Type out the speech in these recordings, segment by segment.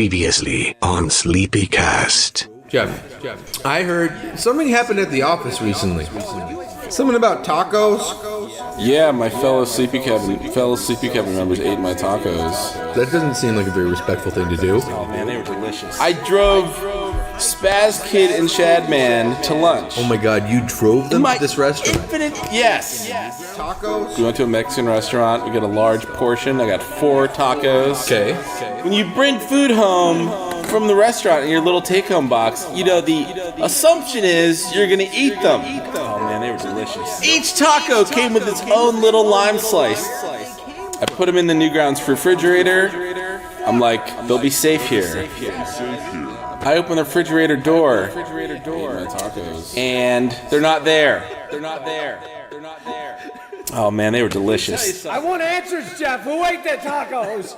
Previously on Sleepycast. Jeff, I heard something happened at the office recently. Something about tacos? Yeah, my fellow SleepyCabin members ate my tacos. That doesn't seem like a very respectful thing to do. Oh man, they were delicious. I drove Spaz Kid and Shadman to lunch. Oh my god, you drove them to this restaurant? Yes. Tacos? We went to a Mexican restaurant. We got a large portion. I got 4 tacos. Okay. When you bring food home from the restaurant in your little take-home box, you know, the assumption is you're gonna eat them. Oh man, they were delicious. Each taco came with its own little lime slice. I put them in the Newgrounds refrigerator. I'm like, they'll be safe here. I open the refrigerator door. And they're not there. Oh man, they were delicious. I want answers, Jeff. Who ate the tacos?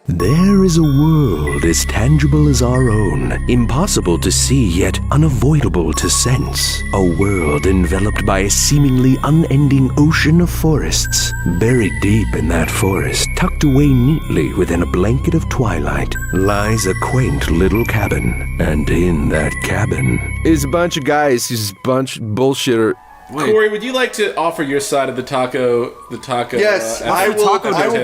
There is a world as tangible as our own, impossible to see yet unavoidable to sense. A world enveloped by a seemingly unending ocean of forests. Buried deep in that forest, tucked away neatly within a blanket of twilight, lies a quaint little cabin. And in that cabin is a bunch of guys who's a bunch of bullshitter. Wait. Corey, would you like to offer your side of the taco? Yes, I will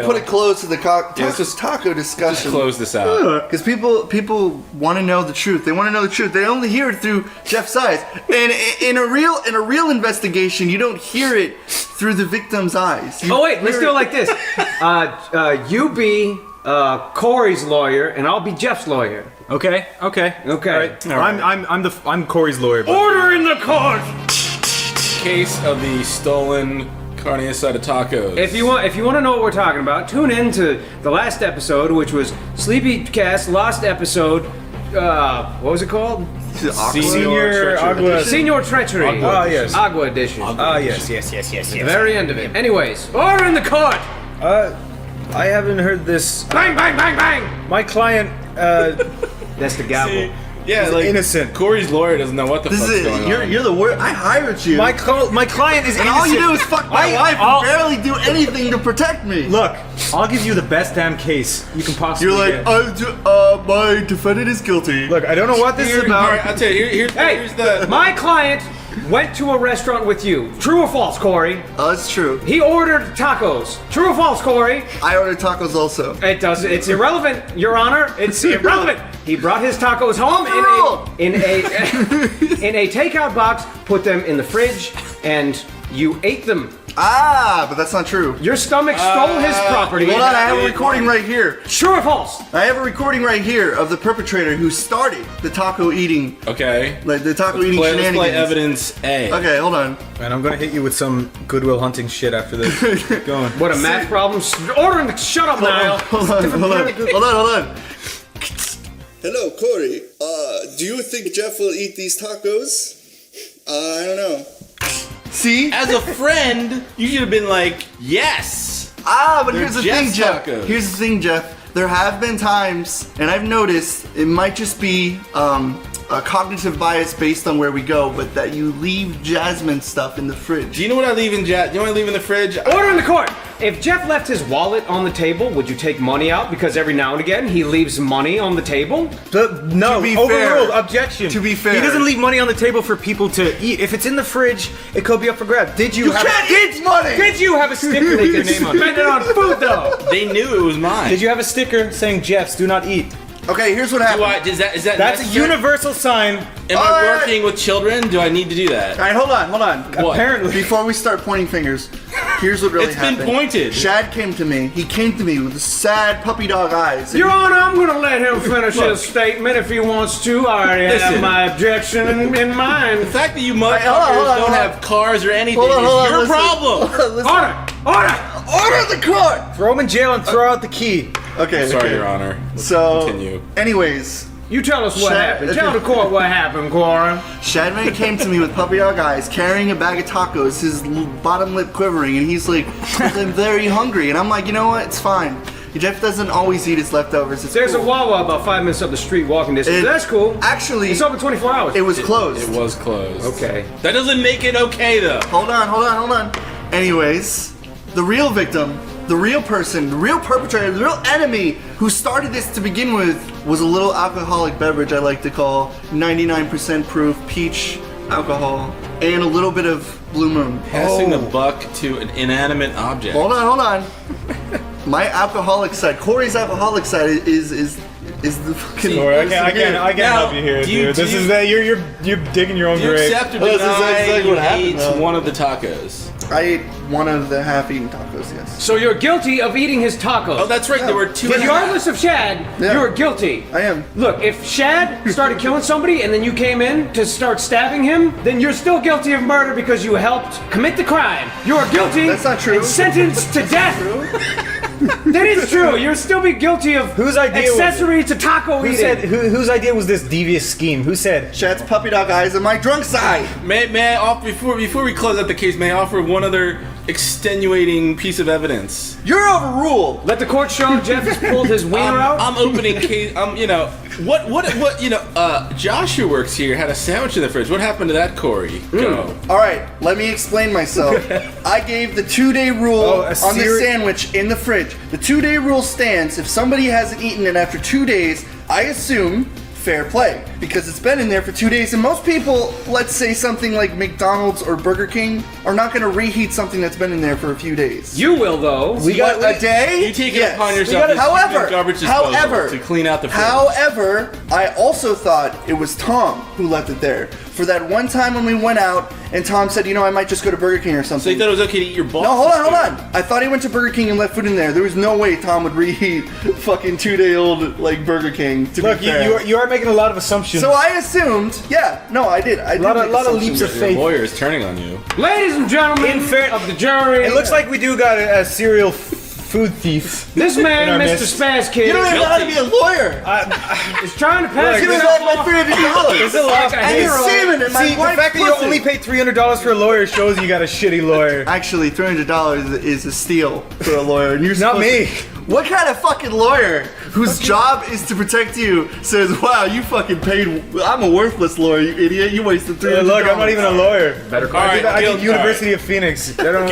put it close to the taco discussion. Just close this out. Because people want to know the truth. They want to know the truth. They only hear it through Jeff's eyes. And in a real investigation, you don't hear it through the victim's eyes. Let's do it like this. You be Corey's lawyer, and I'll be Jeff's lawyer. Okay. All right. I'm Corey's lawyer. Order in the court. Case of the stolen carne asada tacos. If you want to know what we're talking about, tune in to the last episode, which was Sleepycast last episode. What was it called? Senior Treachery. Yes. Agua edition. Yes. The very end of it. Anyways, order in the court. I haven't heard this. Bang, bang, bang, bang. My client, That's the gavel. Yeah, like innocent. Corey's lawyer doesn't know what the fuck's going on. You're the worst. I hired you. My client is and innocent. all you do is fuck my wife and barely do anything to protect me. Look, I'll give you the best damn case you can possibly You're like, get. my defendant is guilty. Look, I don't know what this is about. All right, I'll tell you. Here's the. My client went to a restaurant with you. True or false, Corey? Oh, it's true. He ordered tacos. True or false, Corey? I ordered tacos also. It's irrelevant, Your Honor. It's irrelevant. He brought his tacos home in a takeout box, put them in the fridge, and you ate them. But that's not true. Your stomach stole his property. Hold on, I have a recording right here. True or false? I have a recording right here of the perpetrator who started the taco eating. Okay. Like the taco eating shenanigans. Let's play evidence A. Okay, hold on. And I'm gonna hit you with some Goodwill Hunting shit after this. Go on. What a math problem. Shut up, Niall. Hold on. Hello, Corey. Do you think Jeff will eat these tacos? I don't know. See? As a friend, you should have been like, yes. But here's the thing, Jeff. Tacos. Here's the thing, Jeff. There have been times, and I've noticed, it might just be a cognitive bias based on where we go, but that you leave Jasmine stuff in the fridge. Do you know what I leave in the fridge? Order in the court. If Jeff left his wallet on the table, would you take money out? Because every now and again, he leaves money on the table. No, to be overruled. fair, Objection. To be fair, he doesn't leave money on the table for people to eat. If it's in the fridge, it could be up for grabs. You can't eat money. Did you have a sticker with your name on it? Spend it on food, though. They knew it was mine. Did you have a sticker saying Jeff's do not eat? Okay, here's what happened. Is that That's necessary? a universal sign. Am I working with children? Do I need to do that? All right, hold on. What? Apparently, before we start pointing fingers, here's what really happened. It's been pointed. Shad came to me. He came to me with sad puppy dog eyes. Your Honor, I'm going to let him finish his statement if he wants to. I already have my objection in mind. The fact that you motherfuckers don't have cars or anything is your problem. Order the court. Throw him in jail and throw out the key. Okay. Sorry, Your Honor. Let's continue. Anyways, you tell us what happened. Tell the court what happened, Cora. Shadman came to me with puppy dog eyes, carrying a bag of tacos, his bottom lip quivering, and he's like, I'm very hungry. And I'm like, you know what? It's fine. Jeff doesn't always eat his leftovers. There's a Wawa about 5 minutes up the street walking distance. That's cool. Actually, it's open 24 hours. It was closed. It was closed. Okay. That doesn't make it okay, though. Hold on. Anyways, the real victim, the real person, the real perpetrator, the real enemy who started this to begin with was a little alcoholic beverage I like to call 99% proof peach alcohol and a little bit of Blue Moon. Passing the buck to an inanimate object. Hold on. My alcoholic side, Corey's alcoholic side is the fucking. Corey, I can't help you here, dude. This is that you're digging your own Do you grave. accept or Well, this is deny exactly you what happened, ate though. one of the tacos? I ate one of the half-eaten tacos. Yes, So you're guilty of eating his tacos. Oh, that's right. There were two. Regardless of Shad, Yeah. you're guilty. I am. Look, if Shad started killing somebody and then you came in to start stabbing him, then you're still guilty of murder because you helped commit the crime. You are guilty. That's not true. And sentenced to death. That is true. You'll still be guilty of Whose idea was it? accessory to taco Who eating. said? Whose idea was this devious scheme? Who said? Shad's puppy dog eyes on my drunk side. May I offer before we close out the case? May I offer one other extenuating piece of evidence? You're overruled. Let the court show Jeff has pulled his wiener out. I'm opening case. Joshua works here. Had a sandwich in the fridge. What happened to that, Corey? Go. All right, let me explain myself. I gave the 2-day rule on the sandwich in the fridge. The 2-day rule stands. If somebody hasn't eaten it after 2 days, I assume fair play because it's been in there for 2 days. And most people, let's say something like McDonald's or Burger King, are not going to reheat something that's been in there for a few days. You will, though. A day? You take it Yes. upon yourself. To clean out the fridge. However, I also thought it was Tom who left it there. For that one time when we went out and Tom said, I might just go to Burger King or So something. you thought it was okay to eat your balls? No, hold on. I thought he went to Burger King and left food in there. There was no way Tom would reheat fucking 2-day-old like BurgerKing. To Look, be fair. you are making a lot of assumptions. So I assumed, I did. I a lot of leaps of Your faith. lawyer is turning on you. Ladies and gentlemen of the jury, It looks like we do got a serial food thief. this in man, our Mr. midst. Spaz Kid, You don't even know how to be a lawyer. is trying to pass Give me himself back my off. $300. It's a lot. And you're saving it. My See, the wife's fact that you pussy. only paid $300 for a lawyer shows you got a shitty lawyer. Actually, $300 is a steal for a lawyer. And you're Not supposed me. to- What kind of fucking lawyer whose job is to protect you says, "Wow, you fucking paid? I'm a worthless lawyer, you idiot. You wasted $300." Look, I'm not even a lawyer. Better All right, I did guilty. University of Phoenix. I don't know.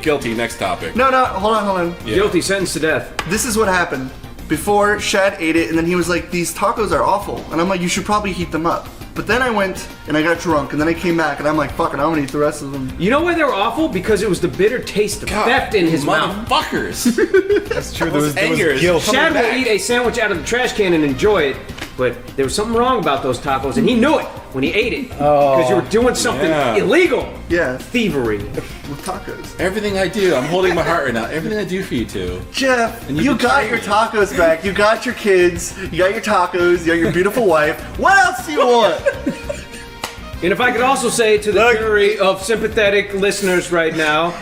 Guilty. Next topic. No, hold on. Yeah. Guilty, sentenced to death. This is what happened. Before, Shad ate it, and then he was like, "These tacos are awful," and I'm like, "You should probably heat them up." But then I went and I got drunk, and then I came back, and I'm like, "Fuck it, I'm gonna eat the rest of them." You know why they were awful? Because it was the bitter taste of theft in his mouth. Motherfuckers. That's true. There was anger is guilt. coming Shad will back. eat a sandwich out of the trash can and enjoy it, but there was something wrong about those tacos, and he knew it when he ate it. Because you were doing something Yeah. illegal. Yeah, Thievery. with tacos. Everything I do, I'm holding my heart right now. Everything I do for you two. Jeff, And you you got betrayed your me. tacos back. You got your kids. You got your tacos. You got your beautiful wife. What else do you want? And if I could also say to the Look. jury of sympathetic listeners right now,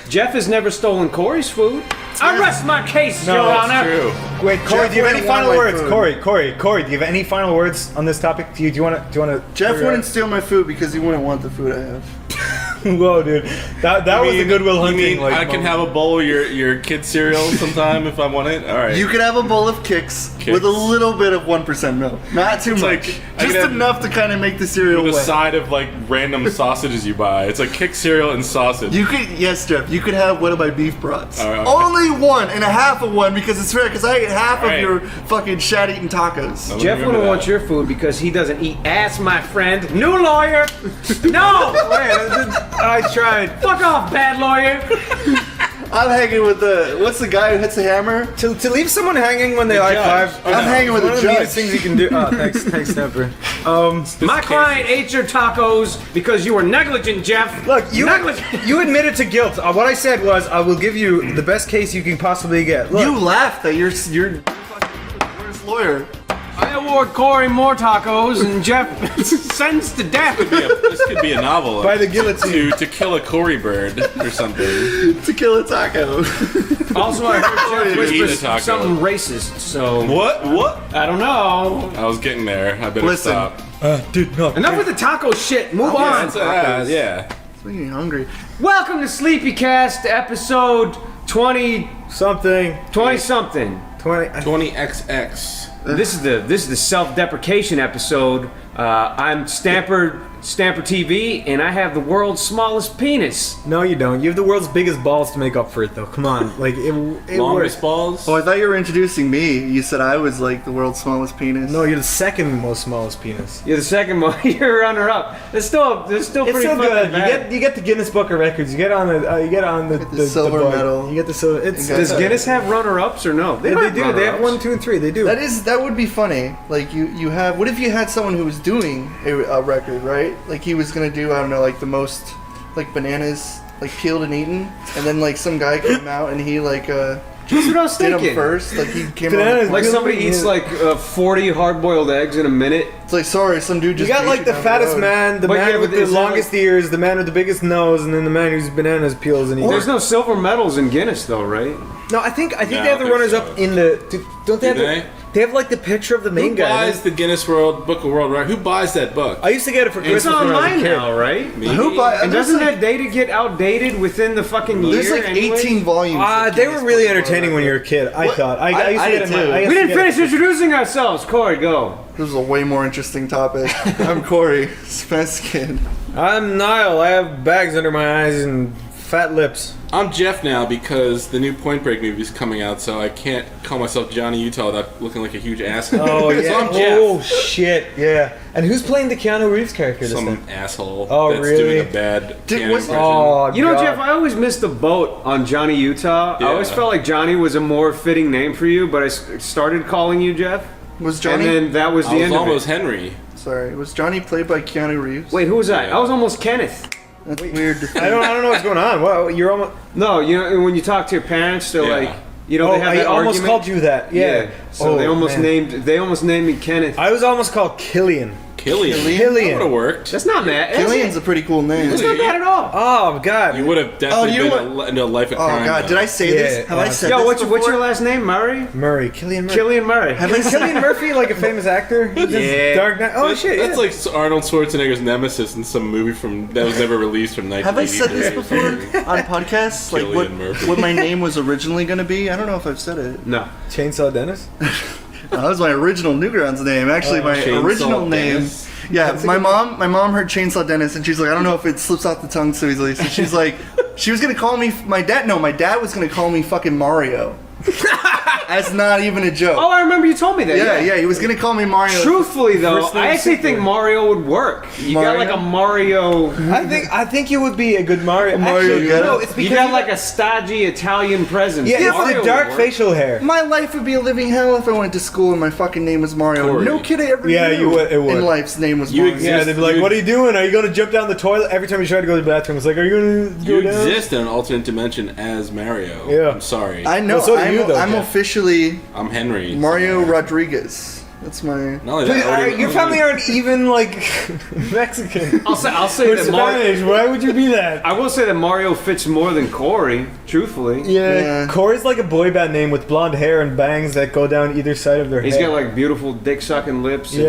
Jeff has never stolen Corey's food. I rest my case, No, Your that's Honor. True. Wait, Corey, Jeff do you have any wouldn't final want my words? food. Corey, do you have any final words on this topic? Do you want to? Jeff wouldn't steal my food because he wouldn't want the food I have. Whoa, dude, that was the Goodwill You Hunting. mean like, I can moment. have a bowl of your kid's cereal sometime if I want it? All right. You could have a bowl of Kicks with a little bit of 1% milk. Not too It's much. like- I Just could have- enough to kind of make the cereal with a wet. side of like random sausages you buy. It's like kick cereal and sausage. You could, yes, Jeff, you could have one of my beef brats. All right. Only one and a half of one because it's fair, because I ate half All of right. your fucking shad-eating tacos. I Jeff remember wouldn't that. want your food because he doesn't eat ass, my friend. New lawyer. No. I tried. Fuck off, bad lawyer. I'm hanging with what's the guy who hits the hammer? To leave someone hanging when they high judge. five. I'm hanging with one the of the judge. neatest things you can do. Oh, thanks, Snapper. My client ate your tacos because you were negligent, Jeff. Look, you negligent. you admitted to guilt. What I said was, I will give you the best case you can possibly get. Look, You laughed that you're fucking worst lawyer. I award Corey more tacos and Jeff sentenced to death. This could be a novel. by the guillotine. to kill a Cory bird or something. To kill a taco. Also, I heard Jeff Eat a whisper taco. something racist, so What? I don't know. I was getting there. I better Listen. stop. Did not. Enough with the taco shit. Move on. That's yeah. It's making me hungry. Welcome to Sleepycast, episode 20 Something. something. 20. 20XX. This is the self-deprecation episode. I'm Stamper TV, and I have the world's smallest penis. No, you don't. You have the world's biggest balls to make up for it, though. Come on, like it Longest works. balls. Oh, I thought you were introducing me. You said I was like the world's smallest penis. No, you're the second most smallest penis. You're the second one. You're runner-up. It's still pretty It's still fucking good. bad. You get the Guinness Book of Records. You get on the silver book. medal. You get the silver. Does Guinness have runner-ups or no? They don't do. They have runner-ups. 1, 2, and 3. They do. That would be funny. Like you have. What if you had someone who was doing a record, right? Like he was gonna do, I don't know, like the most like bananas like peeled and eaten, and then like some guy came out and he like That's what I was did them thinking. first. Like he came Bananas. out. Like somebody eats like 40 hard-boiled eggs in a minute. It's like, sorry, some dude You just. got beat like the down fattest road. man, the But man yeah, with but the is there, longest ears, the man with the biggest nose, and then the man whose bananas peels and eats. There's no silver medals in Guinness though, right? No, I think I they have don't the think runners so. up in the. Don't they Do have? They have like the picture of the main Who guy. buys the Guinness Book of World Records? Who buys that book? I used to get it for It's Christmas when I was a online kid. now, right? Me? Who buy? And doesn't that data get outdated within the fucking year? There's like anyways? 18 volumes. of They Guinness were really Book of World entertaining when you were a Records. kid. I What? thought. I used to I get did it. too. I used We to didn't get it. finish introducing ourselves. Corey, go. This is a way more interesting topic. I'm Corey, Spence Kid. I'm Niall. I have bags under my eyes and fat lips. I'm Jeff now because the new Point Break movie is coming out, so I can't call myself Johnny Utah without looking like a huge asshole. Oh yeah. So I'm Jeff. Oh shit. Yeah. And who's playing the Keanu Reeves character this Some time? asshole Oh, that's really? doing a bad Did- Keanu was- impression. Oh, You know, God. Jeff, I always missed the boat on Johnny Utah. I Yeah. always felt like Johnny was a more fitting name for you, but I started calling you Jeff, Was Johnny? and then that was the I was end of almost it. Henry. Sorry, was Johnny played by Keanu Reeves? Wait, who was I? Yeah. I was almost Kenneth. That's weird. To think. I don't know what's going on. Well, you're almost. No, you know, when you talk to your parents, they're Yeah. like, you know, Oh, they have I that almost argument. called you that. Yeah. So Oh, they almost man. named me Kenneth. I was almost called Killian. Killian. Killian. That would have worked. That's not bad. Killian's a pretty cool name. That's not bad at all. Oh God. You would have definitely you know been into a life of Oh crime. God, though. did I say Yeah, this? Have I said Yo, this what's before? your last name? Murray? Murray. Killian Murray. Killian Murray. Have I said Killian Murphy, like a famous actor. He does Yeah. Dark Knight. Oh shit. That's Yeah. like Arnold Schwarzenegger's nemesis in some movie that was never released from 1983. Have I said this before on podcasts? Like Killian Murphy. what my name was originally going to be? I don't know if I've said it. No. Chainsaw Dennis. That was my original Newgrounds name. Actually, my Chainsaw original name. Dennis. Yeah, my mom heard Chainsaw Dennis, and she's like, I don't know if it slips off the tongue so easily. So she's like, she was gonna call me my dad was gonna call me fucking Mario. That's not even a joke. Oh, I remember you told me that. yeah, he was gonna call me Mario. Truthfully, though, First name I actually think Super. Mario would work. You got Mario? like a Mario. I think you would be a good Mario. Mario Actually, getup? no, it's because You got like a stodgy Italian presence. yeah, Mario it's the would dark work. facial hair. My life would be a living hell if I went to school and my fucking name was Mario. Corey. No kid I ever Yeah, knew you would- it would. in life's name was You Mario. exist. Yeah, they'd be like, "What are you doing? Are you going to jump down the toilet?" Every time you try to go to the bathroom, it's like, "Are you going to You go down?" exist in an alternate dimension as Mario. Yeah. I'm sorry. I know. Well, so do I'm, you, though, I'm Jeff. officially I'm Henry. Mario Rodriguez. That's my. Not only that, I already- Your family aren't even like Mexican. I'll say Or that Mario. Spanish. Why would you be that? I will say that Mario fits more than Corey. Truthfully, Yeah, Yeah. Corey's like a boy band name with blonde hair and bangs that go down either side of their he's head. got like beautiful dick sucking lips. and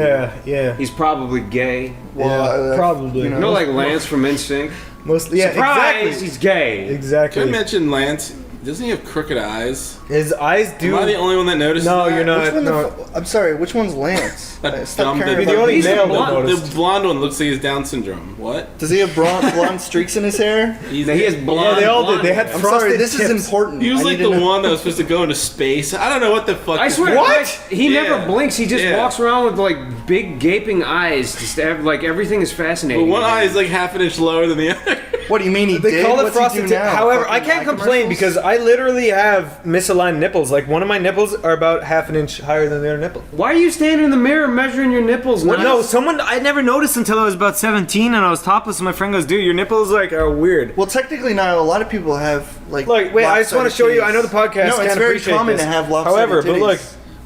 yeah. He's probably gay. Yeah, probably. you You know, like Lance from NSYNC. Mostly, yeah, Surprise! exactly. He's gay. Can I Exactly. mention Lance? Doesn't he have crooked eyes? His eyes do. Am I the only one that noticed No, that? you're not. Which one No. I'm sorry. Which one's Lance? That Stop dumb caring dude. about The only these. male that blonde, noticed. the blonde one looks like he has Down syndrome. What? Does he have blonde streaks in his hair? He's, He has blonde. Yeah, they all did. blonde They had hair. I'm frosted sorry. This tips. is important. He was I like need to the know. one that was supposed to go into space. I don't know what the fuck. I this swear, was. like, he Yeah. never blinks. He just Yeah. walks around with like big gaping eyes. Just to have, like everything is fascinating. But one to him. eye is like half an inch lower than the other. What do you mean he They did? call it What's he frosted do tip. now? However, I Fucking can't eye complain commercials? because I literally have misaligned nipples. Like one of my nipples are about half an inch higher than the other nipple. Why are you standing in the mirror measuring your nipples? Well, now? no, someone I never noticed until I was about 17 and I was topless and my friend goes, "Dude, your nipples like are weird." Well, technically now a lot of people have like. Look, wait, I just want to show you. I know the podcast. No, it's can't very appreciate common this. to have lopsided However, but titties. look,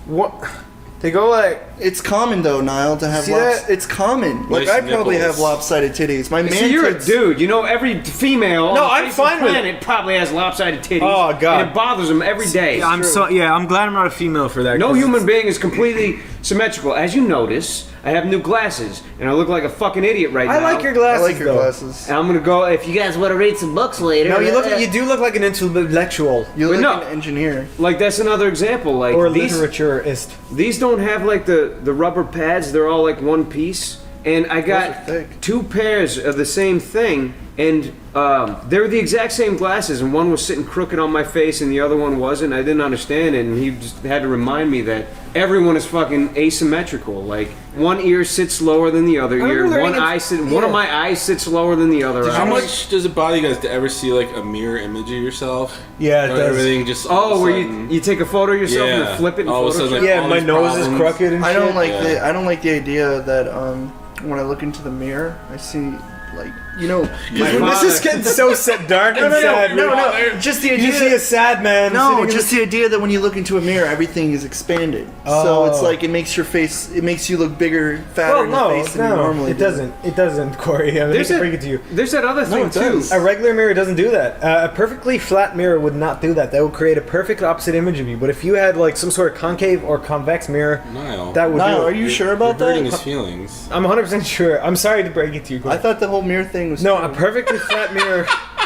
what they go like. It's common though, Niall, to have. See that? It's common. Like Nice I probably nipples. have lopsided titties. My man. See, you're a tits- dude. You know, every female No, on the I'm face fine of the with planet probably has lopsided titties. Oh, God. And it bothers them every day. I'm glad I'm not a female for that. No 'cause human it's- being is completely symmetrical. As you notice, I have new glasses, and I look like a fucking idiot right now. I like your I glasses. like your though. glasses. And I'm gonna go. If you guys want to read some books later, No, you do look like an intellectual You look But like no. an engineer. like that's another example. Like or a these literaturist. don't have like the rubber pads. They're all like one piece. and I got thick. 2 pairs of the same thing, and they were the exact same glasses, and one was sitting crooked on my face and the other one wasn't. I didn't understand it, and he just had to remind me that everyone is fucking asymmetrical. Like, one ear sits lower than the other ear, one of my eyes sits lower than the other. How much does it bother you guys to ever see like a mirror image of yourself? Yeah, it does. Everything just where you take a photo of yourself and then flip it and all of a sudden, Photoshop? like, Yeah, all my these nose is problems. crooked and I shit. don't like the idea that when I look into the mirror, I see like This is getting so dark and sad. No. Just the idea. You see a sad man. No, just the idea that when you look into a mirror, everything is expanded. So it's like it makes your face, it makes you look bigger, fatter in the face than you normally it do. doesn't. It doesn't, Corey. I hate to bring it to you. There's that other thing it too. does. A regular mirror doesn't do that. A perfectly flat mirror would not do that. That would create a perfect opposite image of you. But if you had like some sort of concave or convex mirror, Niall. that would Niall, do are it. you sure about You're hurting that? his feelings. I'm 100% sure. I'm sorry to break it to you, Corey. I thought the whole mirror thing was No, true. a perfectly flat mirror.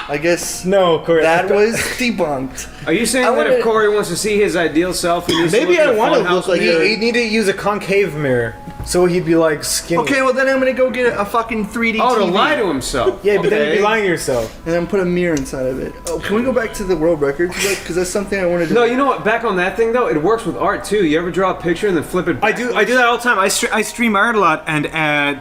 I guess No, Corey. that was debunked. Are you saying I that if wanna- Corey wants to see his ideal self, he needs to Maybe look at I a want to funhouse look like mirror? a. He'd need to use a concave mirror, so he'd be like skinny. Okay, well then I'm gonna go get a fucking 3D Oh, to TV lie to himself. Yeah, but then you'd Okay. be lying to yourself. and then put a mirror inside of it. Oh, can we go back to the world records? Because that's something I wanted to. No, you know what? Back on that thing though, it works with art too. You ever draw a picture and then flip it? I do that all the time. I stream art a lot, and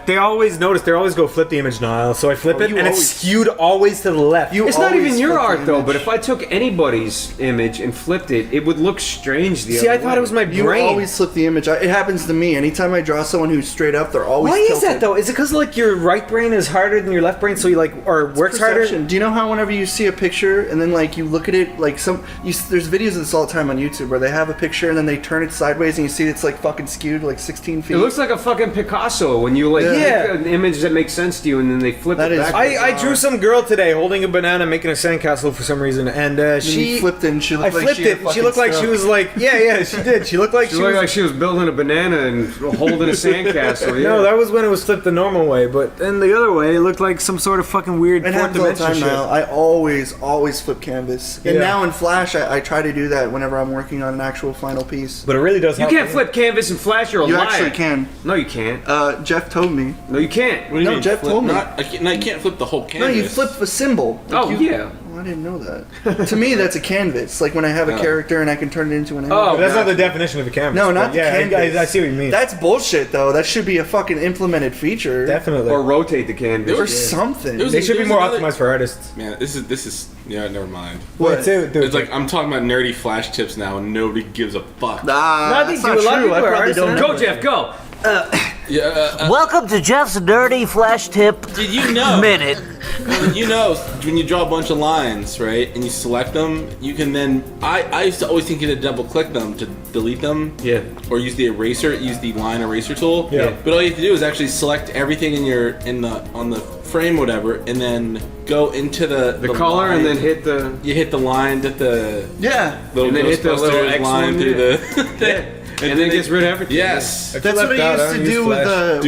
they always notice. They always go flip the image, Niall. So I flip it, you and it's always- skewed always to the left. It's not always even your flip the art though. image. But if I took anybody's image and flipped it, it would look strange. The See, other I thought way. it was my You brain. always flip the image. It happens to me. Anytime I draw someone who's straight up, they're always Why is tilted. that though? Is it because like your right brain is harder than your left brain, so you like or works harder? Perception. Do you know how whenever you see a picture and then like you look at it like there's videos of this all the time on YouTube where they have a picture and then they turn it sideways and you see it's like fucking skewed like 16 feet. It looks like a fucking Picasso when you like Yeah. make an image that makes sense to you and then they flip That it is- back. I drew some girl today holding a banana making a sandcastle for some reason, and And she you flipped it and she I looked like flipped she had it. She fucking looked like she stroke. was like yeah she did. She looked like She she looked was like she was building a banana and holding a sandcastle. Yeah. No, that was when it was flipped the normal way, but then the other way, it looked like some sort of fucking weird It fourth happens all the dimension time shit. now. I always flip canvas. And Yeah. now in Flash, I try to do that whenever I'm working on an actual final piece. But it really does You help. can't flip canvas and flash. You're a You liar. actually can. No, you can't. Jeff told me. No, you can't. What do you No, mean? Jeff flip? told me. I can't flip the whole No, canvas. you flip a symbol. Oh yeah. Well, I didn't know that. To me, that's a canvas. Like when I have a character and I can turn it into an image. Oh, But that's not gotcha. the definition of a canvas. No, not but the yeah, canvas. I see what you mean. That's bullshit, though. That should be a fucking implemented feature. Definitely. Or rotate the canvas. Or something. There was they should be there's more another- optimized for artists. Man, this is yeah. Never mind. What? Dude, It's like I'm talking about nerdy Flash tips now, and nobody gives a fuck. Nah, they that's do. not A lot of true. people I are probably artists don't and know. Go, Jeff. Go. Yeah. Welcome to Jeff's Nerdy Flash Tip Did you know? Minute. You know, when you draw a bunch of lines, right, and you select them, you can then. I used to always think you had to double click them to delete them. Yeah. Or use the eraser, use the line eraser tool. Yeah. But all you have to do is actually select everything on the frame, whatever, and then go into the Color line. and then hit the. You hit the line that the Yeah. little And then hit the little Ghostbusters X line one, through yeah. the thing. And then it gets rid of everything. Yes. That's what left I out, used I to don't do use with Flash.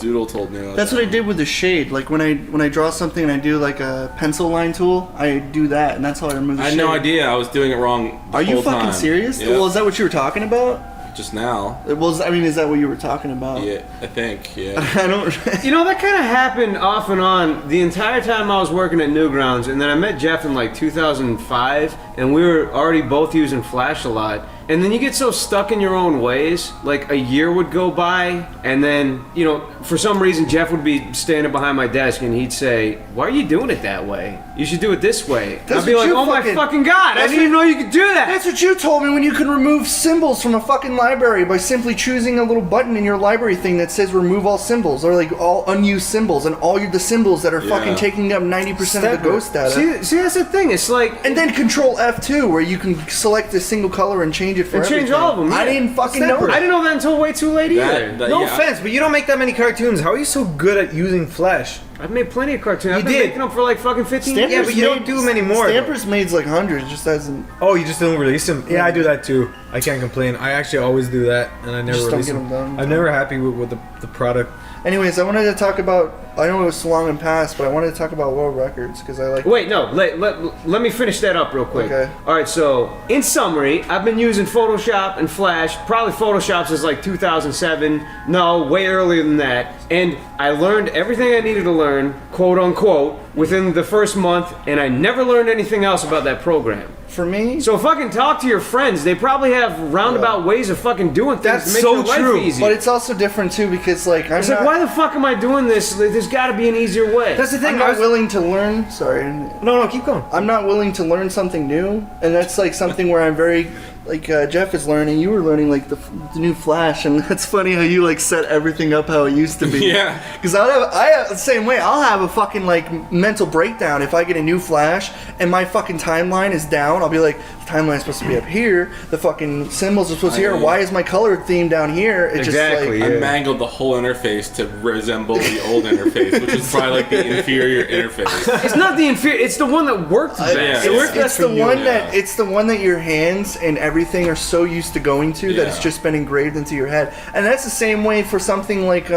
Doodle told me about That's that. what I did with the shade. Like when I draw something and I do like a pencil line tool, I do that, and that's how I remove the I had shade. no idea. I was doing it wrong the Are you whole fucking time. serious? Yeah. Well, is that what you were talking about? Just now. I mean, is that what you were talking about? Yeah, I think. Yeah. I don't. You know, that kind of happened off and on the entire time I was working at Newgrounds, and then I met Jeff in like 2005, and we were already both using Flash a lot. And then you get so stuck in your own ways, like a year would go by, and then, you know, for some reason Jeff would be standing behind my desk and he'd say, "Why are you doing it that way? You should do it this way." That's I'd be what like, you "Oh my fucking god, I didn't even know you could do that!" That's what you told me when you could remove symbols from a fucking library by simply choosing a little button in your library thing that says remove all symbols, or like all unused symbols, and all the symbols that are fucking taking up 90% of the ghost data. See, that's the thing, it's like... And then Control F2, where you can select a single color and change it for And change everything. all of them. I yeah. didn't fucking know I that. didn't know that until way too late either. That- No yeah. offense, but you don't make that many cartoons. How are you so good at using Flash? I've made plenty of cartoons. I've been did. making them for like fucking 15 years. Yeah, but you don't do them anymore. Stampers made like hundreds, just hasn't. Oh, you just don't release them? Yeah, I do that too. I can't complain. I actually always do that, and I never Just don't release get them. 'em done. I'm never happy with the product. Anyways, I wanted to talk about. I know it was so long in past, but I wanted to talk about world records because I like. Wait, no, let me finish that up real quick. Okay. Alright, so, in summary, I've been using Photoshop and Flash, probably Photoshop since like 2007, no, way earlier than that, and I learned everything I needed to learn, quote unquote, within the first month, and I never learned anything else about that program. For me, So fucking talk to your friends, they probably have roundabout ways of fucking doing things That's to make so your life true, easier. but it's also different too because like I'm It's not. like, why the fuck am I doing this? There's gotta be an easier way. That's the thing. I'm not willing to learn. Sorry. No, keep going. I'm not willing to learn something new, and that's like something where I'm very like Jeff is learning. You were learning like the new Flash, and that's funny how you like set everything up how it used to be. Yeah. Because I have the same way. I'll have a fucking like mental breakdown if I get a new Flash and my fucking timeline is down. I'll be like, the timeline is supposed to be up here. The fucking symbols are supposed to be here. Why is my color theme down here? It Exactly, just like I mangled the whole interface to resemble the old interface, which is probably like the inferior interface. It's not the inferior, it's the one that worked best. yeah. It worked It's best the for you. one that it's the one that your hands and everything are so used to going to that it's Yeah. just been engraved into your head. And that's the same way for something like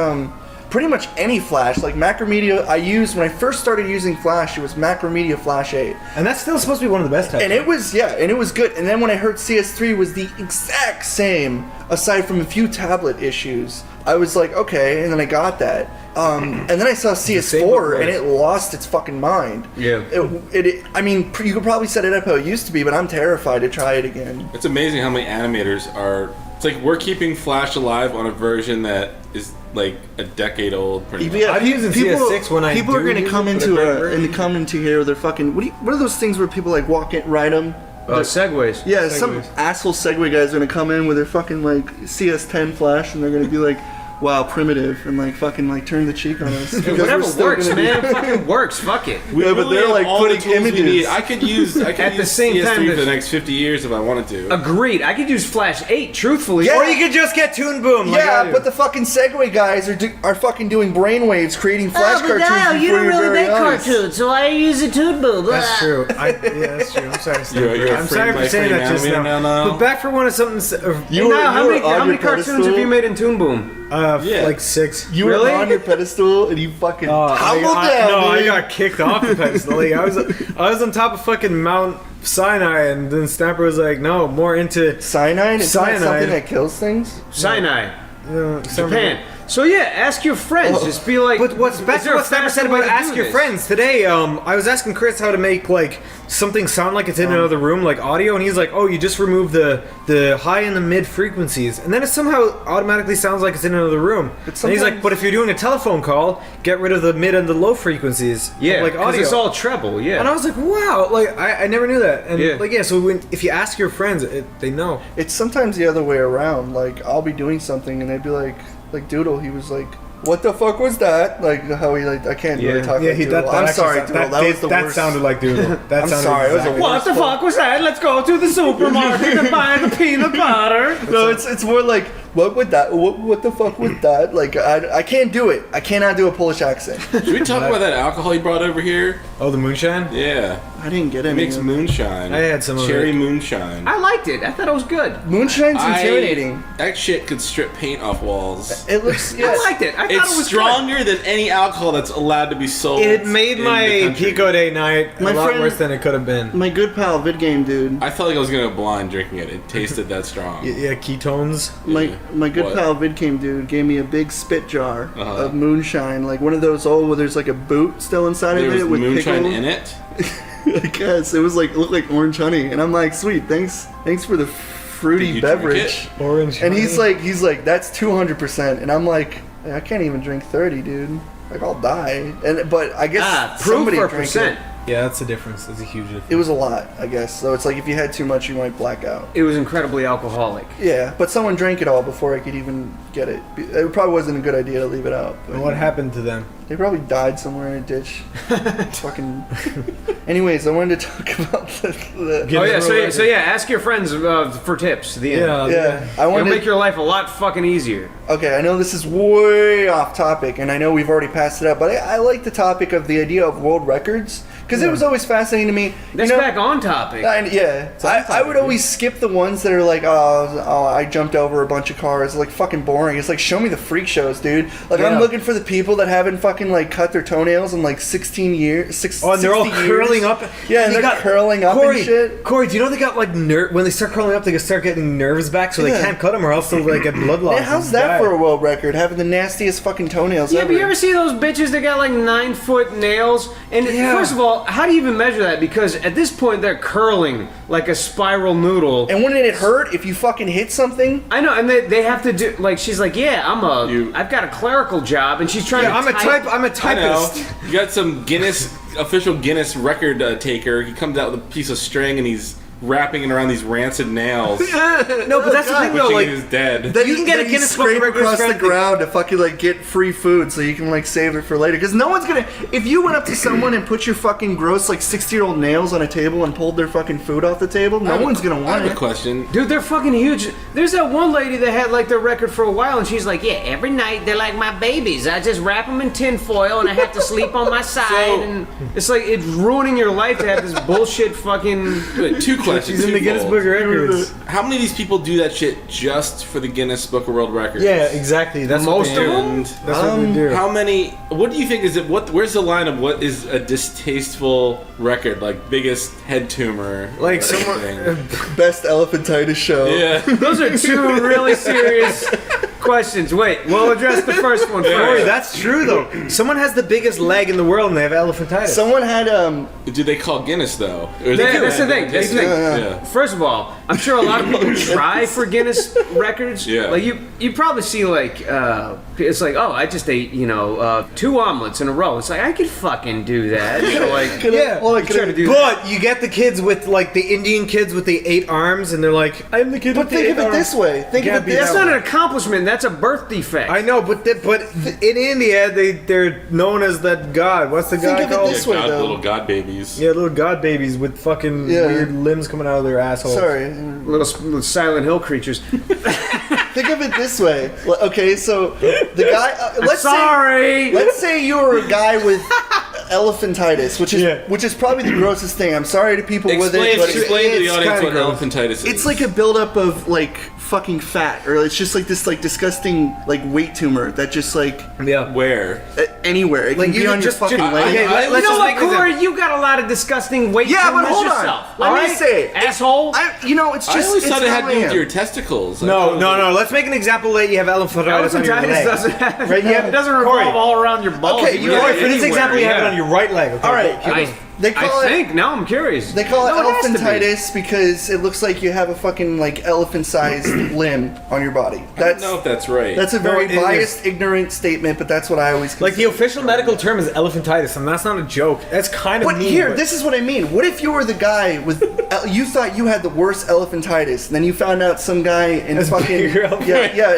pretty much any Flash. Like Macromedia, I used when I first started using Flash. It was Macromedia Flash 8, And that's still supposed to be one of the best types. and it was good. And then when I heard CS3 was the exact same, aside from a few tablet issues, I was like, okay. And then I got that. And then I saw CS4, and it lost its fucking mind. Yeah. I mean, you could probably set it up how it used to be, but I'm terrified to try it again. It's amazing how many animators are. It's like we're keeping Flash alive on a version that is like a decade old. Pretty much. Yeah, I'm using CS6 when I people are do gonna use come it, but into I never- and come into here with their fucking what are those things where people like walk in, ride them? Segways. Yeah, some asshole Segway guys are gonna come in with their fucking like CS10 Flash, and they're gonna be like, "Wow, primitive," and like fucking like turn the cheek on us. Because Whatever we're still works, gonna be- man. Fucking works. Fuck it. We Yeah, but really they're, have like, all the putting tools we images. need. I could use At the use same time, CS3 for the there's- next 50 years if I wanted to. Agreed. I could use Flash 8, truthfully. Yeah. Or you could just get Toon Boom. Like I Yeah, do. but the fucking Segway guys are fucking doing brainwaves, creating Flash Oh, but cartoons now before you don't your really very make eyes. cartoons, so why are you using Toon Boom? That's true. Yeah, that's true. I'm sorry. You're I'm sorry for frame saying by that just frame now. animator now. But back for one of something. You were, How you were many, on how your many cartoons pedestal. have you made in Toon Boom? Yeah. Like 6. You Really? were on your pedestal and you fucking tumbled down. No, I dude. got kicked off the pedestal. Like, I was on top of fucking Mount Sinai, and then Snapper was like, "No, more into Cyanide? Is that Cyanide. something that kills things? Sinai. some- Japan. So yeah, ask your friends. Just be like. But what's back is to there a what Snapper faster said way about to ask do your this? friends today? I was asking Chris how to make like something sound like it's in another room, like audio, and he's like, "Oh, you just remove the high and the mid frequencies, and then it somehow automatically sounds like it's in another room." And he's like, sometimes- "But if you're doing a telephone call, get rid of the mid and the low frequencies, of, Yeah, like because audio." it's all treble. Yeah. And I was like, "Wow!" Like I never knew that. And Yeah. like so if you ask your friends, they know. It's sometimes the other way around. Like, I'll be doing something and they'd be like Doodle, he was like, "What the fuck was that?" Like, how he, like, I can't really talk Yeah, like he Doodle. that I'm actually sorry, sound- Doodle, that was the that worst. sounded like Doodle. That I'm sounded sorry, it was a exactly- What the fuck was that? Let's go to the supermarket and buy the peanut butter. No, it's more like, what would that, what the fuck was that? Like, I can't do it. I cannot do a Polish accent. Should we talk about that alcohol you brought over here? Oh, the moonshine. Yeah. I didn't get It any. makes moonshine. I had some of Cherry it. moonshine. I liked it. I thought it was good. Moonshine's intimidating. That shit could strip paint off walls. It looks, I yeah. liked it. I thought It's it was stronger than any alcohol that's allowed to be sold. It made in my the country. Pico Day night My a lot friend- worse than it could have been. My good pal, Vid Game dude. I felt like I was gonna go blind drinking it. It tasted that strong. Yeah, ketones. My good What? pal Vid Game dude gave me a big spit jar Uh-huh. of moonshine, like one of those old where there's like a boot still inside There of was it with moonshine pickle. in it. I guess it was like, it looked like orange honey, and I'm like, sweet, thanks for the Did fruity you drink beverage. it? Orange. And he's like, that's 200%, and I'm like, I can't even drink 30, dude. Like, I'll die. But I guess proof somebody or drank percent? it. Yeah, that's the difference. That's a huge difference. It was a lot, I guess. So it's like if you had too much, you might black out. It was incredibly alcoholic. Yeah, but someone drank it all before I could even get it. It probably wasn't a good idea to leave it out. But And what happened to them? They probably died somewhere in a ditch. Fucking. Anyways, I wanted to talk about the Oh yeah, so yeah, ask your friends for tips. The end. yeah. I It'll wanted make your life a lot fucking easier. Okay, I know this is way off topic, and I know we've already passed it up, but I like the topic of the idea of world records because it was always fascinating to me. That's back on topic. I would always skip the ones that are like, oh, I jumped over a bunch of cars. It's like fucking boring. It's like, show me the freak shows, dude. Like I'm looking for the people that haven't fucking like cut their toenails in like 16 years. Oh, and they're all curling up. Yeah, and they're curling up and shit. Corey, do you know they got like when they start curling up, they start getting nerves back, so they can't cut them, or else they'll like get blood loss. Man, how's that for a world record? Having the nastiest fucking toenails Yeah, ever. but you ever see those bitches that got like 9-foot nails? And first of all, how do you even measure that? Because at this point they're curling like a spiral noodle. And wouldn't it hurt if you fucking hit something? I know, and they have to do like she's like, yeah, I've got a clerical job, and she's trying to. I'm a typist. I know. You got some official Guinness record taker. He comes out with a piece of string and he's wrapping it around these rancid nails. No, but that's the thing though. Like, he's dead. Then you can get a Guinness Book of scrape Records across the ground to fucking like get free food, so you can like save it for later. Because no one's gonna. If you went up to someone and put your fucking gross like 60-year-old nails on a table and pulled their fucking food off the table, no one's gonna want I have it. a question. Dude, they're fucking huge. There's that one lady that had like their record for a while, and she's like, yeah, every night they're like my babies. I just wrap them in tin foil, and I have to sleep on my side, and it's like it's ruining your life to have this bullshit fucking. Wait, two questions. She's in the Guinness Book of Records. How many of these people do that shit just for the Guinness Book of World Records? Yeah, exactly. That's Most what they of do. them? That's what they do. How many? What do you think is it? Where's the line of what is a distasteful record? Like biggest head tumor? Like someone. Best elephantitis show. Yeah. Those are two really serious questions. Wait, we'll address the first one Corey, first. that's true though. Someone has the biggest leg in the world and they have elephantitis. Someone had Do they call Guinness though? Or That's the thing. That's the thing. Yeah. First of all, I'm sure a lot of people try for Guinness records. Yeah. Like you probably see like it's like, oh, I just ate 2 omelets in a row. It's like I could fucking do that. So like you try to do that. But you get the kids with like the Indian kids with the 8 arms, and they're like, "I'm the kid But with the think 8 of it arms." this way. Think of it this That's way. not an accomplishment. That's a birth defect. I know, but in India they're known as that god. What's the Think guy of it called? this way, though. Little god babies. Yeah, little god babies with fucking Yeah. weird limbs coming out of their assholes. Sorry. Little Silent Hill creatures. Think of it this way. Okay, so the guy. Let's say you were a guy with elephantitis, which is probably the grossest thing. I'm sorry to people with it, but Explain to the it's audience kinda what gross. elephantitis is. It's like a buildup of like fucking fat, or it's just like this like disgusting like weight tumor that just like Where? anywhere. It Like, can be you on your just- fucking okay, leg. let's You know just what, make this a- Corey? You got a lot of disgusting weight Yeah, but tumors hold on. yourself. Let me alright? say, asshole. It's just. I always it's thought it how had to I do with am. your testicles. No. Let's make an example that you have elephantitis on your Elephantitis leg. doesn't have, Right, yeah. it doesn't revolve Corey. all around your balls. Okay, It you really know Corey, for this anywhere, example, you have it yeah. on your right leg. Okay? All right, they call I it. think. Now I'm curious. They call No, it has to be. elephantitis because it looks like you have a fucking like elephant-sized limb on your body. I don't know if that's right. That's a very No, it is. biased, ignorant statement, but that's what I always Like the consider. official medical term is elephantitis, and that's not a joke. That's kind of But mean. here, this is what I mean. What if you were the guy with you thought you had the worst elephantitis, and then you found out some guy in fucking bigger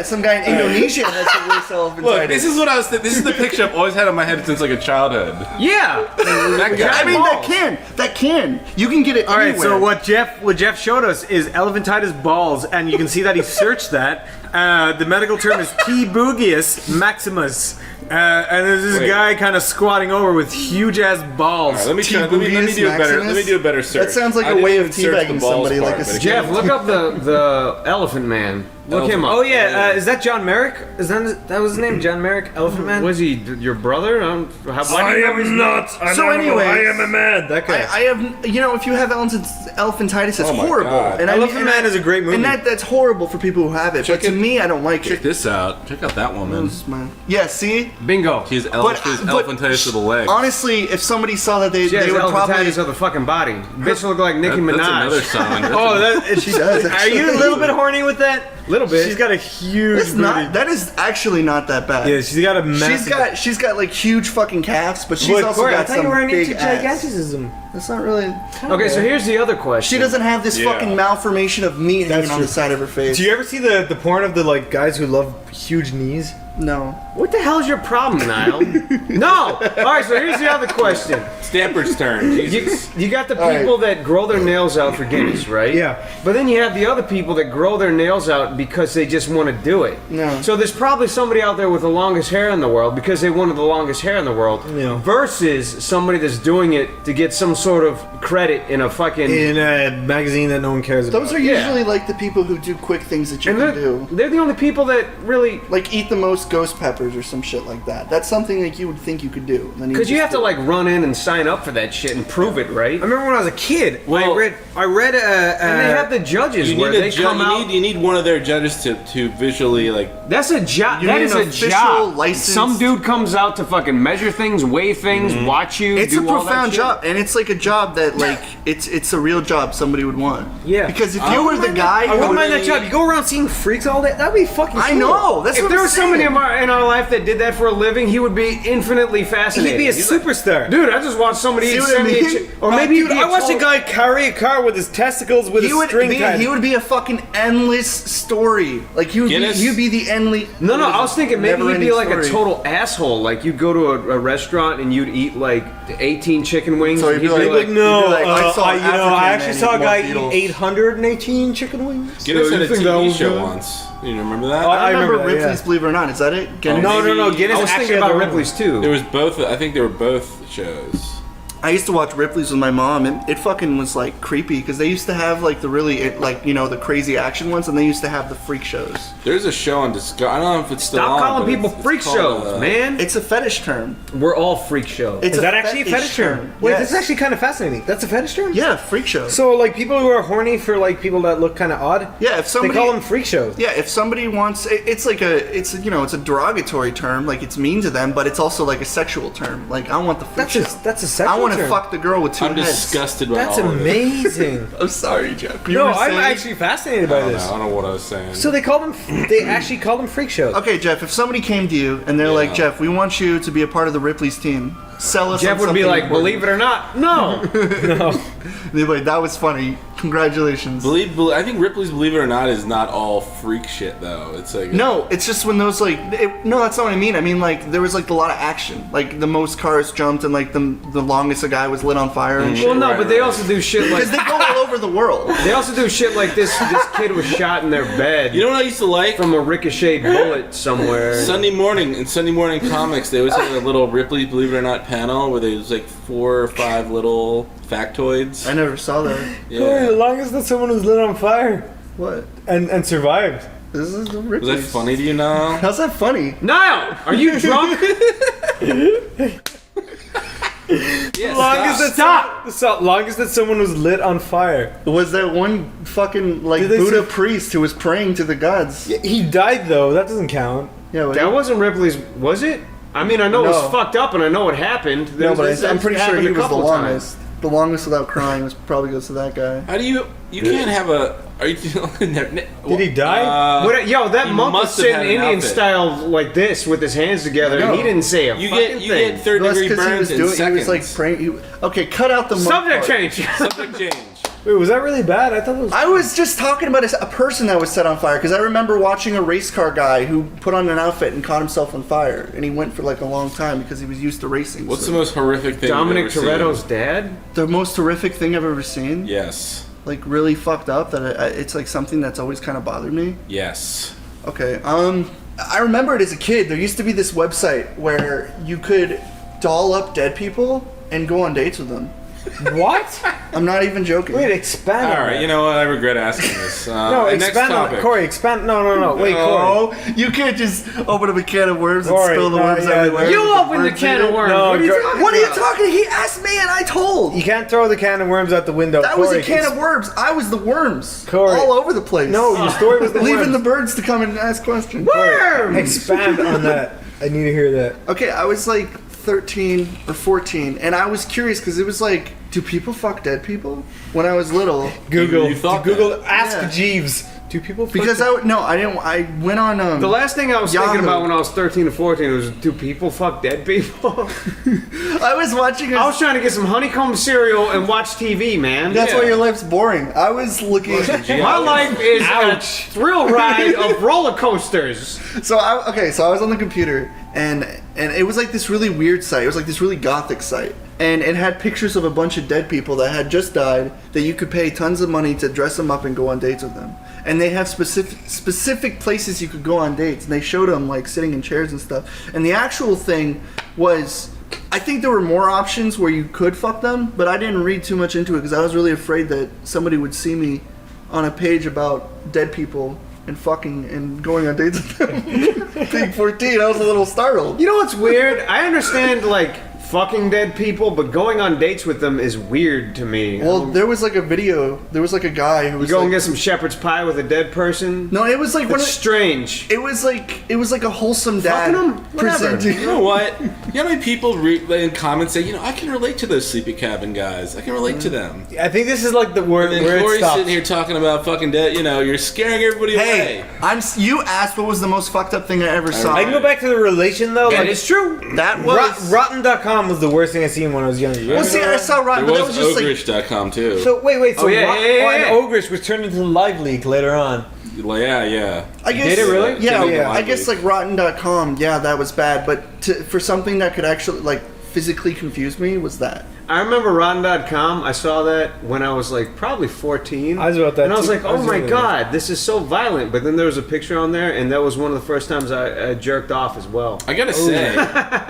some guy in Indonesia has the worst elephantitis. Look, this is what I was. This is the picture I've always had in my head since like a childhood. Yeah. That guy. I mean, that can. You can get it All right, anywhere. so what Jeff showed us is elephantitis balls, and you can see that he searched that. The medical term is T. bugius maximus. And there's this Wait. guy kind of squatting over with huge ass balls. All right, let me do a better. Let me do a better search. That sounds like I a didn't way even of search the teabagging balls somebody, part, like a but it Jeff, came- look up the Elephant Man. Look him up. Oh yeah, is that John Merrick? Is that was his name? John Merrick, Elephant Man. Was he your brother? Why do you know his name? So anyway, a man. That guy. I have, if you have elephantitis, it's Oh my horrible. God. And Elephant Man is a great movie. And that's horrible for people who have it. Check but to it- me, I don't like Check it. this out. Check out that woman. Yeah, see? Bingo. She has But- elephantitis of the leg. Honestly, if somebody saw that, She has they would probably. elephantitis of the fucking body. Bitch look like Nicki That's another Minaj. song. Oh, that She does. Are you a little bit horny with that? little bit. She's got a huge. It's not. That is actually not that bad. Yeah, she's got a massive. She's got like huge fucking calves, but she's also Corey, I got thought you were some into big ass. giganticism. That's not really. Okay, so here's the other question. She doesn't have this fucking malformation of meat hanging on true. the side of her face. Do you ever see the porn of the like guys who love huge knees? No. What the hell is your problem, Niall? No! Alright, so here's the other question. Stamper's turn. Jesus. You got the people that grow their nails out for Guinness, right? Yeah. But then you have the other people that grow their nails out because they just want to do it. No. So there's probably somebody out there with the longest hair in the world because they wanted the longest hair in the world. Yeah. Versus somebody that's doing it to get some sort of credit in a fucking... In a magazine that no one cares about. Those are usually like the people who do quick things that you can do. They're the only people that really... Like eat the most ghost peppers or some shit like that. That's something like you would think you could do. Because you have to like run in and sign up for that shit and prove it, right? I remember when I was a kid. Well- I read And they have the judges where they come out... You need one of their judges to visually like. That's a job. You That need is an a official job. license. Some dude comes out to fucking measure things, weigh things, watch you. It's do a all that profound shit. job, and it's like a job that like it's a real job somebody would want. Yeah. Because if you were the guy, I who wouldn't would- mind that job. You go around seeing freaks all day. That'd be fucking. I cool. know. That's If what there I'm was somebody saying. in our life that did that for a living, he would be infinitely fascinating. He'd be a He's like, superstar. dude, I just watched somebody See eat what I 78 mean? or maybe Dude, he'd be I watched a total- guy carry a car with his testicles with He a would string be. tied. He would be a fucking endless story. Like he would be. Guinness? He'd be the endless. No, I was thinking maybe he'd be like a story. total asshole. Like you'd go to a restaurant and you'd eat like 18 chicken wings. So and he'd be like, No, You'd be like, I saw an I African actually man saw a eat guy more eat beetles. 818 chicken wings. Guinness had a think that TV was show good? once. You remember that? I remember that, Ripley's yeah. Believe It or Not. Is that it? Guinness? No, Maybe- Guinness I was actually thinking had about their own- Ripley's too. There was both. I think they were both shows. I used to watch Ripley's with my mom, and it fucking was like creepy because they used to have like the really like the crazy action ones, and they used to have the freak shows. There's a show on Discovery. I don't know if it's still Stop on. calling but people it's freak called, shows, man. It's a fetish term. We're all freak shows. It's Is that actually a fetish term? Wait, Yes. this is actually kind of fascinating. That's a fetish term? Yeah, freak show. So, like, people who are horny for, like, people that look kind of odd? Yeah, if somebody They call them freak shows. Yeah, if somebody wants, it's like it's a derogatory term, like it's mean to them, but it's also like a sexual term. Like I want the freak show. That's a sexual I want to term. fuck the girl with 2 I'm heads. disgusted by That's all of it. amazing. I'm sorry, Jeff. You No, were I'm saying- actually fascinated by I this. don't know what I was saying. So they call them, they actually call them freak shows. Okay, Jeff. If somebody came to you and they're like, Jeff, we want you to be a part of the Ripley's team. Sell us. Jeff would be like, believe it or not, no. They'd be like, that was funny. Congratulations. I think Ripley's Believe It or Not is not all freak shit though. It's like No, it's just when those no, that's not what I mean. I mean like there was like a lot of action, like the most cars jumped and like the longest a guy was lit on fire and shit. Well, no, Right, but they right. also do shit like Because they go all over the world. they also do shit like this. This kid was shot in their bed You know what I used to like? from a ricocheted bullet somewhere. Sunday morning comics, they always had a little Ripley's Believe It or Not panel where there was like 4 or 5 little factoids. I never saw that. Corey, Yeah. the longest that someone was lit on fire What? and survived. This is the Was Ripley's. that funny to you now? How's that funny? Niall, are you drunk? Yeah, Longest that someone was lit on fire. Was that one fucking like Did they Buddha say- priest who was praying to the gods? He died though. That doesn't count. Yeah, That wasn't Ripley's, was it? I mean, I know it No. was fucked up and I know what happened. no, but This- I'm pretty this sure he happened a was the couple longest. times. The longest without crying was probably goes to that guy. How do you can't have a are you Did he die? Yo, that he monk was must have sitting had an Indian outfit. style like this with his hands together, and he didn't say a You fucking get thing. 3rd That's degree because he burns was in doing. He seconds. was like praying. Okay, cut out the monk Subject part. change. Subject change. Wait, was that really bad? I thought it was. I was just talking about a person that was set on fire because I remember watching a race car guy who put on an outfit and caught himself on fire, and he went for like a long time because he was used to racing. What's so. the most horrific thing Dominic you've ever Toretto's seen? dad? The most horrific thing I've ever seen? Yes. Like really fucked up that it's like something that's always kind of bothered me. Yes. Okay. I remember it as a kid. There used to be this website where you could doll up dead people and go on dates with them. What? I'm not even joking. Wait, expand. All on right, that. you know what? I regret asking this. No, next expand on topic. it. Corey, expand. No. Wait, Corey. No, you can't just open up a can of worms and Corey, spill the no, worms yeah, everywhere. You with the opened the worms can in of it. worms. No, What are you Gr- talking What are you about? talking? He asked me and I told. You can't throw the can of worms out the window. That was Corey, a can of worms. I was the worms. Corey. All over the place. No, your story was the Leaving worms. the birds to come and ask questions. Expand on that. I need to hear that. Okay, I was like 13 or 14, and I was curious because it was like, do people fuck dead people? When I was little. Google. You thought Google. that. Ask Yeah. Jeeves. Do people? Because I didn't. I went on. The last thing I was Yahoo. thinking about when I was 13 or 14 was, do people fuck dead people? I was watching. I was trying to get some honeycomb cereal and watch TV, man. That's why your life's boring. I was looking. My life is a thrill ride of roller coasters. So I was on the computer and it was like this really weird site. It was like this really gothic site. And it had pictures of a bunch of dead people that had just died that you could pay tons of money to dress them up and go on dates with them. And they have specific places you could go on dates. And they showed them like sitting in chairs and stuff. And the actual thing was, I think there were more options where you could fuck them, but I didn't read too much into it because I was really afraid that somebody would see me on a page about dead people and fucking and going on dates with them. Being 14, I was a little startled. You know what's weird? I understand, like, fucking dead people, but going on dates with them is weird to me. Well, there was like a video. There was like a guy who was you go like, and get some shepherd's pie with a dead person. No, it was like It's strange. It was like a wholesome dad Fucking 'em? Whatever. You know what? You know how many people in comments say, I can relate to those SleepyCabin guys. I can relate to them. I think this is like the word And where then it Corey's stops. sitting here talking about fucking dead. You're scaring everybody Hey, away. you asked what was the most fucked up thing I ever saw. I can go back to the relation though. And Like, it's true. That was Rotten.com was the worst thing I seen when I was younger. Well, see, I saw Rotten, There but that was was just like ogrish.com too. So wait. So yeah. and Ogrish was turned into Live Leak later on. Yeah. I guess, Did it really? Yeah, Yeah. I guess like Rotten.com. Yeah, that was bad. But for something that could actually like physically confuse me was that. I remember Rotten.com. I saw that when I was like probably 14. I was about that and I was too. like, I was oh my younger. god, this is so violent. But then there was a picture on there, and that was one of the first times I jerked off as well. I gotta say,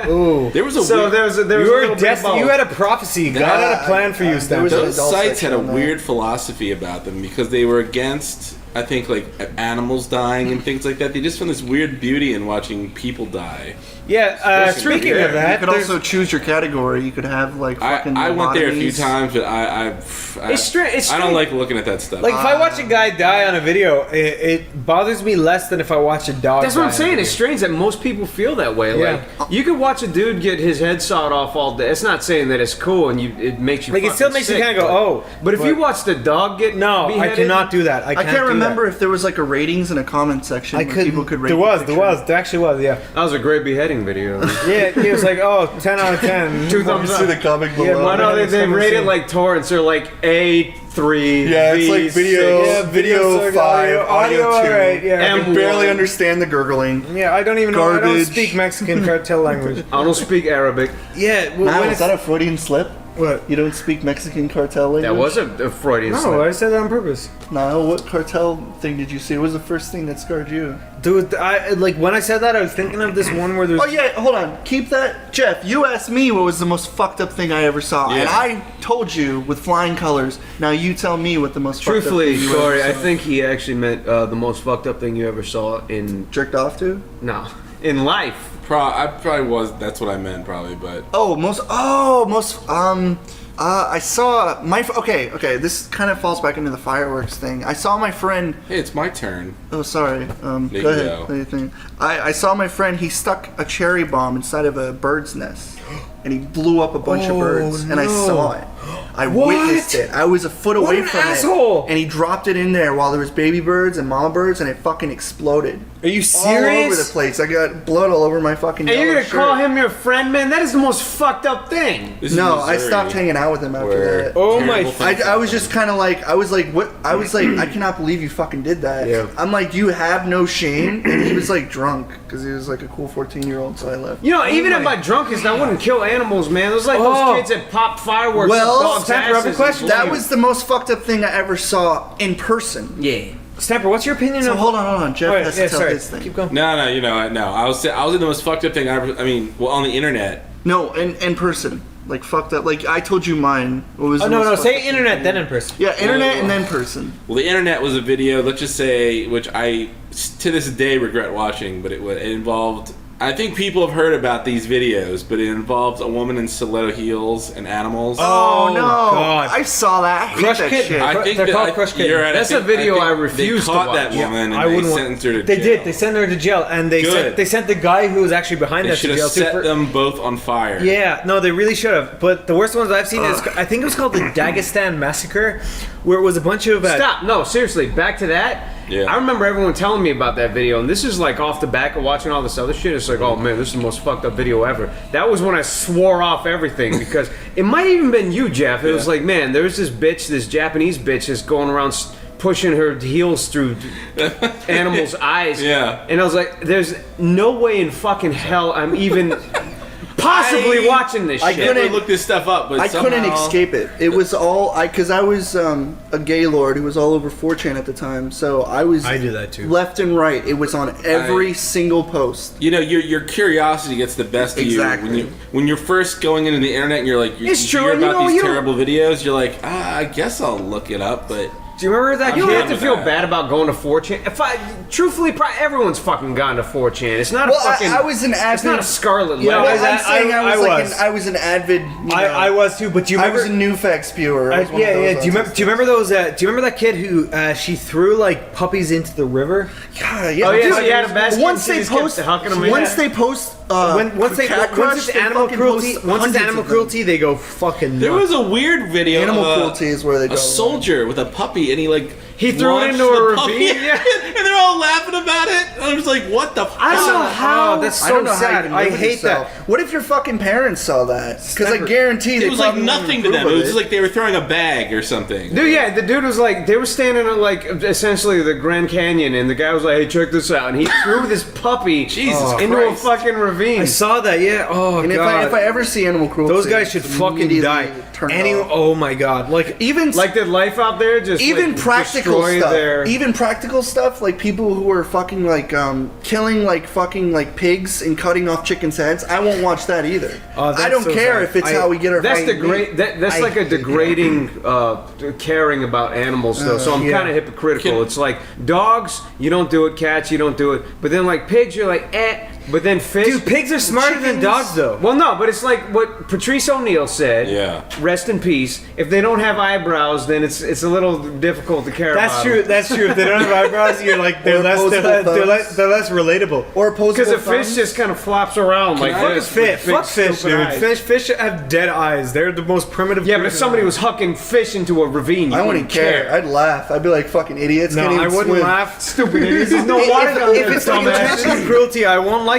Ooh. there was a So weird, there was a You were little bit of destined. both. You had a prophecy. God had a plan for you, there Stan. was a- those adult sites had a section on there. weird philosophy about them because they were against, I think, like animals dying and things like that. They just found this weird beauty in watching people die. Yeah. Speaking of You that, could also choose your category. You could have like fucking. I went there a few lobotomies. times, but It's I don't strange. like looking at that stuff. like if I watch a guy die on a video, it bothers me less than if I watch a dog. That's what I'm die on a saying. video. It's strange that most people feel that way. Yeah. Like you could watch a dude get his head sawed off all day. It's not saying that it's cool and it makes you Like it still fucking makes you sick, kind of go, oh. But if you watch the dog get No, I beheaded, cannot do that. I can't remember if there was like a ratings in a comment section. I where could. People could rate There the was. picture. There actually was. Yeah. that was a great beheading video. Yeah. It was like, oh, 10 out of 10. Two thumbs See up. the comic Yeah, below. I know they Someone rate seen- it like torrents. They're like A3. Yeah, it's like video, Yeah, video video, 5, audio 2. alright, yeah. I can barely understand the gurgling. Yeah, I don't even know. I don't Garbage. speak Mexican cartel language. I don't speak Arabic. Yeah. Well, Now, when is it's- that a Freudian slip? What? You don't speak Mexican cartel language? That was a Freudian No, slip. I said that on purpose. No, what cartel thing did you see? What was the first thing that scarred you? Dude, I like when I said that, I was thinking of this one where there's. Oh yeah, hold on. Keep that, Jeff. You asked me what was the most fucked up thing I ever saw, Yeah. and I told you with flying colors. Now you tell me what the most Truthfully, fucked up thing you Corey, ever I saw. think he actually meant the most fucked up thing you ever saw in Jerked off to. in life. I probably was. That's what I meant, probably. But I saw my. Okay. This kind of falls back into the fireworks thing. I saw my friend. hey, it's my turn. Oh, sorry. There you Go ahead. go. What do you think? I saw my friend. He stuck a cherry bomb inside of a bird's nest, and he blew up a bunch of birds. And I saw it. I witnessed it. I was a foot away an from asshole. it, and he dropped it in there while there was baby birds and mama birds, and it fucking exploded. Are you All over the serious? place. I got blood all over my fucking. And you're yellow gonna call shirt. him your friend, man? That is the most fucked up thing. This is No, I Missouri, stopped hanging out with him after where that. Oh my- terrible things I was just kind of like, I was like, what? I was like, I cannot believe you fucking did that. Yeah. I'm like, you have no shame. And he was like drunk because he was like a cool 14-year-old, so I left. You know, even if I drunkest, I wouldn't kill animals, man. Those like Oh. those kids that pop fireworks. Well, at dogs' Stamper, I have a asses question. and That blow. was the most fucked up thing I ever saw in person. yeah. Stamper, what's your opinion So of? hold on. Jeff Alright, has to yeah, tell sorry. his thing. Keep going. No, I was in the most fucked up thing I ever. I mean, well, on the internet. No, in person. Like fucked up. Like I told you mine. What was Oh the no, most no. fucked Say up internet, thing? then in person. Yeah, internet and then person. Well, the internet was a video. Let's just say, which I to this day regret watching, but it involved. I think people have heard about these videos, but it involves a woman in stiletto heels and animals. Oh, no! God. I saw that. I hate Crush that Kitten. shit. I think They're that, called Crush Kitten. you're right. That's I think, a video think I refuse they to caught that watch. woman I and they wouldn't want- sentenced her to They jail. did. They sent her to jail, and they Good. sent the guy who was actually behind They that to should have jail too. set them both on fire. Yeah, no, they really should have. But the worst ones I've seen is, I think it was called the Dagestan Massacre, where it was a bunch of. Stop. No, seriously. Back to that. Yeah. I remember everyone telling me about that video, and this is like off the back of watching all this other shit. It's like, oh man, this is the most fucked up video ever. That was when I swore off everything because it might have even been you, Jeff. It was like, man, there's this bitch, this Japanese bitch, that's going around pushing her heels through animals' eyes. Yeah. And I was like, there's no way in fucking hell I'm even possibly watching this shit. I couldn't look this stuff up, but I somehow... couldn't escape it. It was all because I was a gay lord who was all over 4chan at the time, so I do that too. Left and right. It was on every single post. You know, your curiosity gets the best of Exactly. you when you're first going into the internet and you're like, you hear about these terrible videos. You're like, I guess I'll look it up, but. Do you remember that? You don't have to feel bad about going to 4chan. Truthfully, everyone's fucking gone to 4chan. It's not a fucking. I was an avid. It's not a scarlet Yeah, letter. I was an avid. I was too, but do you remember? I was a Newfax spewer. Do you remember those? Do you remember that kid who she threw like puppies into the river? Yeah. Oh yeah, so he had a basket. Once they post, once it's animal cruelty, they go fucking nuts. There was a weird video. Animal cruelty is where they go. A soldier with a puppy, and he threw it into a ravine, and they're all laughing about it. And I was like, "What the fuck?" I don't know how. That's so sad. I hate that. What if your fucking parents saw that? Because I guarantee it was like nothing to them. It was just like they were throwing a bag or something. Dude, yeah, the dude was like, they were standing at like essentially the Grand Canyon, and the guy was like, "Hey, check this out," and he threw this puppy into a fucking ravine. I saw that. Yeah. Oh and god. If I ever see animal cruelty, those guys should fucking die. Oh my god. Like even like the life out there, just even like, practical stuff. Their... Even practical stuff, like people who are fucking like killing like fucking like pigs and cutting off chickens' heads. I won't watch that either. I don't care if it's how we get our. That's That's like a degrading caring about animals though. So I'm kind of hypocritical. It's like dogs, you don't do it. Cats, you don't do it. But then like pigs, you're like eh. But then fish. Dude, pigs are smarter than dogs, though. Well, no, but it's like what Patrice O'Neill said. Yeah. Rest in peace. If they don't have eyebrows, then it's a little difficult to care about. That's true. That's true. If they don't have eyebrows, you're like they're less relatable. Or opposable. Because a fish just kind of flops around like this. Fuck fish, dude. Fish have dead eyes. They're the most primitive. Yeah, but if somebody was hucking fish into a ravine, I wouldn't care. I'd laugh. I'd be like, fucking idiots. No, I wouldn't laugh. Stupid idiots. There's no water down there. If it's like intentional cruelty, I won't like it.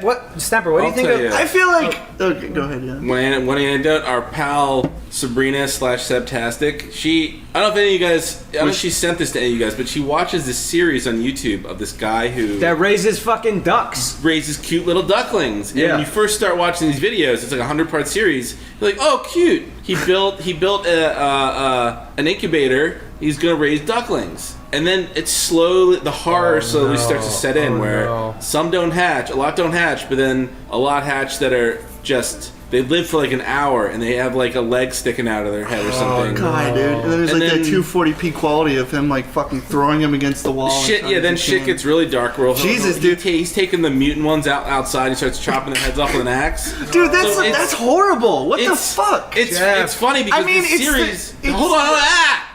What? Snapper, what do you think of? I feel like... Okay, go ahead, yeah. One anecdote, our pal Sabrina / Sebtastic, I don't know if any of you guys, I don't know if she sent this to any of you guys, but she watches this series on YouTube of this guy who... That raises fucking ducks. Raises cute little ducklings. And when you first start watching these videos, it's like a 100-part series, you're like, oh, cute. He built an incubator, he's gonna raise ducklings. And then it's slowly, the horror slowly starts to set in where some don't hatch, a lot don't hatch, but then a lot hatch that are just, they live for like an hour and they have like a leg sticking out of their head or something. Oh, God, dude. And then there's like that 240p quality of him like fucking throwing him against the wall. Then shit gets really dark. Jesus, dude. He's taking the mutant ones outside and starts chopping their heads off with an axe. Dude, that's horrible. What the fuck? It's funny because the series... Hold on.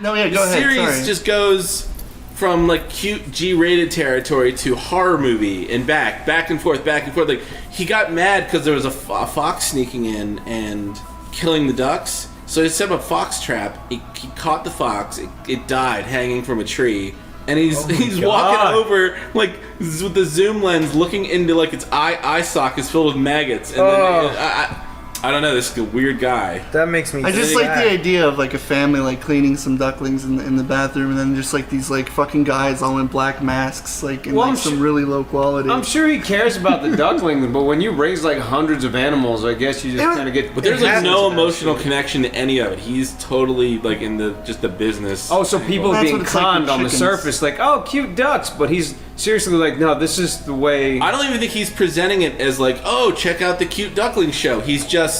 No, yeah, go ahead. The series just goes... from like cute G-rated territory to horror movie and back and forth. Like he got mad because there was a fox sneaking in and killing the ducks. So he set up a fox trap. He caught the fox. It died hanging from a tree. And he's walking over like with the zoom lens, looking into like its eye socket is filled with maggots. And then I don't know. This is a weird guy. That makes me. I just like the idea of like a family like cleaning some ducklings in the bathroom, and then just like these like fucking guys all in black masks, like in some really low quality. I'm sure he cares about the ducklings, but when you raise like hundreds of animals, I guess you just kind of get. But there's like no emotional connection to any of it. He's totally like in the business. Oh, so people are being conned on the surface, like, oh, cute ducks, but he's seriously like, no, this is the way. I don't even think he's presenting it as like, oh, check out the cute duckling show. He's just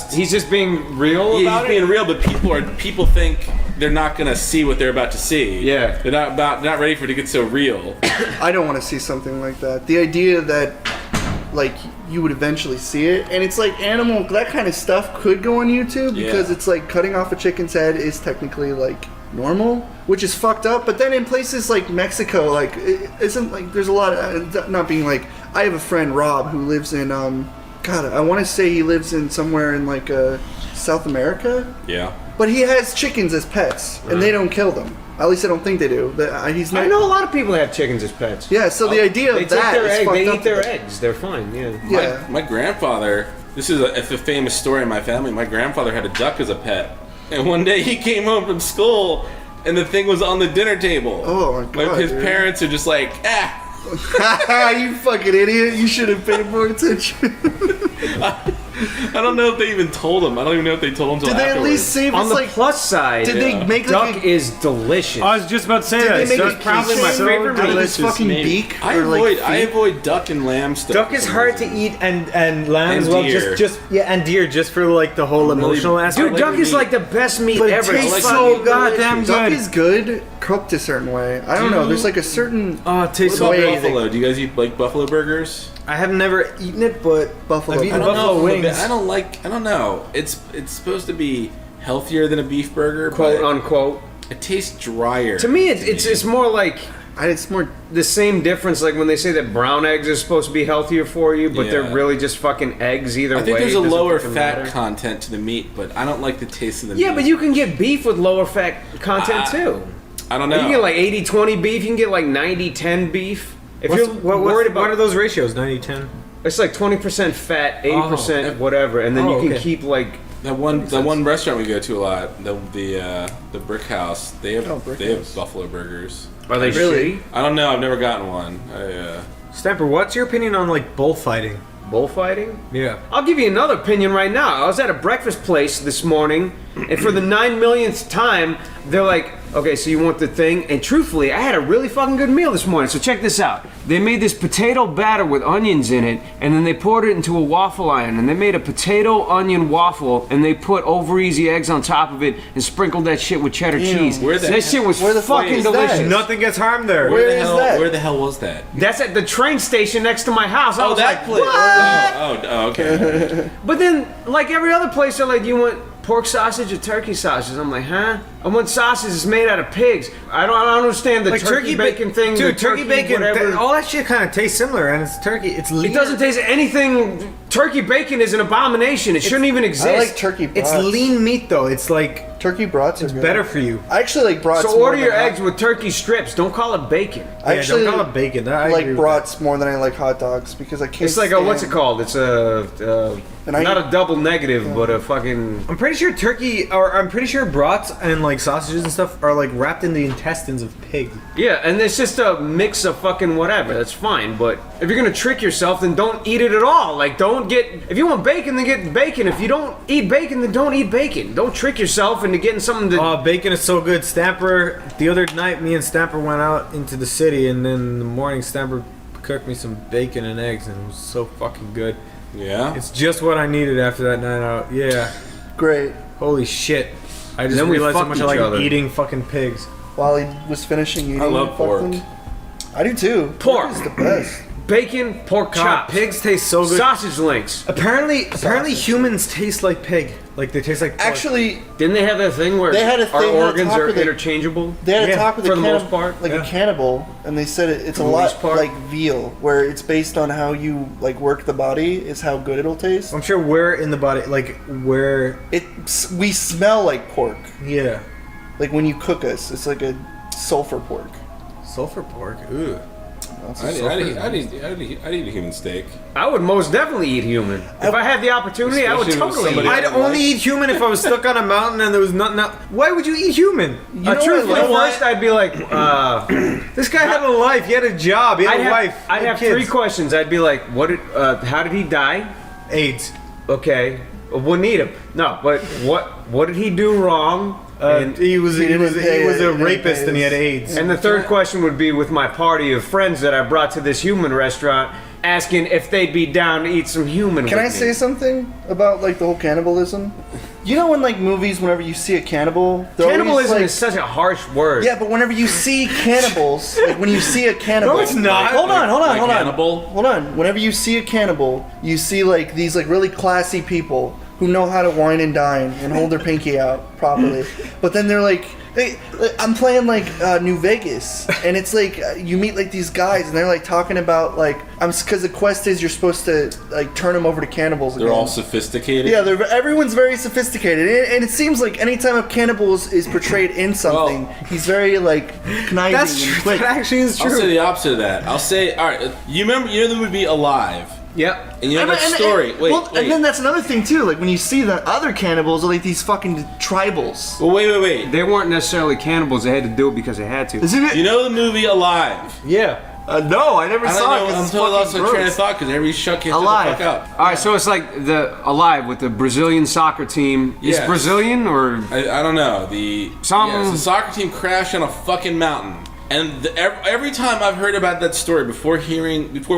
being real about it. He's being real, but people think they're not gonna see what they're about to see. Yeah, they're not ready for it to get so real. I don't want to see something like that. The idea that like you would eventually see it, and it's like that kind of stuff could go on YouTube because it's like cutting off a chicken's head is technically like normal, which is fucked up. But then in places like Mexico, like it isn't like there's a lot of not being like. I have a friend Rob who lives in God, I want to say he lives in somewhere in like South America. Yeah. But he has chickens as pets, and they don't kill them. At least I don't think they do. He's not. I know a lot of people have chickens as pets. Yeah, so the idea They of take that their is egg. fucked They up eat their to me. eggs. They're fine. Yeah. Yeah. My grandfather, this is a famous story in my family. My grandfather had a duck as a pet. And one day he came home from school and the thing was on the dinner table. Oh my God, Like his dude. parents are just like, You fucking idiot! You should have paid more attention. I don't know if they even told him. I don't even know if they told him till Did they at afterwards. least say On it's the like? plus side, Did they make duck like is delicious. I was just about to say Did that. they make Duck's a probably my so favorite out of meat. his fucking beak? I or, like, avoid duck and lamb stuff. Duck is hard to eat and lamb And as well. deer. Just and deer just for like the whole emotional aspect. Dude, duck is like the best meat But it ever. tastes It's so fucking goddamn delicious. Duck good. is good cooked a certain way. I don't know. There's like a certain Oh, it tastes What so about amazing. buffalo? Do you guys eat like buffalo burgers? I have never eaten it, but buffalo. I've eaten I don't buffalo know. wings. I don't know. It's supposed to be healthier than a beef burger, Quote but unquote. it tastes drier. To me, it's more like It's more. the same difference. Like when they say that brown eggs are supposed to be healthier for you, but Yeah. they're really just fucking eggs either way. I think there's a Doesn't lower fucking fat matter. content to the meat, but I don't like the taste of the meat. Yeah, but you can get beef with lower fat content too. I don't know. You can get like 80-20 beef. You can get like 90-10 beef. If What's- you're what worried about, what are those ratios? 90-10? it's like 20% fat, 80% Oh. whatever, and then Oh, you can okay. keep like. That one restaurant we go to a lot, the Brick House. They have Brick they have House. buffalo burgers. Are they Really? shitty? I don't know. I've never gotten one. Stamper, what's your opinion on like bullfighting? Bullfighting? Yeah. I'll give you another opinion right now. I was at a breakfast place this morning, and for the 9 millionth time, they're like, okay, so you want the thing? And truthfully, I had a really fucking good meal this morning, so check this out. They made this potato batter with onions in it, and then they poured it into a waffle iron, and they made a potato onion waffle, and they put over easy eggs on top of it, and sprinkled that shit with cheddar cheese. Where the that shit was where the fuck fucking is that? delicious. Nothing gets harmed there. Where is that? Where the hell was that? That's at the train station next to my house. I was like, place. what? Oh, okay. But then, like every other place, they're like, "You want pork sausage or turkey sausage?" I'm like, "Huh? I want sausage that's made out of pigs." I don't understand the Like turkey bacon thing. Dude, the turkey bacon, whatever. all that shit kind of tastes similar, and it's turkey. It's lean. It doesn't taste anything. Turkey bacon is an abomination. It shouldn't even exist. I like turkey brats. It's lean meat though. It's like Turkey brats are good. better for you. I actually like brats. So more order your than hot- eggs with turkey strips. Don't call it bacon. I Yeah, actually don't call it bacon. I like agree with brats more than I like hot dogs because I can't. It's like a what's it called? It's a And I- not a double negative, but a fucking. I'm pretty sure turkey, or I'm pretty sure brats and like sausages and stuff are like wrapped in the intestines of pig. Yeah, and it's just a mix of fucking whatever. That's fine, but if you're gonna trick yourself, then don't eat it at all. Like, don't get. If you want bacon, then get bacon. If you don't eat bacon, then don't eat bacon. Don't trick yourself into getting something that. Oh, bacon is so good. Stamper, the other night, me and Stamper went out into the city, and then in the morning, Stamper cooked me some bacon and eggs, and it was so fucking good. Yeah. It's just what I needed after that night out. Yeah. Great. Holy shit. I just Then we realized how fucked much I each like other. eating fucking pigs. While he was finishing eating, I love fuck pork. them. I do too. Pork. is the best. Bacon, pork God, chops, pigs taste so good. sausage links. Apparently humans taste like pig. Like they taste like pork. Actually, Didn't they have that thing where They had a our thing on organs top are of the- interchangeable? they had a Yeah, talk with for a the most part, like yeah. a cannibal, and they said it's a the lot most part. like veal, where it's based on how you like work the body is how good it'll taste. I'm sure where in the body, like where, We smell like pork, yeah. like when you cook us. It's like a sulfur pork. Sulfur pork. Ooh. That's I'd a eat a human steak. I would most definitely eat human. If I had the opportunity, I would Especially with totally eat somebody- it. I'd only eat human if I was stuck on a mountain and there was nothing else. Why would you eat human? Truthfully, what? first I'd be like, This guy had a life. He had a job. He had a wife. I'd he had have kids. 3 questions. I'd be like, how did he die? AIDS. Okay, wouldn't eat him. No, but what did he do wrong? He was he didn't pay a it, rapist he and he had didn't AIDS. And the third question would be with my party of friends that I brought to this human restaurant, asking if they'd be down to eat some human. Can with I me. say something about like the whole cannibalism? You know, in like movies, whenever you see a cannibal, they're always, Cannibalism like, is such a harsh word. yeah, but whenever you see cannibals, like when you see a cannibal, No, it's not. Hold on. Like Hannibal? Hold on. Whenever you see a cannibal, you see like these like really classy people who know how to wine and dine and hold their pinky out properly. But then they're like I'm playing like New Vegas, and it's like you meet like these guys, and they're like talking about like because the quest is you're supposed to like turn them over to cannibals. They're again. all sophisticated. Yeah, everyone's very sophisticated, and it seems like anytime a cannibal is portrayed in something, he's very like conniving. That's and true. quick. That actually is true. I'll say the opposite of that. I'll say, all right, you know the movie Alive? Yep. And you know that story. Wait. And then that's another thing too. Like when you see the other cannibals are like these fucking tribals. Well, wait. They weren't necessarily cannibals. They had to do it because they had to. Isn't it? You know the movie Alive? Yeah. No, I never saw it. I'm totally lost my train of thought because everybody shut the Alive. fuck up. All right, so it's like the Alive with the Brazilian soccer team. Is Yes. Brazilian or I don't know. Something- The soccer team crashed on a fucking mountain. And every time I've heard about that story before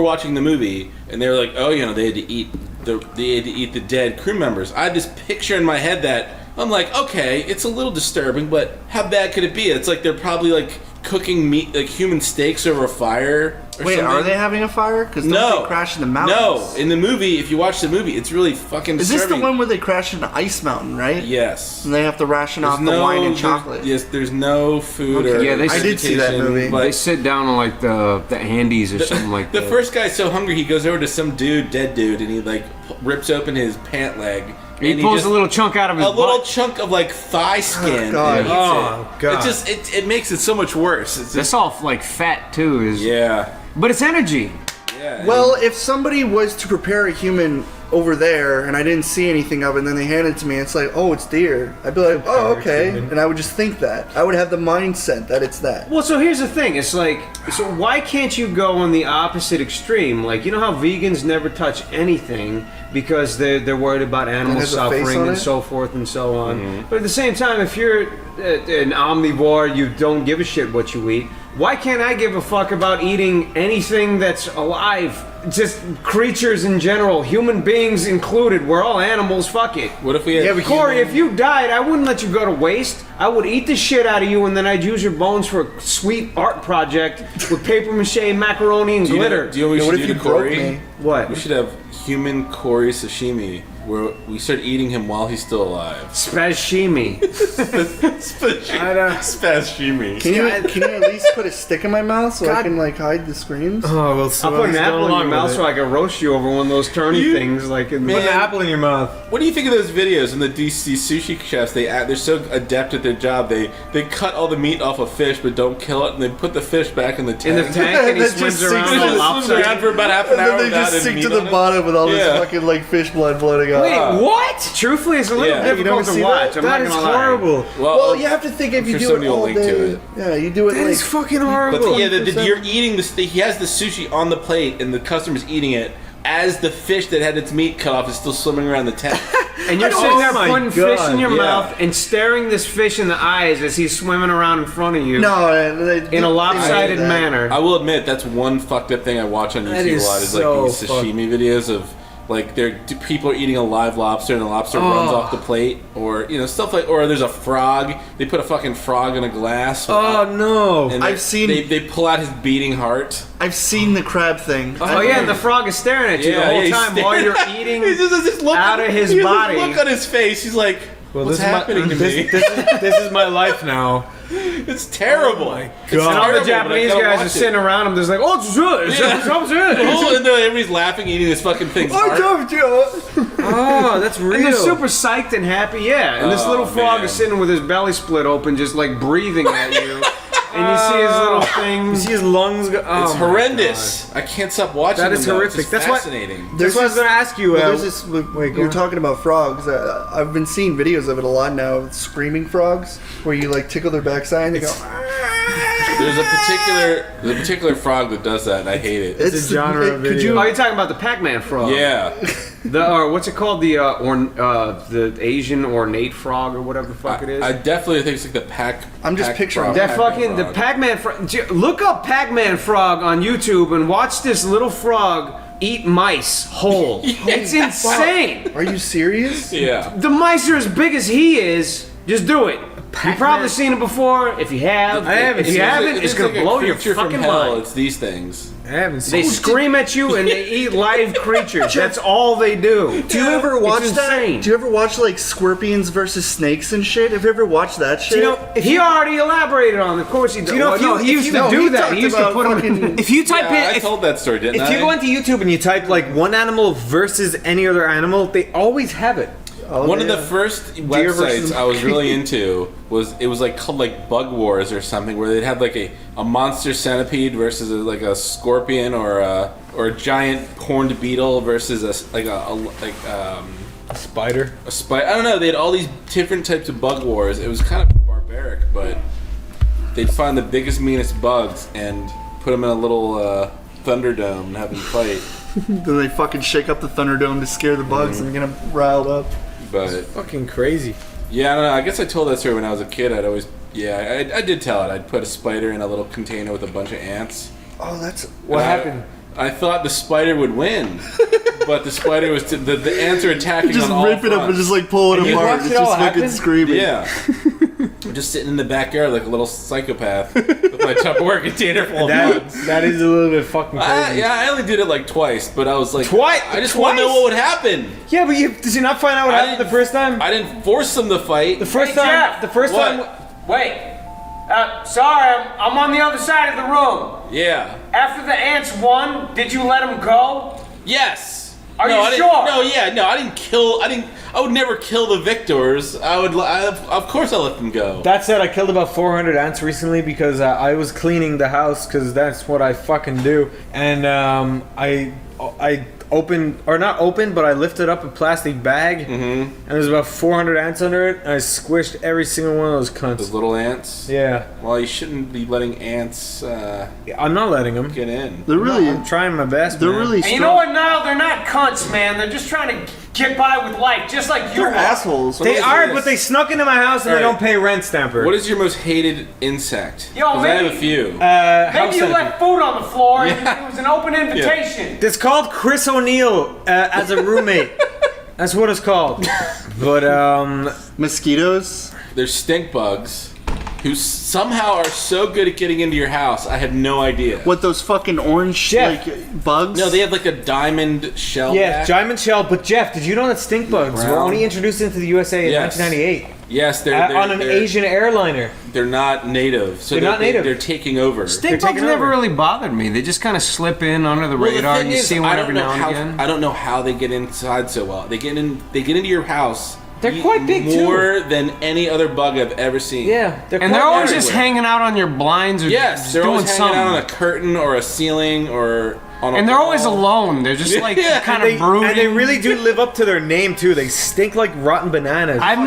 watching the movie, and they were like, oh, they had to eat the dead crew members. I had this picture in my head that I'm like, okay, it's a little disturbing, but how bad could it be? It's like they're probably like cooking meat, like human steaks over a fire. Wait, something. are they having a fire? Because No, they crash in the mountains? No, in the movie, if you watch the movie, it's really fucking Is disturbing. this the one where they crash in the ice mountain, right? Yes. And they have to ration off the wine and chocolate. There's no food or Yeah, I did see that movie. But they sit down on like the Andes or something like the that. first guy's so hungry he goes over to some dead dude, and he like rips open his pant leg. He and pulls just, a little chunk out of his a little butt. chunk of like thigh skin. God. and eats Oh, it. God. It makes it so much worse. It's That's just, all like fat too. yeah. But it's energy. Yeah. Well, if somebody was to prepare a human over there and I didn't see anything of it and then they handed it to me and it's like, oh, it's deer, I'd be like, oh, okay. And I would just think that. I would have the mindset that it's that. Well, so here's the thing. It's like, so why can't you go on the opposite extreme? Like, you know how vegans never touch anything because they're worried about animal has a face suffering on and it? so forth and so on. But at the same time, if you're an omnivore, you don't give a shit what you eat. Why can't I give a fuck about eating anything that's alive? Just creatures in general, human beings included. We're all animals. Fuck it. What if we had? Yeah, but Corey, if you died, I wouldn't let you go to waste. I would eat the shit out of you, and then I'd use your bones for a sweet art project with paper mache, macaroni, and do you glitter. Know, do you know what we What should if do you to broke Corey? me? What? We should have human Corey sashimi, where we start eating him while he's still alive. Spashimi. Spashimi. Can you at least put a stick in my mouth so I can like hide the screams? Oh, well, so I'll put an let's go apple in your along mouth with so it. I can roast you over one of those turny things, like in the. Put an apple in your mouth. What do you think of those videos in the DC sushi chefs? They're so adept at their job. They cut all the meat off a fish, but don't kill it, and they put the fish back in the tank. In the tank, and he That swims just around sinks It all just swims around lopsided. for about half an And hour then they without just any sink meat to the on it. bottom with all this Yeah. fucking like fish blood floating out. Wait, what? Truthfully, it's a little Yeah. You never difficult see to watch. that? I'm That not is gonna lie. horrible. Well, you have to think if I'm you sure do it somebody will all link to day. it. Yeah, you do it That like. is fucking horrible. But you're eating this. He has the sushi on the plate, and the customer's eating it as the fish that had its meat cut off is still swimming around the tank. And you're Oh sitting there my putting fish in God, your yeah. mouth and staring this fish in the eyes as he's swimming around in front of you. No, In a lopsided manner. I will admit that's one fucked up thing I watch on That YouTube is a lot is so like these sashimi videos of like people are eating a live lobster and the lobster runs off the plate, or stuff like, or there's a frog. They put a fucking frog in a glass. Oh no! And I've seen- they pull out his beating heart. I've seen the crab thing. Oh yeah, and the frog is staring at you the whole he's time staring while you're at- eating He just has this look out of his he has this body. look on his face. He's like, what's happening to me? This is my life now. It's terrible. my It's God. And all terrible, the Japanese but I gotta guys watch are it. sitting around him, just like, oh, it's good. And then everybody's laughing, eating this fucking thing's heart. Oh, that's real. And they're super psyched and happy, yeah. And this Oh, little frog man. is sitting with his belly split open, just like breathing at you. And you see his little You things. see his lungs go. Oh It's my horrendous. I can't stop watching That is them, though. It's horrific. just That's why- fascinating. That's what I was going to ask you. There's this. wait, go You're on. talking about frogs. I've been seeing videos of it a lot now. Screaming frogs, where you like tickle their backside and they go. There's a particular frog that does that, and I hate it. It's a genre of Could video. Oh, you're talking about the Pac-Man frog? Yeah. Or what's it called? The Asian ornate frog or whatever the fuck it is. I definitely think it's like the pack. I'm just picturing That Pac-Man fucking the frog. Pac-Man frog. Look up Pac-Man frog on YouTube and watch this little frog eat mice whole. It's insane. Are you serious? Yeah. The mice are as big as he is. Just do it. You've probably seen it before. If you have, I haven't If you seen it. haven't, it's gonna like a blow your creature from fucking hell. mind. It's these things. I haven't They seen. scream at you and they eat live creatures. That's all they do. Do you ever watch It's that? insane. Do you ever watch like scorpions versus snakes and shit? Have you ever watched that shit? You know, if He you, already elaborated on it. Of course he did. you know, Well, if you- no, he if used you- to no, do he that. talked He used to about put them fucking- in. if you type Yeah, I in, told that story, didn't I? if you go into YouTube and you type like one animal versus any other animal, they always have it. One of the first Deer versus websites I was really into was like called like Bug Wars or something, where they'd have like a monster centipede versus like a scorpion or a giant horned beetle versus a Spider. spider. I don't know. They had all these different types of bug wars. It was kind of barbaric, but they'd find the biggest, meanest bugs and put them in a little Thunderdome and have them fight. Then they fucking shake up the Thunderdome to scare the bugs and get them riled up. But Fucking crazy. yeah, I don't know. I guess I told that story when I was a kid. I did tell it. I'd put a spider in a little container with a bunch of ants. Oh, that's What And happened? I thought the spider would win, but the spider was the ants are attacking just on all rip it up and fronts. just like pull it And you apart. watched It's it all just fucking happen? screaming. Yeah. I'm just sitting in the backyard like a little psychopath with my Tupperware container full of bugs. That is a little bit fucking crazy. Yeah, I only did it like twice, but I was like, Twice? I just want to know Twice? what would happen. Yeah, but did you not find out what I happened the didn't- first time? I didn't force them to fight. The first Hey, time. Jeff, The first what? time. Wait. Sorry, I'm on the other side of the room. Yeah. After the ants won, did you let them go? Yes. Are no, you I didn't- sure? No, yeah, no, I didn't kill. I would never kill the victors. Of course, I let them go. That said, I killed about 400 ants recently because I was cleaning the house because that's what I fucking do. And I opened, or not opened, but I lifted up a plastic bag and there's about 400 ants under it. And I squished every single one of those Those cunts. little ants. Yeah, Well, you shouldn't be letting ants I'm not letting them. get in. They're really, I'm trying my best. they're man. really And strong. you know what, Niall? They're not cunts, man. They're just trying to get by with life, just like you They're are. assholes. They is are, this? but they snuck into my house and they Alright. don't pay rent, Stamper. What is your most hated insect? Yo, 'Cause I have a maybe- few. house Maybe you centipede. left food on the floor and it was an open invitation. It's called Chris O'Neill as a roommate. That's what it's called. But Mosquitoes. There's stink bugs who somehow are so good at getting into your house. I had no idea. What, those fucking orange Jeff. like bugs? No, they have like a diamond shell. yeah, back. diamond shell. But Jeff, did you know that stink bugs were Brown. only introduced into the USA in Yes. 1998 Yes, they're on an Asian airliner? They're not native. So They're not native. They're taking over. Stink They're bugs taking never over. really bothered me. They just kind of slip in under the Well, the radar thing and you is, see I one don't every know now and how again. I don't know how they get inside so well. They get into your house. They're eat quite big, too. more than any other bug I've ever seen. Yeah, And quite they're always just everywhere. hanging out on your blinds or Yes, just they're doing always something. hanging out on a curtain or a ceiling or on a And they're always wall. alone. They're just like Yeah, kind and of brooding. they really do live up to their name too. They stink like rotten bananas. I've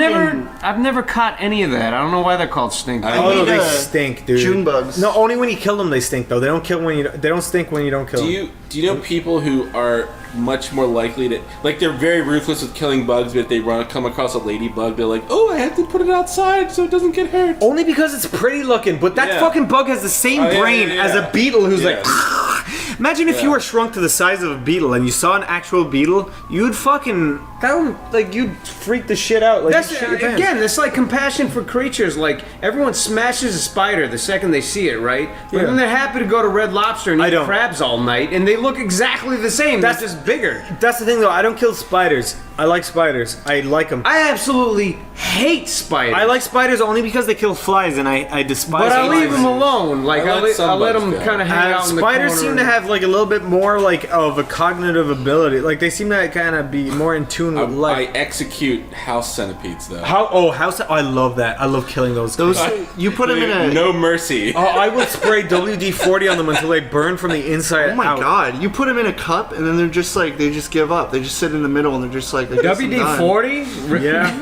never caught any of that. I don't know why they're called stink bugs. Oh, no, need, they uh, stink, dude. June bugs. No, only when you kill them they stink though. They don't kill when you. They don't stink when you don't kill them. Do you know people who are much more likely to, like, they're very ruthless with killing bugs, but if they come across a ladybug, they're like, oh, I have to put it outside so it doesn't get hurt. Only because it's pretty looking, but that Yeah. fucking bug has the same Oh, yeah, brain yeah, as yeah. a beetle who's Yeah. like. Imagine if you were shrunk to the size of a beetle and you saw an actual beetle, you'd fucking you'd freak the shit out. Like That's you'd shit your pants. again. It's like compassion for creatures. Like everyone smashes a spider the second they see it, right? But Yeah. then they're happy to go to Red Lobster and I eat don't. crabs all night, and they look exactly the same. That's- They're just bigger. That's the thing though. I don't kill spiders. I like spiders. I like them. I absolutely hate spiders. I like spiders only because they kill flies, and I despise. but I leave flies. them alone. Like I let some I'll let bugs them go. kind of hang out in the Spiders corner. seem to have like a little bit more like of a cognitive ability. Like they seem to kind of be more in tune with I life. execute house centipedes though. I love that. I love killing those. Those things. you put them in a. No mercy. I will spray WD-40 on them until they burn from the inside Oh my out. god! You put them in a cup and then they're just like they just give up. They just sit in the middle and they're just like I guess I'm done. WD-40. Yeah.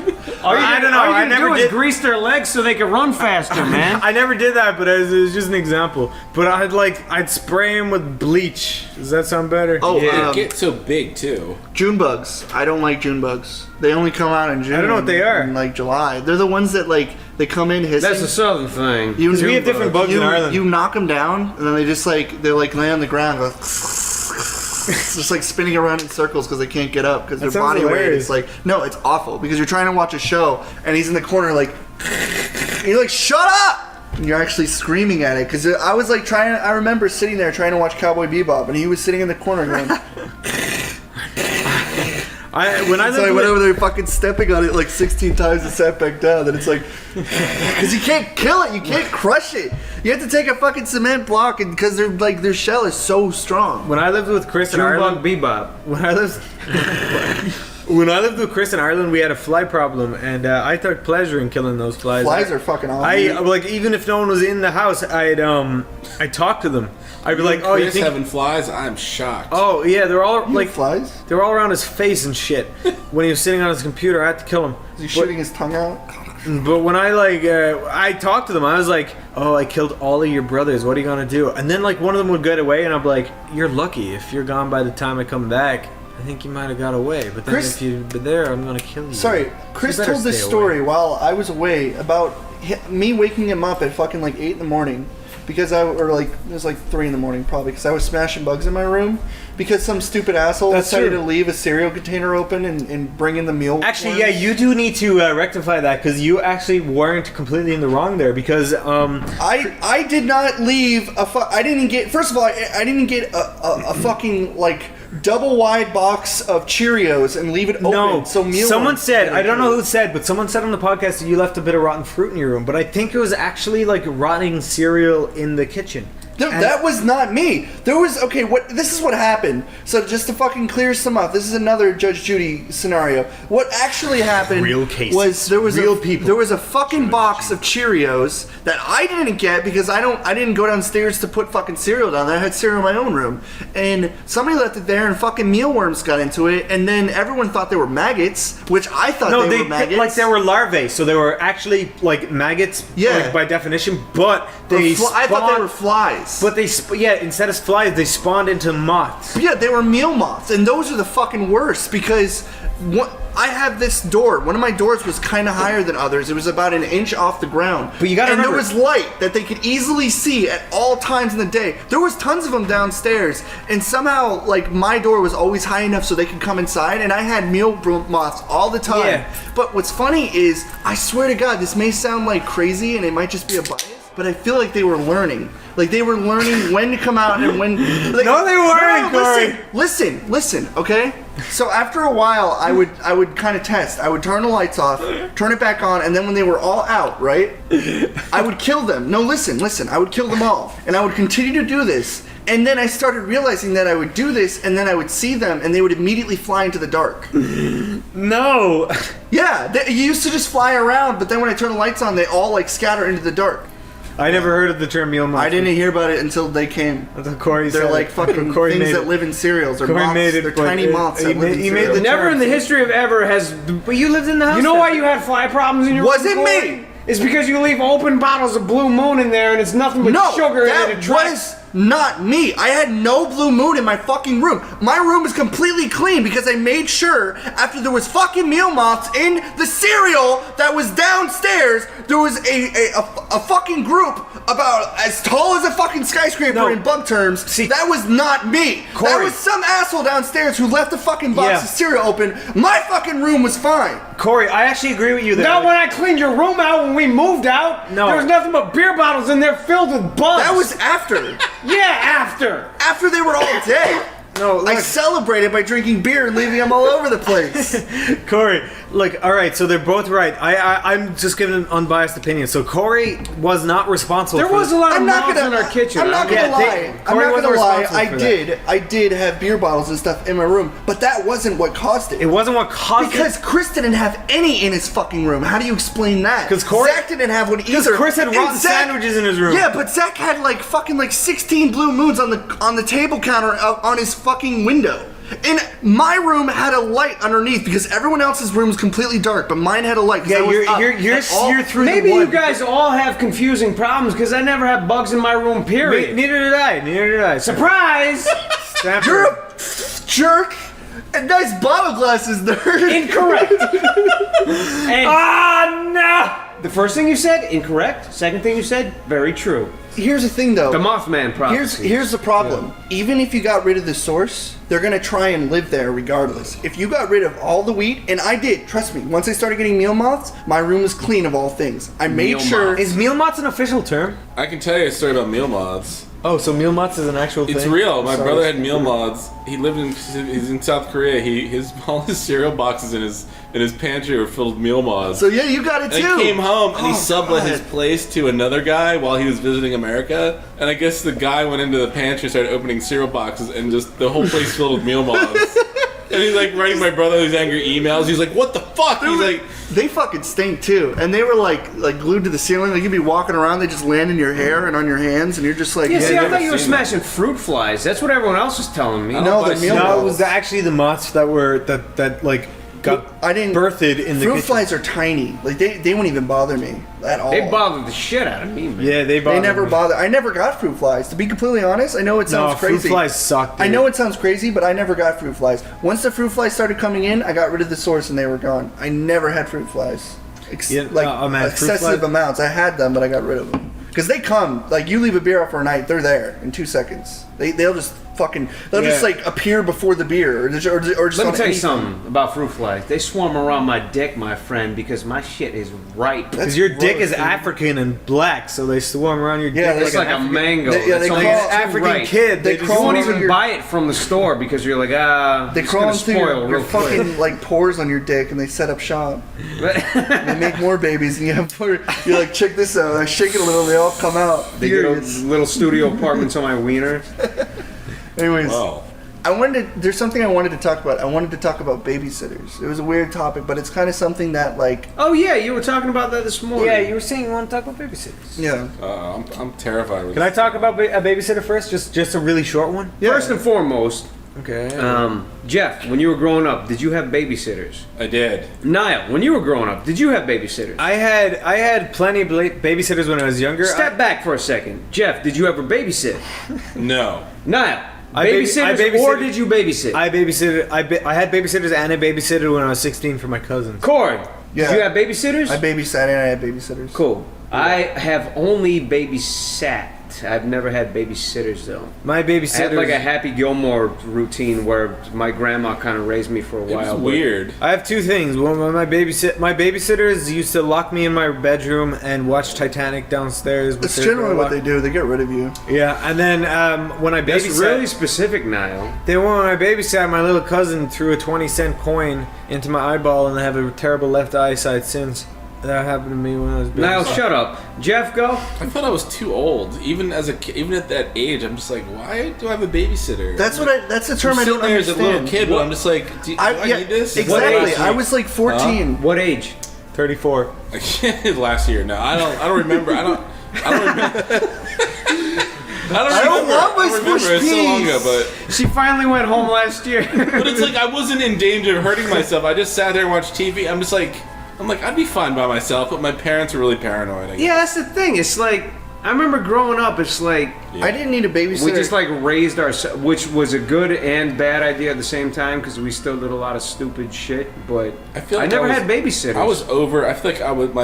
All you I don't know. All I you never do is did. grease their legs so they can run faster, man. I never did that, but it was just an example. But I'd spray them with bleach. Does that sound better? Oh, They get so big too. June bugs. I don't like June bugs. They only come out in June. I don't know what they are. In like July. They're the ones that like they come in hissing. That's a southern thing. You, 'Cause we have different bugs in Ireland. You knock them down and then they just like they like lay on the ground. Go, just like spinning around in circles because they can't get up because their That sounds body weight hilarious. is like no, it's awful because you're trying to watch a show and he's in the corner like And you're like, shut up! And you're actually screaming at it because I was like I remember sitting there trying to watch Cowboy Bebop, and he was sitting in the corner going. I went over there fucking stepping on it like 16 times and sat back down. Then it's like, because you can't kill it, you can't crush it. You have to take a fucking cement block, and because their shell is so strong. When I lived with Chris in Ireland, Bebop. When I lived with Chris in Ireland, we had a fly problem, and I took pleasure in killing those flies. Flies are fucking awesome. Even if no one was in the house, I'd talk to them. I'd be like, "Oh, you think having flies?" I'm shocked. Oh yeah, they're all like flies. They were all around his face and shit. When he was sitting on his computer, I had to kill him. Is he shooting his tongue out? But when I talked to them, I was like, "Oh, I killed all of your brothers. What are you gonna do?" And then like one of them would get away, and I'm like, "You're lucky. If you're gone by the time I come back, I think you might have got away. But then if you've been there, I'm gonna kill you." Sorry, Chris told this story while I was away about me waking him up at fucking like 8 in the morning. Because it was like 3 in the morning probably, because I was smashing bugs in my room because some stupid asshole decided to leave a cereal container open and bring in the meal. Actually, yeah, you do need to rectify that, because you actually weren't completely in the wrong there, because I did not leave I didn't get, first of all, I didn't get a fucking like double wide box of Cheerios and leave it open. No, so someone said, I don't know who said, but someone said on the podcast that you left a bit of rotten fruit in your room, but I think it was actually like rotting cereal in the kitchen. No, that was not me. There was, this is what happened. So just to fucking clear some up, this is another Judge Judy scenario. What actually happened was there was a fucking box of Cheerios that I didn't get because I didn't go downstairs to put fucking cereal down there. I had cereal in my own room. And somebody left it there and fucking mealworms got into it, and then everyone thought they were maggots, which I thought they were maggots. Like they were larvae, so they were actually like maggots like, by definition, but I thought they were flies. But instead of flies, they spawned into moths. Yeah, they were meal moths, and those are the fucking worst because I have this door. One of my doors was kind of higher than others. It was about an inch off the ground. But you gotta remember, there was light that they could easily see at all times in the day. There was tons of them downstairs, and somehow, like, my door was always high enough so they could come inside, and I had meal moths all the time. Yeah. But what's funny is, I swear to God, this may sound like crazy, and it might just be a bias, but I feel like they were learning. Like, they were learning when to come out and when... Like, no, they weren't, Corey. Listen, okay? So after a while, I would kind of test. I would turn the lights off, turn it back on, and then when they were all out, right? I would kill them. No, listen. I would kill them all. And I would continue to do this. And then I started realizing that I would do this, and then I would see them, and they would immediately fly into the dark. No. Yeah, they used to just fly around, but then when I turn the lights on, they all, like, scatter into the dark. I never heard of the term meal moth. I didn't hear about it until they came. They're like fucking things that live in cereals. Or moths. They're tiny moths that live in cereals. Never in the history of ever has... But you lived in the house. You know why you had fly problems in your room? Wasn't me! It's because you leave open bottles of Blue Moon in there and it's nothing but sugar in it. That was not me. I had no Blue Moon in my fucking room. My room is completely clean because I made sure after there was fucking meal moths in the cereal that was downstairs, there was a fucking group about as tall as a fucking skyscraper in bug terms. See, that was not me. Corey. That was some asshole downstairs who left the fucking box of cereal open. My fucking room was fine. Corey, I actually agree with you there. Now, when I cleaned your room out when we moved out, there was nothing but beer bottles in there filled with bugs. That was after. Yeah, after. After they were all dead. No, I celebrated by drinking beer and leaving them all over the place. Corey, look, all right, so they're both right. I'm just giving an unbiased opinion. So Corey was not responsible. There was a lot of moths in our kitchen. I'm not gonna lie. I did have beer bottles and stuff in my room, but that wasn't what caused it. It wasn't what caused it because Chris didn't have any in his fucking room. How do you explain that? Because Zach didn't have one either. Because Chris had rotten sandwiches in his room. Yeah, but Zach had like fucking 16 Blue Moons on the table counter on his fucking window. And my room had a light underneath because everyone else's room was completely dark, but mine had a light. Yeah, you're through. Maybe you guys all have confusing problems because I never had bugs in my room. Period. Neither did I. Surprise! You're a jerk. And nice bottle glasses, nerd. Incorrect. No. The first thing you said, incorrect. Second thing you said, very true. Here's the thing, though. The Mothman prophecy. Here's the problem. Yeah. Even if you got rid of the source, they're gonna try and live there regardless. If you got rid of all the wheat, and I did, trust me. Once I started getting meal moths, my room was clean of all things. I made sure. Is meal moths an official term? I can tell you a story about meal moths. Oh, so meal moths is an actual thing? It's real. My brother had meal moths. He's in South Korea. All his cereal boxes in his pantry were filled with meal moths. So yeah, you got it too. And he came home and he sublet his place to another guy while he was visiting America. And I guess the guy went into the pantry, started opening cereal boxes, and just the whole place filled with meal moths. And he's like writing my brother these angry emails. He's like, "What the fuck?" He's like, "They fucking stink too." And they were like glued to the ceiling. Like you'd be walking around, they just land in your hair and on your hands, and you're just like, "Yeah." See, I thought you were smashing fruit flies. That's what everyone else was telling me. No, the meal moths. It was actually the moths that were that got birthed in the fruit kitchen. flies are tiny. Like they won't even bother me at all. They bothered the shit out of me, man. Yeah, they never bother. I never got fruit flies. To be completely honest, I know it sounds crazy. Fruit flies suck. Dude. I know it sounds crazy, but I never got fruit flies. Once the fruit flies started coming in, I got rid of the source and they were gone. I never had fruit flies. Excessive amounts. I had them, but I got rid of them. Because they come, like you leave a beer out for a night, they're there in 2 seconds. They'll just just like appear before the beer or just Let me tell you something about fruit flies. They swarm around my dick, my friend, because my shit is ripe. Because your dick is African and black, so they swarm around your dick. Yeah, it's like a mango. They call an African kid. They won't even buy it from the store because you're like, they crawl into your fucking like pores on your dick and they set up shop. They make more babies and you're like, check this out. I shake it a little, they all come out. They get little studio apartments on my wiener. Anyways, wow. There's something I wanted to talk about. I wanted to talk about babysitters. It was a weird topic, but it's kind of something that like... Oh yeah, you were talking about that this morning. Yeah, you were saying you want to talk about babysitters. Yeah. I'm terrified. Can I talk about a babysitter first? Just a really short one? Yeah. First and foremost, okay. Jeff, when you were growing up, did you have babysitters? I did. Niall, when you were growing up, did you have babysitters? I had plenty of babysitters when I was younger. Step back for a second. Jeff, did you ever babysit? No. Niall, I babysitted, or did you babysit? I babysitted. I had babysitters and I babysitted when I was 16 for my cousins. Cord, did you have babysitters? I babysat and I had babysitters. Cool. I have only babysat. I've never had babysitters though. My babysitters. I had like a Happy Gilmore routine where my grandma kind of raised me for a while. It was weird. I have two things. One, my babysitters used to lock me in my bedroom and watch Titanic downstairs. That's generally what they do. They get rid of you. Yeah, and then when I babysat, that's really specific, Niall. Then when I babysat, my little cousin threw a 20-cent coin into my eyeball, and I have a terrible left eyesight since. That happened to me when I was babysitting. Niall, shut up. Jeff, go. I thought I was too old. Even at that age, I'm just like, why do I have a babysitter? That's the term I don't understand. As a little kid, but I'm just like, do I need this? Exactly. I was like 14. What age? 34. Last year. No, I don't remember. I don't remember. I don't want my squish It's so long ago, but she finally went home last year. But it's like I wasn't in danger of hurting myself. I just sat there and watched TV. I'm like, I'd be fine by myself, but my parents were really paranoid, I guess. Yeah, that's the thing. It's like, I remember growing up, it's like... Yeah. I didn't need a babysitter. We just like raised ourselves, which was a good and bad idea at the same time, because we still did a lot of stupid shit, but I never had babysitters. I feel like I would,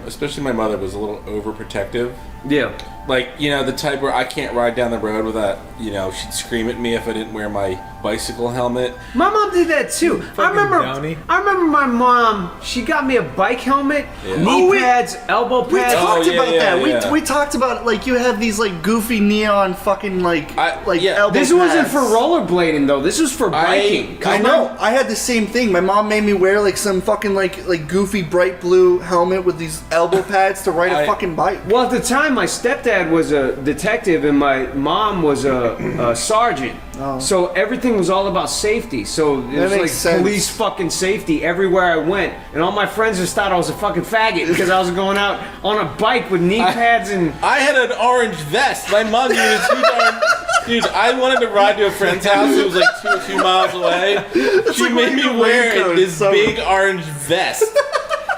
especially my mother was a little overprotective. Yeah. Like, the type where I can't ride down the road without, she'd scream at me if I didn't wear my bicycle helmet. My mom did that too. I remember my mom, she got me a bike helmet, knee pads, elbow pads. We talked about that. We talked about, like, you have these, like, goofy neon fucking, elbow pads. This wasn't for rollerblading, though. This was for biking. I know. I had the same thing. My mom made me wear, like, some fucking, like goofy bright blue helmet with these elbow pads to ride a fucking bike. Well, at the time, my stepdad was a detective and my mom was a sergeant. Oh. So everything was all about safety. So it was like sense. Police fucking safety everywhere I went. And all my friends just thought I was a fucking faggot because I was going out on a bike with knee pads and... I had an orange vest. My mom used Dude, I wanted to ride to a friend's house. It was like 2 miles away. She made me wear this big orange vest.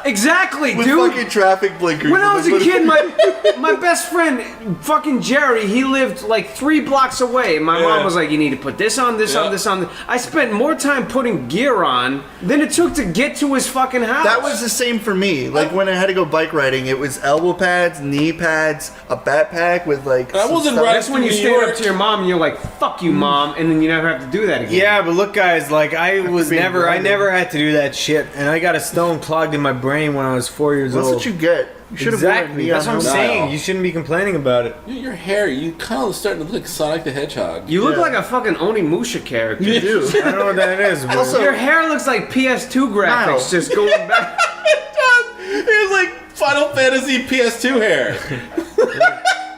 Exactly, with dude. fucking traffic blinkers. When I was a kid, my best friend, fucking Jerry, he lived like 3 blocks away. My mom was like, you need to put this on, this on, this on. I spent more time putting gear on than it took to get to his fucking house. That was the same for me. Like when I had to go bike riding, it was elbow pads, knee pads, a backpack with like. I wasn't stuff. right. That's when you stand up to your mom and you're like, fuck you, mom, and then you never have to do that again. Yeah, but look, guys, like I never had to do that shit, and I got a stone clogged in my brain when I was 4 years That's old. what you get. You should have Exactly. That's what I'm saying. No. You shouldn't be complaining about it. Your hair, you kind of starting to look like Sonic the Hedgehog. You look like a fucking Onimusha character. You do. I don't know what that is, but Also, Your hair looks like PS2 graphics Wow. just going back. It was like Final Fantasy PS2 hair.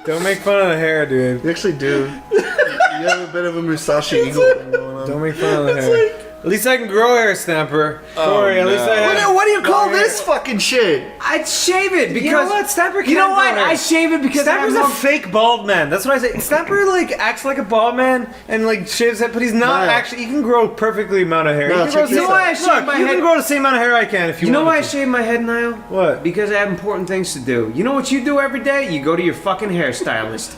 don't make fun of the hair, dude. you actually do. You have a bit of a Musashi Eagle thing going on. Don't make fun of the hair. At least I can grow hair, Stamper. Corey, at least I have. What do you call this fucking shit? I'd shave it because You know what? Stamper You know can't what? grow hair. I shave it because Stamper's I a have fake bald man. That's what I say. Stamper like acts like a bald man and like shaves head, but he's not No. actually. He can grow perfectly amount of hair. No, He can check grow this You know out. why I shave Look, my you head? can grow the same amount of hair I can if you You know want why I to. shave my head, Niall? What? Because I have important things to do. You know what you do every day? You go to your fucking hairstylist.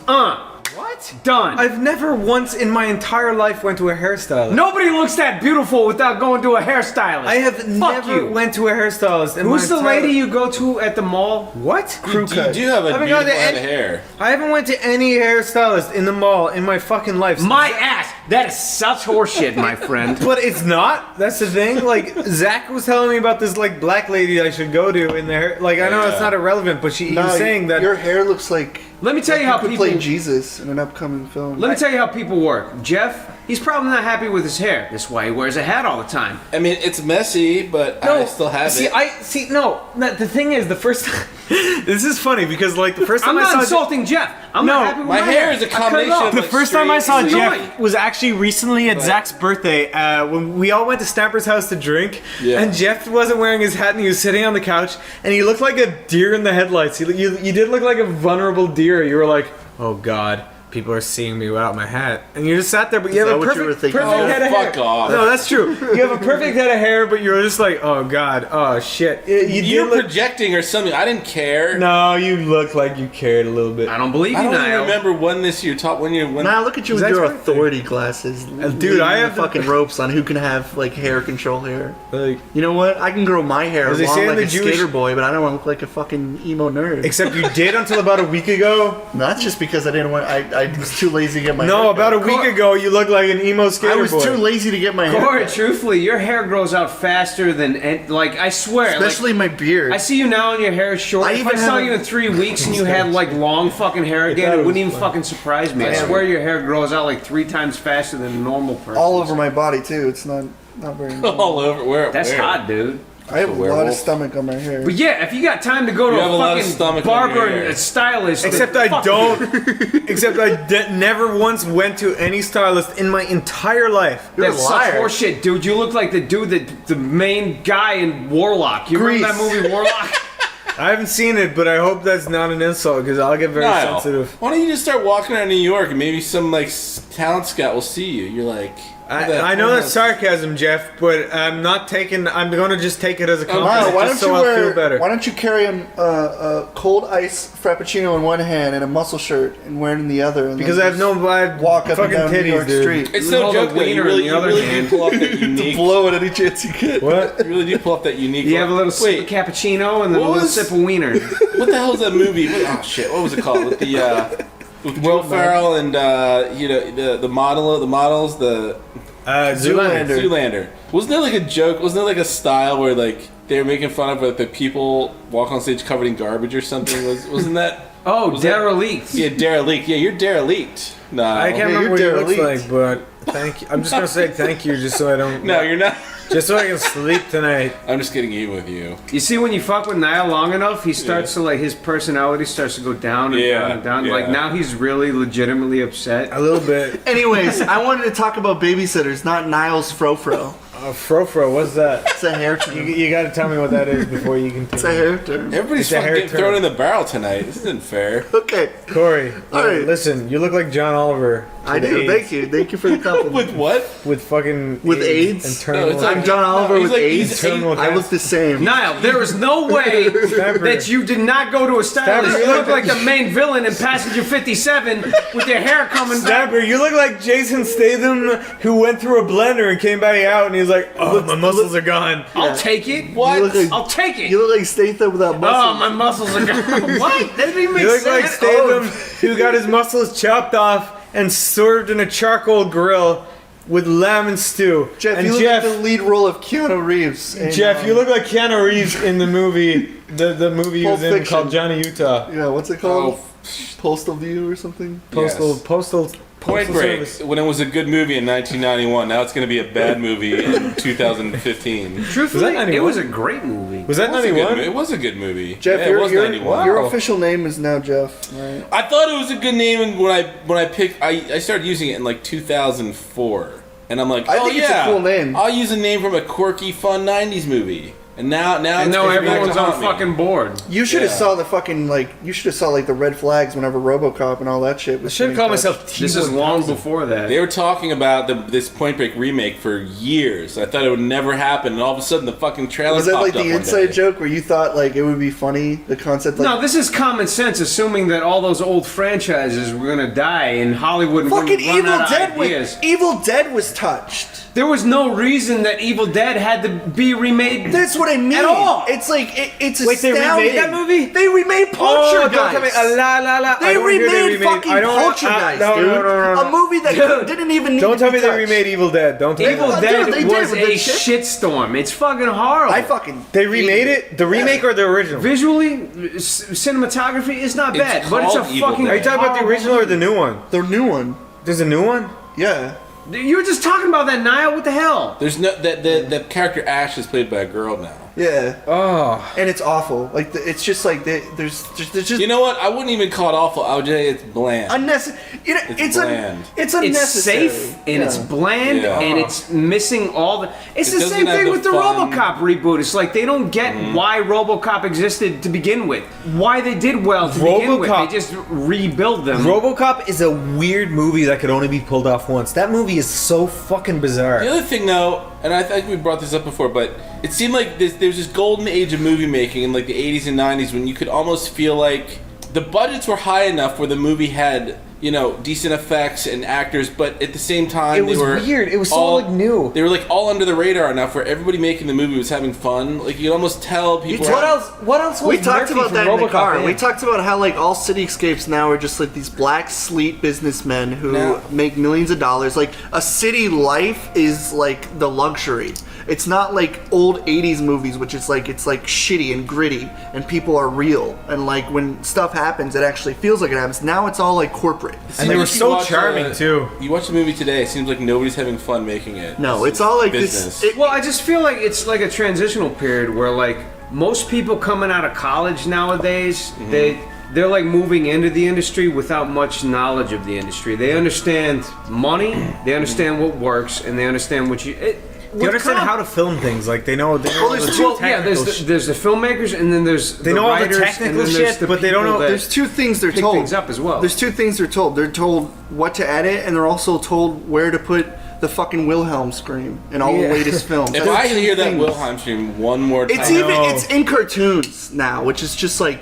What? Done. I've never once in my entire life went to a hairstylist. Nobody looks that beautiful without going to a hairstylist. I have Fuck never you. went to a hairstylist. In Who's my the entire lady you go to at the mall? What? You do have a I haven't beautiful gone to head of any- hair. I haven't went to any hairstylist in the mall in my fucking life. My ass. That is such horseshit, my friend. But it's not. That's the thing. Like Zach was telling me about this like black lady I should go to in there. Like I know it's not irrelevant, but he was saying that your hair looks like. Let me tell you how could people play Jesus in an upcoming film. Let me tell you how people work. Jeff, he's probably not happy with his hair. That's why he wears a hat all the time. I mean, it's messy, but I still have see, it. The thing is, the first time. This is funny because like the first time I'm I not saw insulting Jeff. I'm not happy with my hair is a I cut it combination off. of the like, first time I saw It's Jeff annoying. was actually recently at Zach's birthday when we all went to Stamper's house to drink, and Jeff wasn't wearing his hat and he was sitting on the couch and he looked like a deer in the headlights. You did look like a vulnerable deer. You were like, oh God, people are seeing me without my hat, and you just sat there. But you have that a what you were perfect thinking? head of hair. fuck off. No, that's true. You have a perfect head of hair, but you're just like, oh God, oh shit. You're did look- projecting or something. I didn't care. No, you look like you cared a little bit. I don't believe I you, don't even Niall. remember when this year taught when you when. Nah, look at you with Zach's your birthday. authority glasses. Dude, I have the fucking ropes on who can have like hair control hair. Like, You know what? I can grow my hair As they long say in like the a Jewish- skater boy, but I don't want to look like a fucking emo nerd. except you did until about a week ago. No, that's just because I didn't want. I was too lazy to get my. No, hair about a done. week ago you looked like an emo skater I was boy. too lazy to get my hair. Corey, done. truthfully, your hair grows out faster than like I swear. Especially my beard. I see you now and your hair is short. I If even I saw have you in 3 weeks and you had like long fucking hair again, thought it it wouldn't was even fun. fucking surprise me. I swear your hair grows out like 3 times faster than a normal person. all over my body too. It's not very. all over where? That's where? hot, dude. I have a lot of werewolf. stomach on my hair. But yeah, if you got time to go to You have a lot of fucking stomach on barber your and hair. a stylist, Except then I fuck don't. Except I never once went to any stylist in my entire life. You're That's a such liar. horseshit, dude. You look like the dude the main guy in Warlock. You remember that Grease. movie Warlock? I haven't seen it, but I hope that's not an insult because I'll get very Niall, sensitive. why don't you just start walking around New York and maybe some like talent scout will see you? You're like, I know that's sarcasm, Jeff, but I'm not taking. I'm going to just take it as a compliment, Wow, why just don't so you I'll wear? feel better. Why don't you carry a cold ice frappuccino in one hand and a muscle shirt and wear it in the other? And Because then I have no walk up and fucking down New titties, York dude. Street. it's You no hold a joke that wiener you in the other really hand. do pull off that unique. Blow it any chance you get. What? You really do pull off that unique. You have a little sip of Wait, cappuccino and then a What little was- sip of wiener. what the hell is that movie? Oh shit, what was it called? With the with Will Ferrell and you know the models the Zoolander. Zoolander. Wasn't there like a joke? Wasn't there like a style where like they were making fun of like the people walk on stage covered in garbage or something? Wasn't that? Oh, Was that- derelict. Yeah, derelict. Yeah, you're derelict. No, I can't Yeah, remember what you're he looks derelict. like, but thank you. I'm just gonna say thank you, just so I don't. no, you're not. Just so I can sleep tonight. I'm just getting even with you. You see, when you fuck with Niall long enough, he starts to like his personality starts to go down and down and down. Yeah. Like now, he's really legitimately upset. A little bit. Anyways, I wanted to talk about babysitters, not Niles Frofro. Frofro, what's that? It's a hair term. You got to tell me what that is before you continue. It's a hair term. Everybody's It's a fucking hair getting turn. thrown in the barrel tonight. This isn't fair. Okay. Corey, All right. listen, you look like John Oliver. I do. Thank you. Thank you for the compliment. With what? With fucking With AIDS? and terminal. No, it's like- I'm John Oliver he's with like- AIDS. he's terminal I look the same. Niall, there is no way Stamper. that you did not go to a stylist. Stamper, You look like the main villain in Passenger 57 with your hair coming back. Snapper, you look like Jason Statham who went through a blender and came back out and he's like, oh, my muscles are gone. I'll take it. What? You look like- I'll take it. You look like Statham without Oh, muscles. my muscles are gone. What? That didn't even make You look sense. like Statham who got his muscles chopped off and served in a charcoal grill with lamb and stew. Jeff, and you look Jeff, like the lead role of Keanu Reeves. in, Jeff, you look like Keanu Reeves in the movie, the movie he Pulp was in Fiction. called Johnny Utah. Yeah, what's it called? Postal View or something? Postal Point Break, Service. when it was a good movie in 1991, now it's going to be a bad movie in 2015. Truthfully, Was that 91? it was a great movie. Was that It was a good 91? mo- It was a good movie. Jeff, yeah, it was 91. your official name is now Jeff, right? I thought it was a good name when I picked. I started using it in like 2004, and I'm like, I oh think it's a yeah, cool name. I'll use a name from a quirky, fun '90s movie. And now And it's now back everyone's to on haunt me. fucking board. You should have Yeah. saw the fucking you should have saw like the red flags whenever RoboCop and all that shit I was. should have getting called touched. myself This is long before that. They were talking about this Point Break remake for years. I thought it would never happen, and all of a sudden the fucking trailer Was that popped like up the one inside day. joke where you thought like it would be funny? The concept like No, this is common sense, assuming that all those old franchises were gonna die and Hollywood fucking wouldn't run Evil out of Dead ideas. was Evil Dead was touched. There was no reason that Evil Dead had to be remade. That's what I mean. At all. It's like it's Wait, they astounding. remade that movie? They remade Oh, Poltergeist. don't tell me. La la la. They remade fucking I don't Poltergeist, no, dude. no, no, no, A no. movie that Dude. didn't even need Don't to tell be me they touched. remade Evil Dead. Don't tell Evil me. Dude, Dead they did was with a the shit. shitstorm. It's fucking horrible. I fucking They remade it? The remake or the original? Visually, cinematography is not It's bad, but it's a called Evil fucking. Dead. Are you talking about the horrible original or the new one? the new one. There's a new one? Yeah. You were just talking about that, Niall. What the hell? There's no the character Ash is played by a girl now. Yeah. Oh. And it's awful. Like it's just like there's just You know what? I wouldn't even call it awful. I would say it's bland. unnecessary. You know, It's bland. it's It's unnecessary. safe and it's bland Yeah. and it's missing all the. It's It the doesn't same have thing the with the fun. RoboCop reboot. It's like they don't get why RoboCop existed to begin with. Why they did well to begin with. RoboCop- They just rebuild them. RoboCop is a weird movie that could only be pulled off once. That movie is so fucking bizarre. The other thing, though, and I think we brought this up before, but it seemed like there's this golden age of movie making in like the 80s and 90s when you could almost feel like the budgets were high enough where the movie had, you know, decent effects and actors, but at the same time It was they were weird. It was so, all, like, new. They were like all under the radar enough where everybody making the movie was having fun. Like you could almost tell people. What else? What else was We talked Murphy about from that in the RoboCop car. in? We talked about how like all cityscapes now are just like these black sleep businessmen who Now- make millions of dollars. Like a city life is like the luxury. It's not like old 80s movies, which is like it's like shitty and gritty and people are real and like when stuff happens it actually feels like it happens. Now it's all like corporate. And they were so charming, too. You watch the movie today, it seems like nobody's having fun making it. No, it's all like business. this. Well, I just feel like it's like a transitional period where like most people coming out of college nowadays, they're like moving into the industry without much knowledge of the industry. They understand money, they understand what works, and they understand what you. They understand how to film things. Like they know. They know there's the two- Well, yeah, technical there's the filmmakers, and then there's They the know all the writers, technical and then there's shit, the but they don't people know- that There's two things they're pick told. things up as well. There's two things they're told. They're told what to edit, and they're also told where to put the fucking Wilhelm scream in all the latest films. If That's I two hear that things. Wilhelm stream one more time, It's even know. it's in cartoons now, which is just like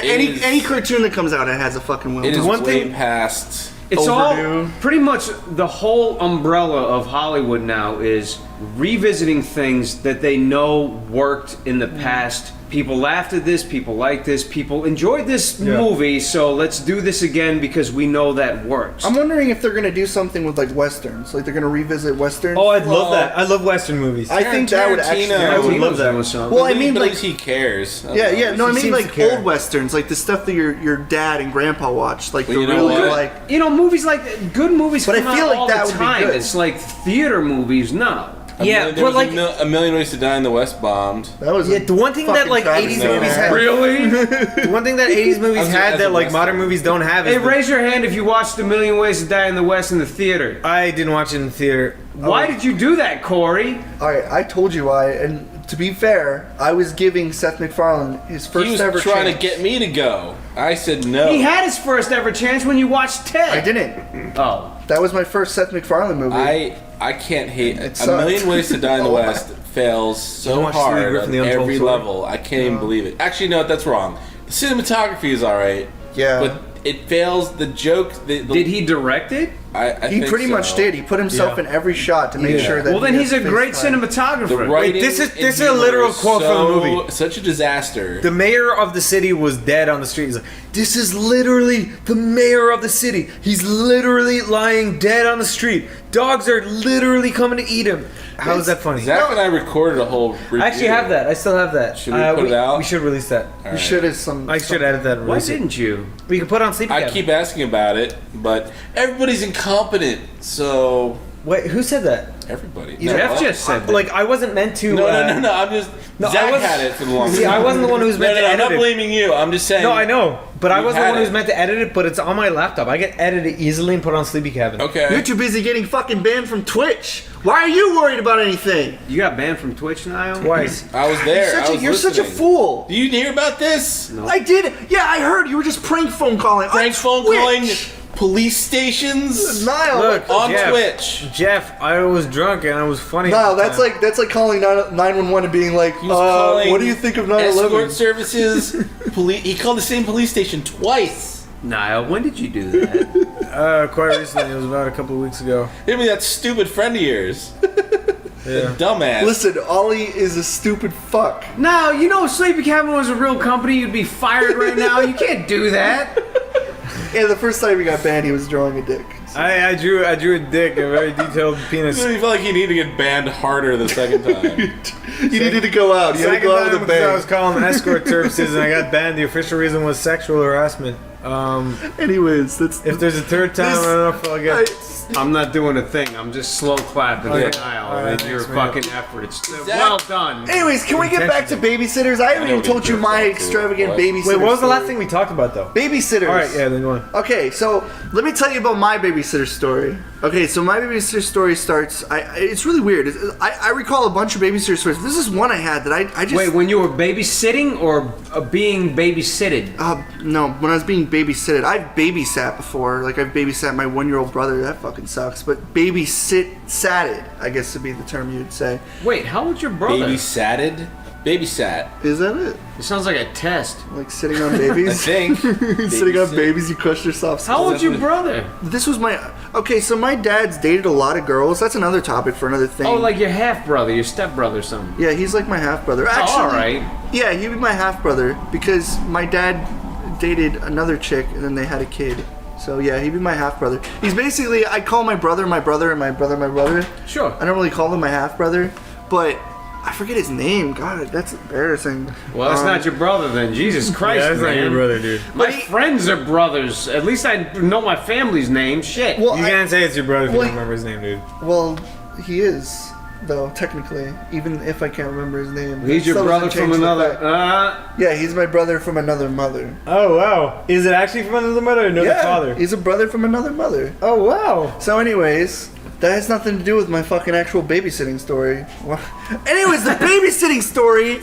is- any cartoon that comes out, it has a fucking it is Wilhelm. One way thing- past. It's overdue. all pretty much the whole umbrella of Hollywood now is revisiting things that they know worked in the past. People laughed at this, people liked this, people enjoyed this movie, so let's do this again because we know that works. I'm wondering if they're gonna do something with like westerns, like they're gonna revisit westerns. Oh, I'd Well, love that. I love Western movies. I think that would actually. Tarantino- I would love Tarantino's that. doing something. Well, I mean, but like, at least he cares. yeah. No, I He mean seems like to care. old westerns, like the stuff that your dad and grandpa watched, like Well, the you know really what? like. You know, movies like good movies But I come feel out like all that the would be time. good. It's like theater movies, no. Yeah, there but was like, a Million Ways to Die in the West bombed. That was yeah, the one thing that fucking like travesty. 80s No. movies had. Really? The one thing that 80s movies As a- had as that a like Western. modern movies don't have is Hey, the- raise your hand if you watched A Million Ways to Die in the West in the theater. I didn't watch it in the theater. Why did you do that, Corey? All right, I told you why. And to be fair, I was giving Seth MacFarlane his first He was ever trying chance. to get me to go. I said no. He had his first ever chance when you watched Ted. I didn't. Oh. That was my first Seth MacFarlane movie. I can't hate It A Million sucked. Ways to Die in the West fails so watch hard Steely Griffin, on The Untold every Story? level. I can't even believe it. Actually, no, that's wrong. The cinematography is alright. Yeah. But it fails. The joke. Did he direct it? I he think pretty much so. did. He put himself in every shot to make Yeah. sure that. Well, then he he's a has great face time. The cinematographer. writing this is- and this is a humor literal is quote from the movie. Such a disaster. The mayor of the city was dead on the street. He's like, this is literally the mayor of the city. He's literally lying dead on the street. Dogs are literally coming to eat him. How is that funny? Zach and I recorded a whole review. I actually have that. I still have that. Should we put it out? We should release that. You should have some. I should edit that and Why release it. didn't you? We can put it on Sleepycabin. I keep asking about it, but everybody's incompetent. So Wait, who said that? everybody. Jeff just said that. Like, I wasn't meant to. No. I'm just. No, I Zach wasn't- had it for the longest. See, I wasn't the one who was meant to I'm edit not it. blaming you. I'm just saying. No, I know. But I You wasn't the had one who was it. meant to edit it, but it's on my laptop. I can edit it easily and put it on Sleepycabin. Okay. You're too busy getting fucking banned from Twitch. Why are you worried about anything? You got banned from Twitch, Niall? Twice. I was there. I was You're such a listening. fool. Do you hear about this? I did. Yeah, I heard you were just prank phone calling. Prank on phone Twitch. calling police stations Niall, Look, on Jeff. Twitch. Jeff, I was drunk and I was funny. No, at the that's time. like calling 911 and being like, He was calling what do you think of escort 9/11? services. He called the same police station twice. Niall, when did you do that? Quite recently. It was about a couple of weeks ago. Hit me that stupid friend of yours. Yeah. Dumbass. Listen, Ollie is a stupid fuck. Now, you know if SleepyCabin was a real company, you'd be fired right now. You can't do that. Yeah, the first time he got banned, he was drawing a dick. I drew a dick, a very detailed penis. You feel like you need to get banned harder the second time. You needed to go out. You had to Second go out time with a because I was bang. calling escort services and I got banned. The official reason was sexual harassment. Anyways, that's. If there's a third time, I don't know if I'll get. I'm not doing a thing. I'm just slow clapping Okay. for Niall. All right, and your thanks, man. fucking effort. It's well done. Anyways, can we get back to babysitters? I haven't know even what told you you're my talking extravagant about. babysitter. Wait, what was the last story. thing we talked about though? Babysitters. All right, yeah, then go on. Okay, so let me tell you about my babysitter story. Okay, so my babysitter story starts. It's really weird. I recall a bunch of babysitter stories. This is one I had that I just. Wait, when you were babysitting or being babysitted? No, when I was being babysitted, I've babysat before. Like I've babysat my 1-year-old brother. That fucking sucks. But satted, I guess would be the term you'd say. Wait, how old's your brother? Babysatted? Babysat. Is that it? It sounds like a test. Like sitting on I babies? think. Sitting on babies, you crush their soft How skin. old's your brother? This was my. Okay, so my dad's dated a lot of girls. That's another topic for another thing. Oh, like your half brother, your step brother, or something. Yeah, he's like my half brother. Actually, all right. Yeah, he'd be my half brother because my dad dated another chick and then they had a kid. So yeah, he'd be my half brother. He's basically, I call my brother my brother and my brother my brother. Sure. I don't really call him my half brother, but I forget his name. God, that's embarrassing. Well, that's not your brother then. Jesus Christ, Yeah, that's not man. your brother, dude. My friends are brothers. At least I know my family's name. Shit. Well, You can't say it's your brother if you Well, don't remember his name, dude. well, he is though technically, even if I can't remember his name. He's your That brother doesn't from change the another. fact. Yeah, he's my brother from another mother. Oh wow! Is it actually from another mother or another Yeah, father? he's a brother from another mother. Oh wow! So, anyways, that has nothing to do with my fucking actual babysitting story. Well, anyways, the babysitting story.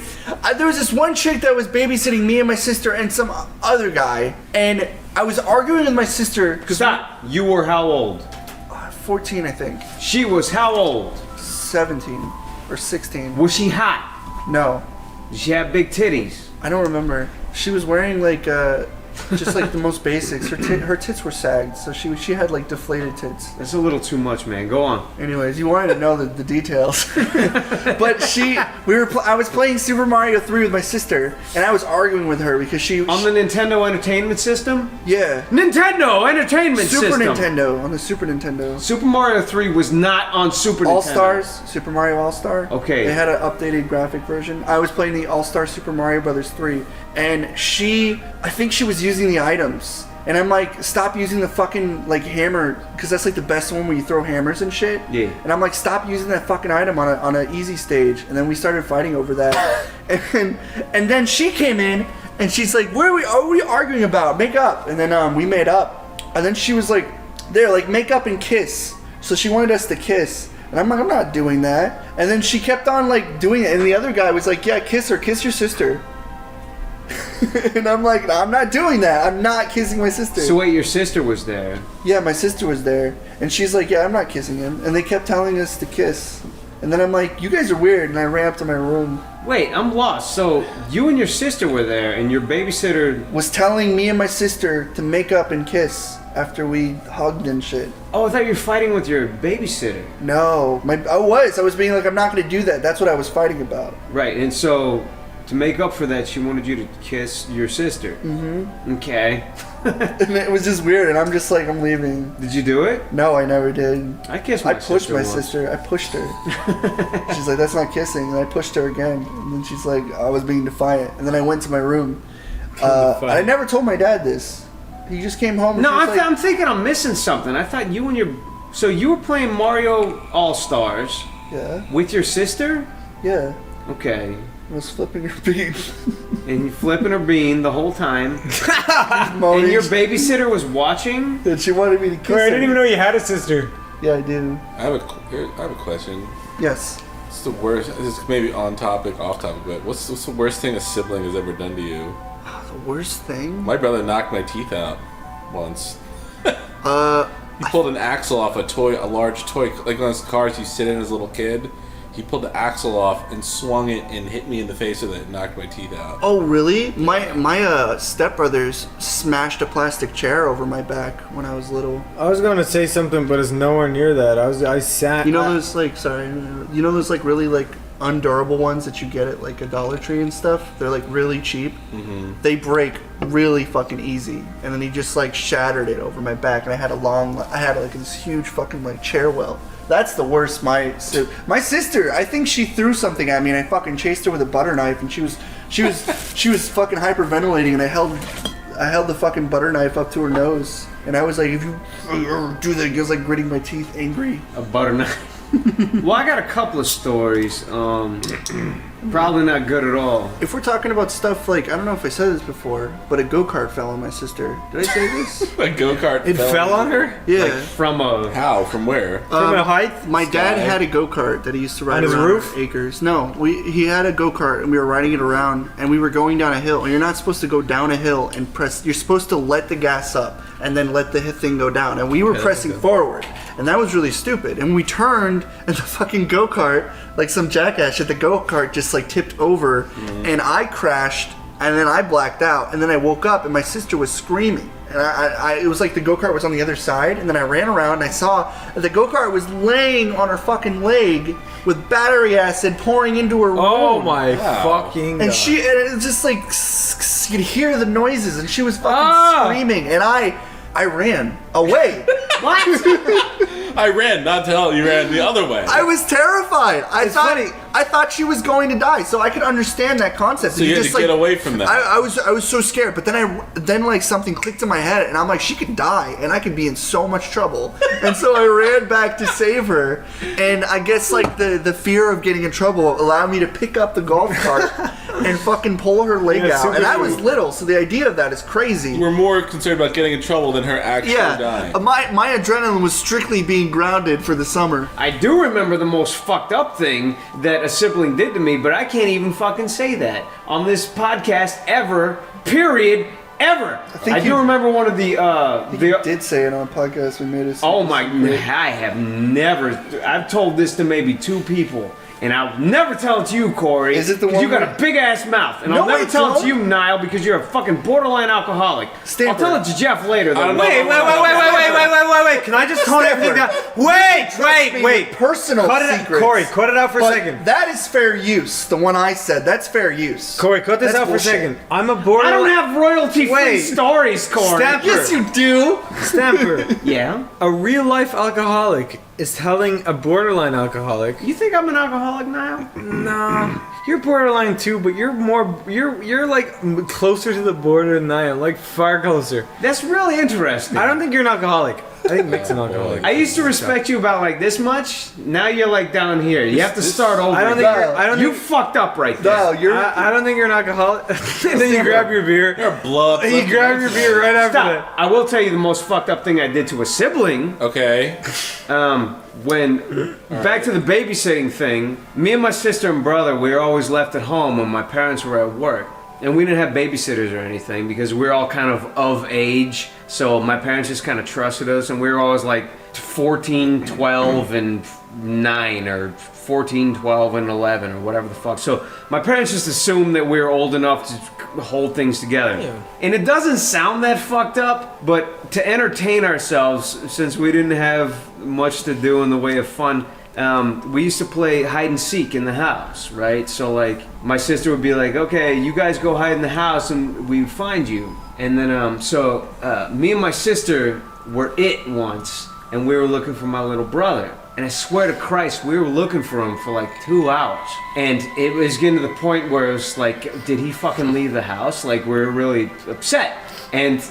There was this one chick that was babysitting me and my sister and some other guy, and I was arguing with my sister because Stop. You were how old? 14, I think, She was how old? 17 or 16. Was she hot? No, Did she have big titties? I don't remember. She was wearing like just like the most basics. Her tits were sagged, so she had like deflated tits. That's a little too much, man. Go on. Anyways, you wanted to know the details, but I was playing Super Mario 3 with my sister, and I was arguing with her because she On the Nintendo Entertainment System? yeah Nintendo Entertainment Super System. Nintendo on the Super Nintendo. Super Mario 3 was not on Super All Nintendo. Stars, Super Mario All Star. Okay. They had an updated graphic version. I was playing the All Star Super Mario Brothers 3, and I think she was using the items. And I'm like, stop using the fucking like hammer, because that's like the best one where you throw hammers and shit. Yeah. And I'm like, stop using that fucking item on an easy stage. And then we started fighting over that. and then she came in and she's like, what are we arguing about? Make up. And then we made up. And then she was like, there, like make up and kiss. So she wanted us to kiss. And I'm like, I'm not doing that. And then she kept on like doing it, and the other guy was like, yeah, kiss her, kiss your sister. And I'm like, I'm not doing that. I'm not kissing my sister. So wait, your sister was there? Yeah, my sister was there, and she's like, yeah, I'm not kissing him. And they kept telling us to kiss. And then I'm like, you guys are weird, and I ran up to my room. Wait, I'm lost. So you and your sister were there, and your babysitter Was telling me and my sister to make up and kiss after we hugged and shit. Oh, I thought you were fighting with your babysitter. No, I was being like, I'm not gonna do that. That's what I was fighting about. Right, and so to make up for that, she wanted you to kiss your sister. Mm-hmm. Okay. And it was just weird, and I'm just like, I'm leaving. Did you do it? No, I never did. I kissed my sister. I pushed my once. sister. I pushed her. She's like, that's not kissing. And I pushed her again. And then she's like, I was being defiant. And then I went to my room. I never told my dad this. He just came home. And No, I'm I'm thinking I'm missing something. I thought you and your... So you were playing Mario All-Stars Yeah. with your sister? Yeah. Okay. I was flipping her bean. And you flipping her bean the whole time. Moaning. And your babysitter was watching? And she wanted me to kiss her. I didn't even know you had a sister. Yeah, I do. I have a question. Yes. What's the worst? This is maybe on topic, off topic, but what's the worst thing a sibling has ever done to you? The worst thing? My brother knocked my teeth out once. He pulled an axle off a large toy, like one of those cars you sit in as a little kid. He pulled the axle off and swung it and hit me in the face with it and knocked my teeth out. Oh, really? My stepbrothers smashed a plastic chair over my back when I was little. I was going to say something, but it's nowhere near that. I sat. You know those you know those like really like undurable ones that you get at like a Dollar Tree and stuff? They're like really cheap. Mm-hmm. They break really fucking easy. And then he just like shattered it over my back, and I had like this huge fucking like chair well. That's the worst. My sister, I think she threw something at me, and I fucking chased her with a butter knife, and she was fucking hyperventilating, and I held the fucking butter knife up to her nose, and I was like, if you do that, I was like gritting my teeth, angry. A butter knife. Well, I got a couple of stories. Probably not good at all. If we're talking about stuff like, I don't know if I said this before, but a go-kart fell on my sister. Did I say this? A go-kart. It fell on her? Yeah. Like from a... How? From where? From a height? My dad had a go-kart that he used to ride On his around roof? acres. No, he had a go-kart and we were riding it around, and we were going down a hill. And you're not supposed to go down a hill and press. You're supposed to let the gas up and then let the thing go down. And we were pressing forward, and that was really stupid. And we turned, and the fucking go-kart, like some jackass shit, the go-kart just like tipped over, and I crashed, and then I blacked out, and then I woke up, and my sister was screaming. And it was like the go-kart was on the other side, and then I ran around and I saw that the go-kart was laying on her fucking leg with battery acid pouring into her room. Oh my fucking God. And it was just like, you could hear the noises, and she was fucking screaming, and I ran away. What? I ran, not to hell, you ran the other way. I was terrified. I thought she was going to die, so I could understand that concept. So you had to get away from that. I was so scared, but then like something clicked in my head, and I'm like, she could die, and I could be in so much trouble. And so I ran back to save her, and I guess like the fear of getting in trouble allowed me to pick up the golf cart and fucking pull her leg out. And I was little, so the idea of that is crazy. We're more concerned about getting in trouble than her actually dying. My adrenaline was strictly being grounded for the summer. I do remember the most fucked up thing that a sibling did to me, but I can't even fucking say that on this podcast ever, period, ever. I do remember one of the... You did say it on a podcast we made it. Oh my... I have never... I've told this to maybe 2 people. And I'll never tell it to you, Corey. Is it the one you got a big ass mouth. And I'll never tell it to you, Niall, because you're a fucking borderline alcoholic. I'll tell it to Jeff later, though. Wait. Can I just tone everything down? Wait. Personal secrets. Corey, cut it out for a second. That is fair use. The one I said, that's fair use. Corey, cut this out for a second. I'm a borderline... I don't have royalty-free stories, Corey. Stamper. Yes, you do. Stamper. Yeah? A real-life alcoholic is telling a borderline alcoholic... You think I'm an alcoholic now? No. You're borderline too, but you're like closer to the border than I am, like far closer. That's really interesting. I don't think you're an alcoholic. I think Mick's an alcoholic. I used to respect you about like this much. Now you're like down here. You have to start over. You fucked up right there. I don't think you're an alcoholic. And then you grab your beer. You're blood. And you grab your beer right after that. I will tell you the most fucked up thing I did to a sibling. Okay. back to the babysitting thing, me and my sister and brother, we were always left at home when my parents were at work. And we didn't have babysitters or anything because we were all kind of age. So my parents just kind of trusted us, and we were always like 14, 12, and 9, or 14, 12, and 11, or whatever the fuck. So my parents just assumed that we were old enough to hold things together. Yeah. And it doesn't sound that fucked up, but to entertain ourselves, since we didn't have much to do in the way of fun, we used to play hide and seek in the house, right? So like my sister would be like, okay, you guys go hide in the house and we find you. And then me and my sister were it once, and we were looking for my little brother. And I swear to Christ, we were looking for him for like 2 hours. And it was getting to the point where it was like, did he fucking leave the house? Like, we were really upset. And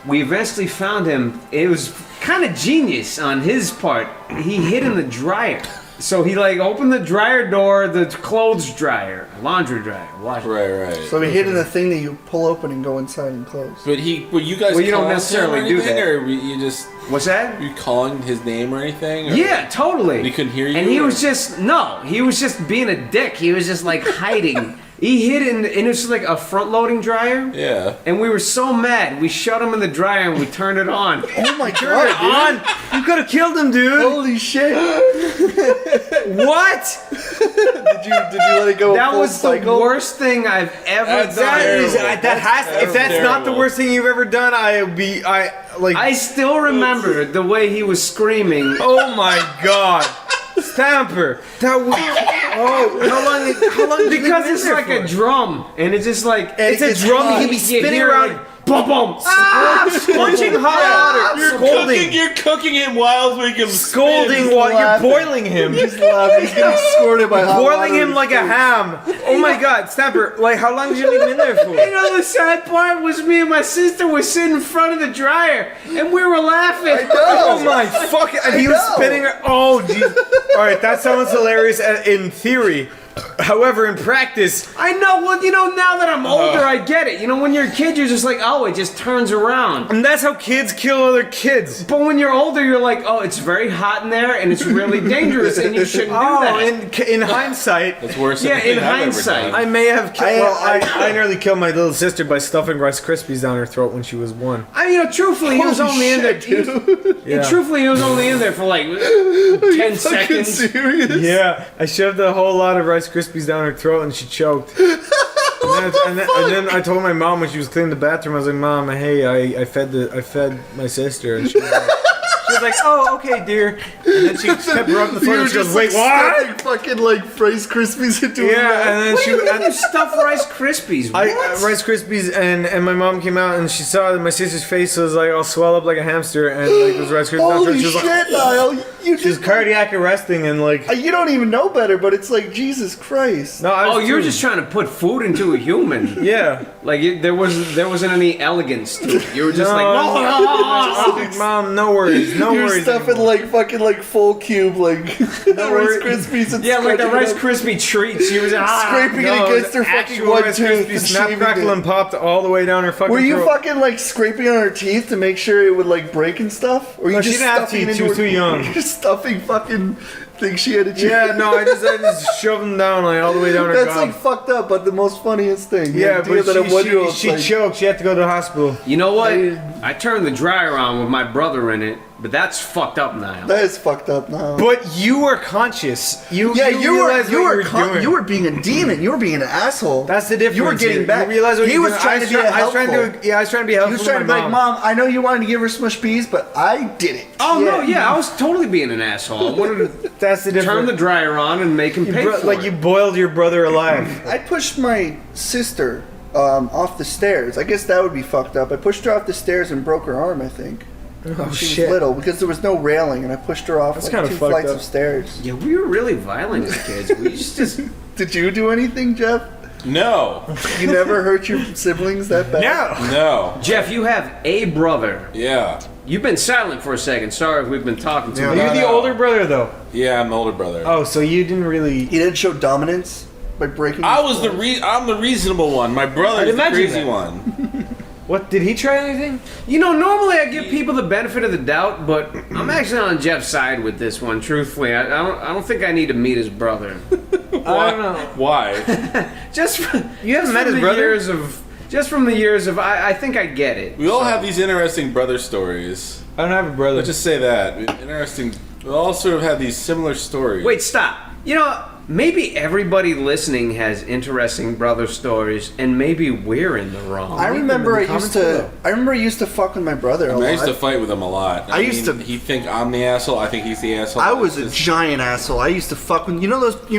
we eventually found him. It was kind of genius on his part. He hid in the dryer. So he like opened the dryer door, the clothes dryer, laundry dryer, washer. Right. So he hid in the thing that you pull open and go inside and close. But were you guys? Well, you don't necessarily do that, or you just. What's that? Were you calling his name or anything? Or? Yeah, totally. He couldn't hear you. And he was just he was just being a dick. He was just like hiding. He hid in it was like a front-loading dryer. Yeah. And we were so mad. We shut him in the dryer and we turned it on. Oh my god, dude. You could have killed him, dude. Holy shit. What? Did you let it go? That full was cycle? the worst thing I've ever done. If that's not the worst thing you've ever done, I still remember the way he was screaming. Oh my god. Stamper. That was. Oh, how long? Because it's like a drum, and it's just like it's a drum. He'd be spinning around. Like, boom, boom. Scorching hot water. Scolding. You're cooking him while we can Scolding while you're boiling him. He's laughing. He's getting squirted by hot water. Boiling him like a ham. Oh my god, Stamper. Like, how long did you leave him in there for? You know, the sad part was me and my sister were sitting in front of the dryer, and we were laughing. Oh my fucking. And he was spinning. Oh, jeez. Alright, that sounds hilarious in theory. However, in practice, I know. Well, you know, now that I'm older, I get it. You know, when you're a kid, you're just like, oh, it just turns around. and that's how kids kill other kids. But when you're older, you're like, oh, it's very hot in there, and it's really dangerous, and you shouldn't do that. In hindsight, That's worse than Yeah, in anything I've ever hindsight. done. I may have killed. I nearly killed my little sister by stuffing Rice Krispies down her throat when she was 1. I mean, you know, truthfully, he was only in there. Truthfully, he was only in there for like 10 seconds. Serious? Yeah, I shoved a whole lot of Rice Krispies down her throat and she choked. And then I told my mom when she was cleaning the bathroom, I was like, Mom, hey, I fed my sister, and she was like, oh, okay, dear. And then she kept rubbing the phone and she goes, wait, what? Fucking like Rice Krispies into Yeah, and then You stuff Rice Krispies. What? Rice Krispies, and my mom came out and she saw that my sister's face was like all swell up like a hamster, and like it was Rice Krispies. Holy she was shit, like, Niall. she was cardiac arresting and like. You don't even know better, but it's like, Jesus Christ. No, I was you're too- just trying to put food into a human. Yeah. Like there wasn't any elegance to it. You were just like, Mom, no worries, no You're worries. stuffing like fucking like full cube like Rice Krispies and yeah, like the scraping Rice it up, Krispie treats. She was scraping it against her fucking actual one Rice tooth. Krispies, and snap, shaving crackle, it. and popped all the way down her fucking Were you throat. fucking like scraping on her teeth to make sure it would like break and stuff? Or you No, just she didn't have stuffing teeth. it She into was her- too young. You're stuffing fucking things she had to chew. Yeah, no, I just shoved them down like all the way down her That's gob. like fucked up, but the most funniest thing. Yeah, The idea but that a 1-year-old she choked. She had to go to the hospital. You know what? I turned the dryer on with my brother in it, but that's fucked up now. That is fucked up now. But you were conscious. You you realized what you were doing. you were being a demon. You were being an asshole. That's the difference. You were getting here. back. You realized what He you were was doing. trying to be I was trying helpful. to. Yeah, I was trying to be helpful. He was trying to be like, Mom, I know you wanted to give her smush peas, but I did it. Oh no, yeah, I was totally being an asshole. I wanted to That's the difference. turn the dryer on and make him pay for like it. you boiled your brother alive. I pushed my sister off the stairs. I guess that would be fucked up. I pushed her off the stairs and broke her arm, I think. Oh She shit. was little because there was no railing, and I pushed her off That's like kinda 2 fucked flights up. of stairs. Yeah, we were really violent as kids. We just Did you do anything, Jeff? No. You never hurt your siblings that bad? No. Jeff, you have a brother. Yeah. You've been silent for a second. Sorry if we've been talking too Are much. you the older brother though? Yeah, I'm the older brother. Oh, so you didn't really. You didn't show dominance by breaking. I'm the reasonable one. My brother's the imagine crazy that. one. What, did he try anything? You know, normally I give people the benefit of the doubt, but I'm actually on Jeff's side with this one. Truthfully, I don't think I need to meet his brother. I don't know. Why? You haven't met his brother? Just from the years of, I think I get it. We all have these interesting brother stories. I don't have a brother. Let's just say that. Interesting. We all sort of have these similar stories. Wait, stop. You know, maybe everybody listening has interesting brother stories, and maybe we're in the wrong. I remember I used to fuck with my brother a lot. I used to fight with him a lot. I used to. He think I'm the asshole. I think he's the asshole. I was a giant asshole. I used to fuck with. You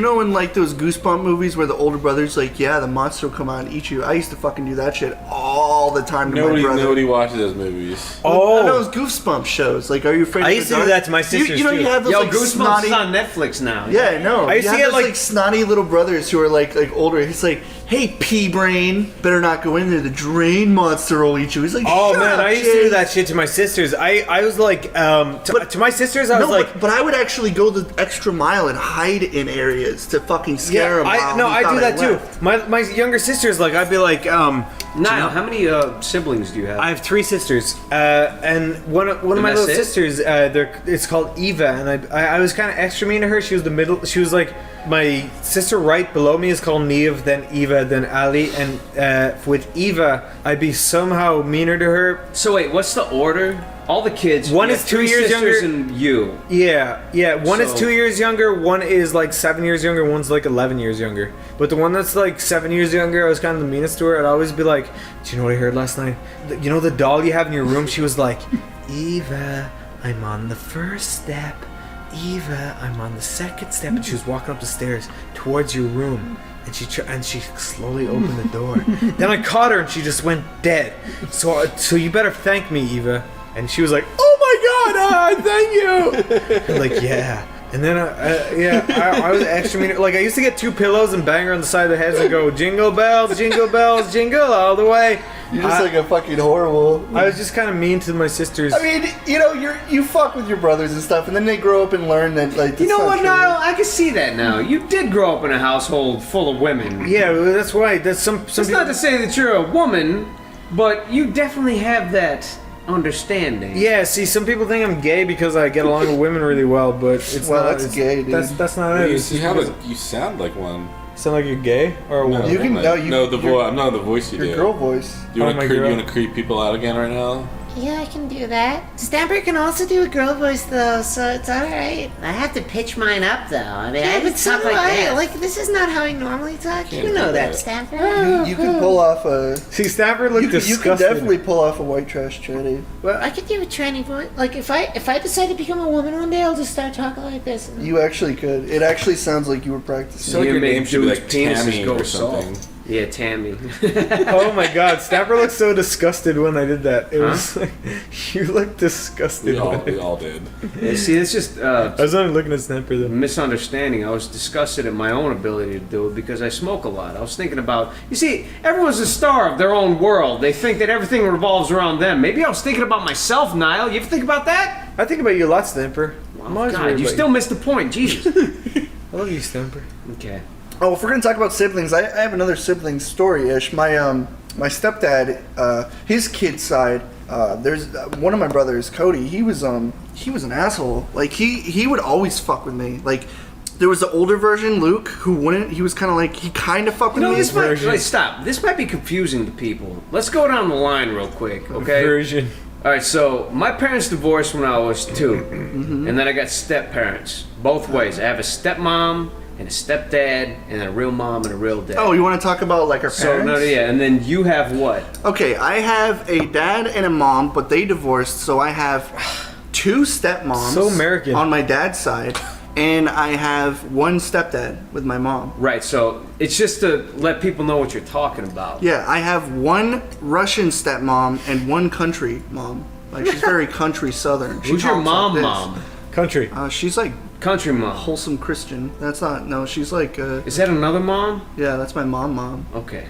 know in like those Goosebump movies where the older brother's like, yeah, the monster will come out and eat you. I used to fucking do that shit all the time to my brother. Nobody watches those movies. Oh, those Goosebump shows. Like, Are You Afraid of the Dark? I used to do that to my sisters You too. have those like Goosebumps snotty is on Netflix now. Yeah, no. I used to get like snotty little brothers who are like older. He's like, hey, pea brain, better not go in there. The drain monster will eat you. He's like, oh shut man, up, I used to do that shit to my sisters. I was like, to my sisters, I was like, but I would actually go the extra mile and hide in areas to fucking scare him. I do that too. My younger sisters, like, I'd be like, Niall, how many siblings do you have? I have 3 sisters, and one of my little sisters, it's called Eva, and I was kind of extra mean to her. She was the middle. She was like my sister right below me is called Neve, then Eva, then Ali, and with Eva, I'd be somehow meaner to her. So wait, what's the order? All the kids. One is 2 years younger than you. Yeah. One is 2 years younger. One is like 7 years younger. One's like 11 years younger. But the one that's like 7 years younger, I was kind of the meanest to her. I'd always be like, "Do you know what I heard last night? You know the doll you have in your room?" She was like, "Eva, I'm on the first step. Eva, I'm on the second step." And she was walking up the stairs towards your room. And she slowly opened the door. Then I caught her and she just went dead. So you better thank me, Eva. And she was like, "Oh my God, thank you!" I'm like, yeah. And then, I was extra mean. Like, I used to get 2 pillows and bang her on the side of the head and go, jingle bells, jingle all the way. You're just like a fucking horrible. I was just kind of mean to my sisters. I mean, you fuck with your brothers and stuff, and then they grow up and learn that, like, you know what, Niall? I can see that now. You did grow up in a household full of women. Yeah, that's why. That's some. It's not to say that you're a woman, but you definitely have that understanding. Yeah, see, some people think I'm gay because I get along with women really well, but it's not. That's gay, dude. That's not it. You sound like one. Sound like you're gay or a woman? I'm not the voice you do. Your girl voice. You want to creep people out again right now? Yeah, I can do that. Stamper can also do a girl voice though, so it's alright. I have to pitch mine up though. I mean, I would talk like that. Like, this is not how I normally talk. You know that, Stamper. You can pull off a... See, Stamper looked disgusted. You can definitely pull off a white trash tranny. Well, I could do a tranny voice. Like, if I decide to become a woman one day, I'll just start talking like this. You actually could. It actually sounds like you were practicing. So your name should be like Tammy or something. Yeah, Tammy. Oh my God, Stamper looked so disgusted when I did that. It was like, you looked disgusted. We all did. Yeah, see, it's just I was only looking at Stamper though. Misunderstanding. I was disgusted at my own ability to do it because I smoke a lot. I was thinking about, you see, everyone's a star of their own world. They think that everything revolves around them. Maybe I was thinking about myself, Niall. You ever think about that? I think about you a lot, Stamper. Oh, God, you still missed the point. Jesus. I love you, Stamper. Okay. Oh, if we're gonna talk about siblings, I have another sibling story-ish. My stepdad, his kid's side, there's one of my brothers, Cody. He was an asshole. Like he would always fuck with me. Like there was the older version, Luke, who wouldn't. He was kind of like he kind of fucked with me. Stop. This might be confusing to people. Let's go down the line real quick, okay? Version. All right. So my parents divorced when I was 2, and then I got step parents both ways. I have a stepmom and a stepdad, and a real mom and a real dad. Oh, you want to talk about like our parents? And then you have what? Okay, I have a dad and a mom, but they divorced, so I have 2 stepmoms. So American. On my dad's side, and I have 1 stepdad with my mom. Right, so it's just to let people know what you're talking about. Yeah, I have 1 Russian stepmom and 1 country mom. Like she's very country southern. Who's your mom? Country. She's like country mom. Wholesome Christian. That's not. No, she's like. Is that another mom? Yeah, that's my mom. Okay.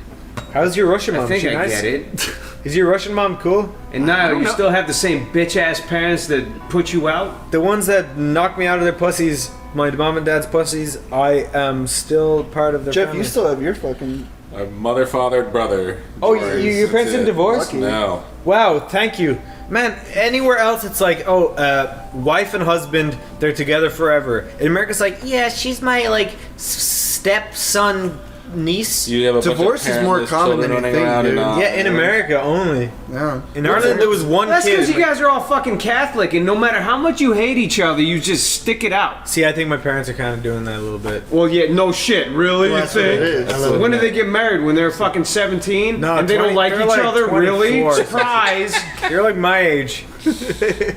How's your Russian mom? I think she I nice? get it. Is your Russian mom cool? And now you still have the same bitch ass parents that put you out? The ones that knocked me out of their pussies, my mom and dad's pussies. I am still part of their Jeff, family. you still have your fucking. My mother, father, brother. Oh, your parents didn't divorce? No. Wow, thank you. Man, anywhere else it's like, wife and husband, they're together forever. In America, it's like, yeah, she's my, like, stepson niece. You have a Divorce bunch of is more parentless common than children you running think, around dude. and, Yeah, in America only. Yeah. In Ireland, there was one That's kid. because you guys are all fucking Catholic, and no matter how much you hate each other, you just stick it out. See, I think my parents are kind of doing that a little bit. Well, yeah, no shit, really? Well, You that's what it think? is. When did they get married? When they're fucking 17? No, and they don't like they're each like other? 24. Really? Surprise! You're like my age.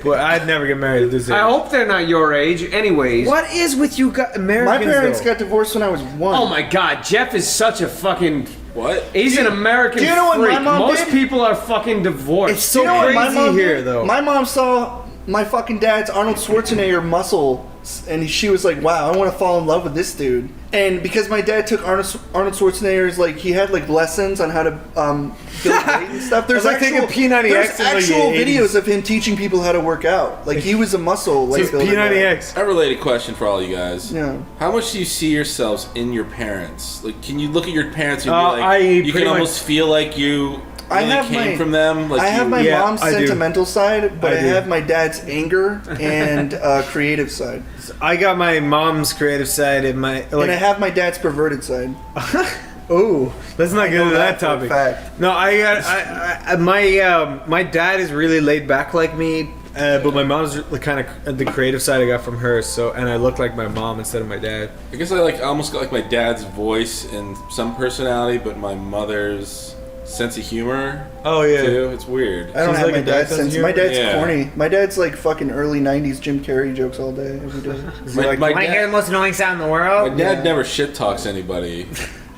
But I'd never get married at this age. I hope they're not your age. Anyways. What is with you Americans, My parents though? got divorced when I was 1. Oh my god, Jeff is such a fucking... What? He's an American do you know what freak. my mom Most did? people are fucking divorced. It's so You know what my crazy mom here, did? though. My mom saw my fucking dad's Arnold Schwarzenegger muscle, and she was like, "Wow, I want to fall in love with this dude." And because my dad took Arnold Schwarzenegger's, like, he had like lessons on how to build weight and stuff. There's It's like actual, taking P90X there's in, like, actual the 80s. videos of him teaching people how to work out. Like, he was a muscle like It's builder guy. P90X. A related question for all you guys. Yeah. How much do you see yourselves in your parents? Like, can you look at your parents and I be like, you pretty can much- almost feel like you I really have came my- from them? Like I have my Yeah, mom's I do. sentimental side, but I I do. have my dad's anger and creative side. I got my mom's creative side and my And I have my dad's perverted side. Oh, let's not get know into that that for a topic. fact. No, my dad is really laid back like me, but my mom's the kind of the creative side I got from her. So, and I look like my mom instead of my dad. I guess I almost got like my dad's voice and some personality, but my mother's sense of humor. Oh yeah. Too. It's weird. I don't She's have like my a dad dad's sense of sense. My humor? dad's Yeah. corny. My dad's like fucking early '90s Jim Carrey jokes all day, every day. My dad, the most annoying sound in the my world? dad never shit talks anybody.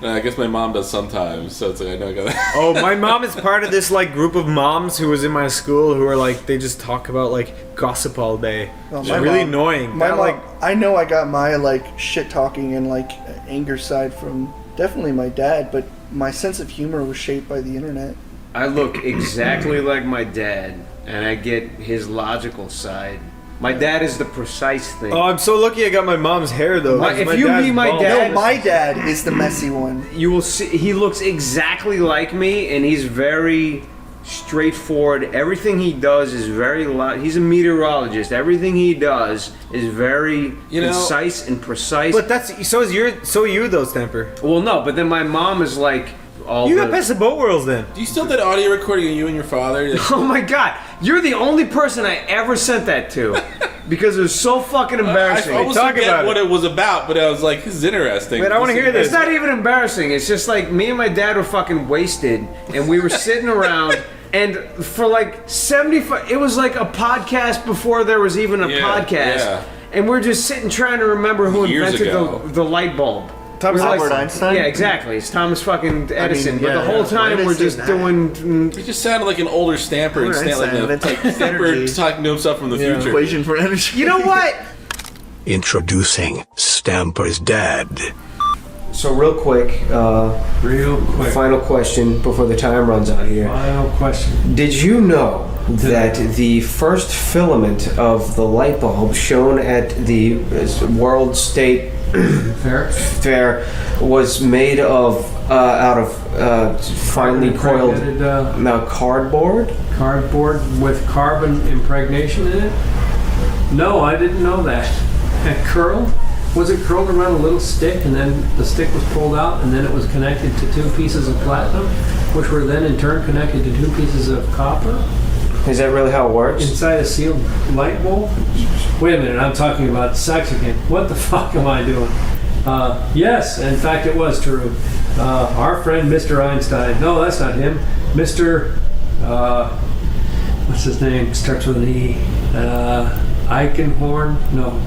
And I guess my mom does sometimes, so it's like I know I got that. Oh, my mom is part of this like group of moms who was in my school who are like they just talk about like gossip all day. Well, It's my really mom- annoying. My That, mom, like I know I got my like shit talking and like anger side from definitely my dad, but my sense of humor was shaped by the internet. I look exactly like my dad, and I get his logical side. My dad is the precise thing. oh, I'm so lucky I got my mom's hair though. My- 'cause if my you dad's meet my bald. dad- No, my dad is the messy one. You will see, he looks exactly like me, and he's very straightforward. Everything he does is very he's a meteorologist. Everything he does is very concise and precise. But that's so are you though, Stamper. Well, no, but then my mom is like all You the... got past the boat worlds then. Do you still have that audio recording of you and your father? Like, Oh my god, you're the only person I ever sent that to. Because it was so fucking embarrassing. I almost Talk forget about what it was about, but I was like, this is interesting. Wait, I wanna hear this. It's not even embarrassing. It's just like me and my dad were fucking wasted, and we were sitting around, and for like 75, it was like a podcast before there was even a podcast, yeah. and we're just sitting trying to remember who Years invented ago. the light bulb. Thomas We're like- Albert Einstein? Yeah, exactly. It's Thomas fucking Edison. But the yeah, whole yeah. time Why did I we're say just that? doing. He just sounded like an older Stamper, and Albert like Einstein, Stamper energy. talking to himself from the future. Equation for energy. You know what? Introducing Stamper's dad. So real quick, final question before the time runs out here. Final question. Did you know that the first filament of the light bulb shown at the World State Fair was made of out of finely coiled cardboard? Cardboard with carbon impregnation in it? No, I didn't know that. And curled? Was it curled around a little stick, and then the stick was pulled out, and then it was connected to 2 pieces of platinum, which were then in turn connected to 2 pieces of copper Is that really how it works? inside a sealed light bulb? Wait a minute, I'm talking about sex again. What the fuck am I doing? Yes, in fact, it was true. Our friend Mr. Einstein. No, that's not him. Mr. What's his name? Starts with an E. Eichenhorn? No.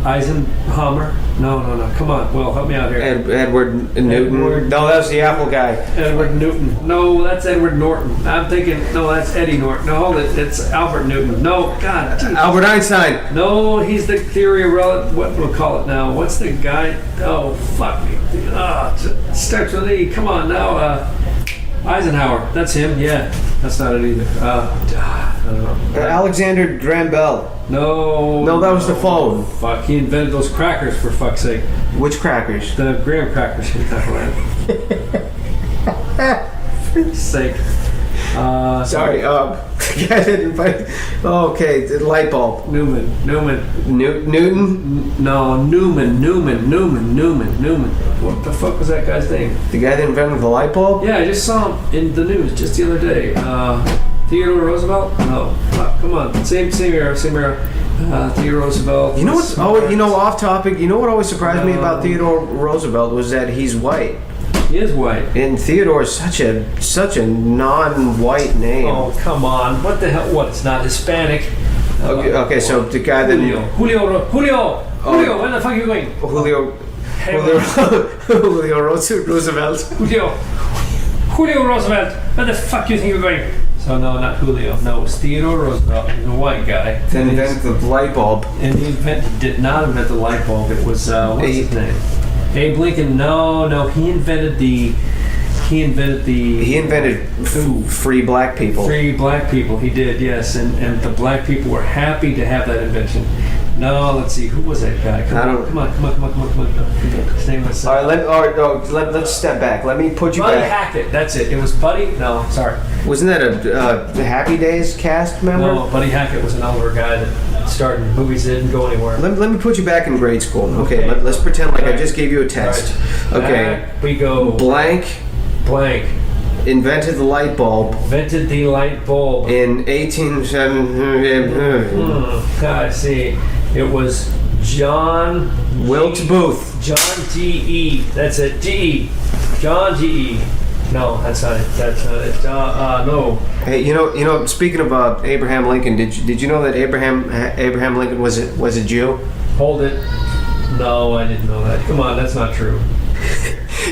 Eisenhower? No. Come on, Will, help me out here. Edward Newton? Edward- No, that was the Apple guy. Edward Newton. No, that's Edward Norton. I'm thinking, no, that's Eddie Norton. No, it's Albert Newton. No, God. Geez. Albert Einstein. No, he's the theory of what we'll call it now. What's the guy? Oh, fuck me. It starts with E. Come on now. Eisenhower. That's him. Yeah. That's not it either. Alexander Graham Bell. No, that was the phone. Fuck, he invented those crackers for fuck's sake. Which crackers? The graham crackers. For sake. Sorry, the guy didn't find. Oh, okay, the light bulb. Newman. Newton? No, Newman. What the fuck was that guy's name? The guy that invented the light bulb? Yeah, I just saw him in the news just the other day. Theodore Roosevelt? No. Come on. Same era. Theodore Roosevelt. You know what's off topic? You know what always surprised me about Theodore Roosevelt was that he's white. He is white. And Theodore is such a non-white name. Oh, come on. What the hell? What? It's not Hispanic. Okay, so the guy that... Julio, where the fuck are you going? Julio Roosevelt. Julio Roosevelt, where the fuck do you think you're going? So no, not Julio. No, it was Theodore Roosevelt. He's a white guy. Then invented the light bulb. And he did not invent the light bulb. It was, what's his name? Abe Lincoln. No, he invented free black people. Free black people, he did, yes. And the black people were happy to have that invention. No, let's see, who was that guy? Come on. His name was... All right, let's step back. Let me put you Buddy back. Hackett, that's it. It was Buddy? No, sorry. Wasn't that a Happy Days cast member? No, Buddy Hackett was an older guy that started in movies that didn't go anywhere. Let me put you back in grade school. Okay, let's pretend like I just gave you a test. Right. Okay. Back we go. Blank. Invented the light bulb. In 1870. I see. It was John Wilkes Booth. John G.E. That's it. G.E. John G.E. No, that's not it. No. Hey, you know. Speaking of Abraham Lincoln, did you know that Abraham Lincoln was a Jew? Hold it. No, I didn't know that. Come on, that's not true.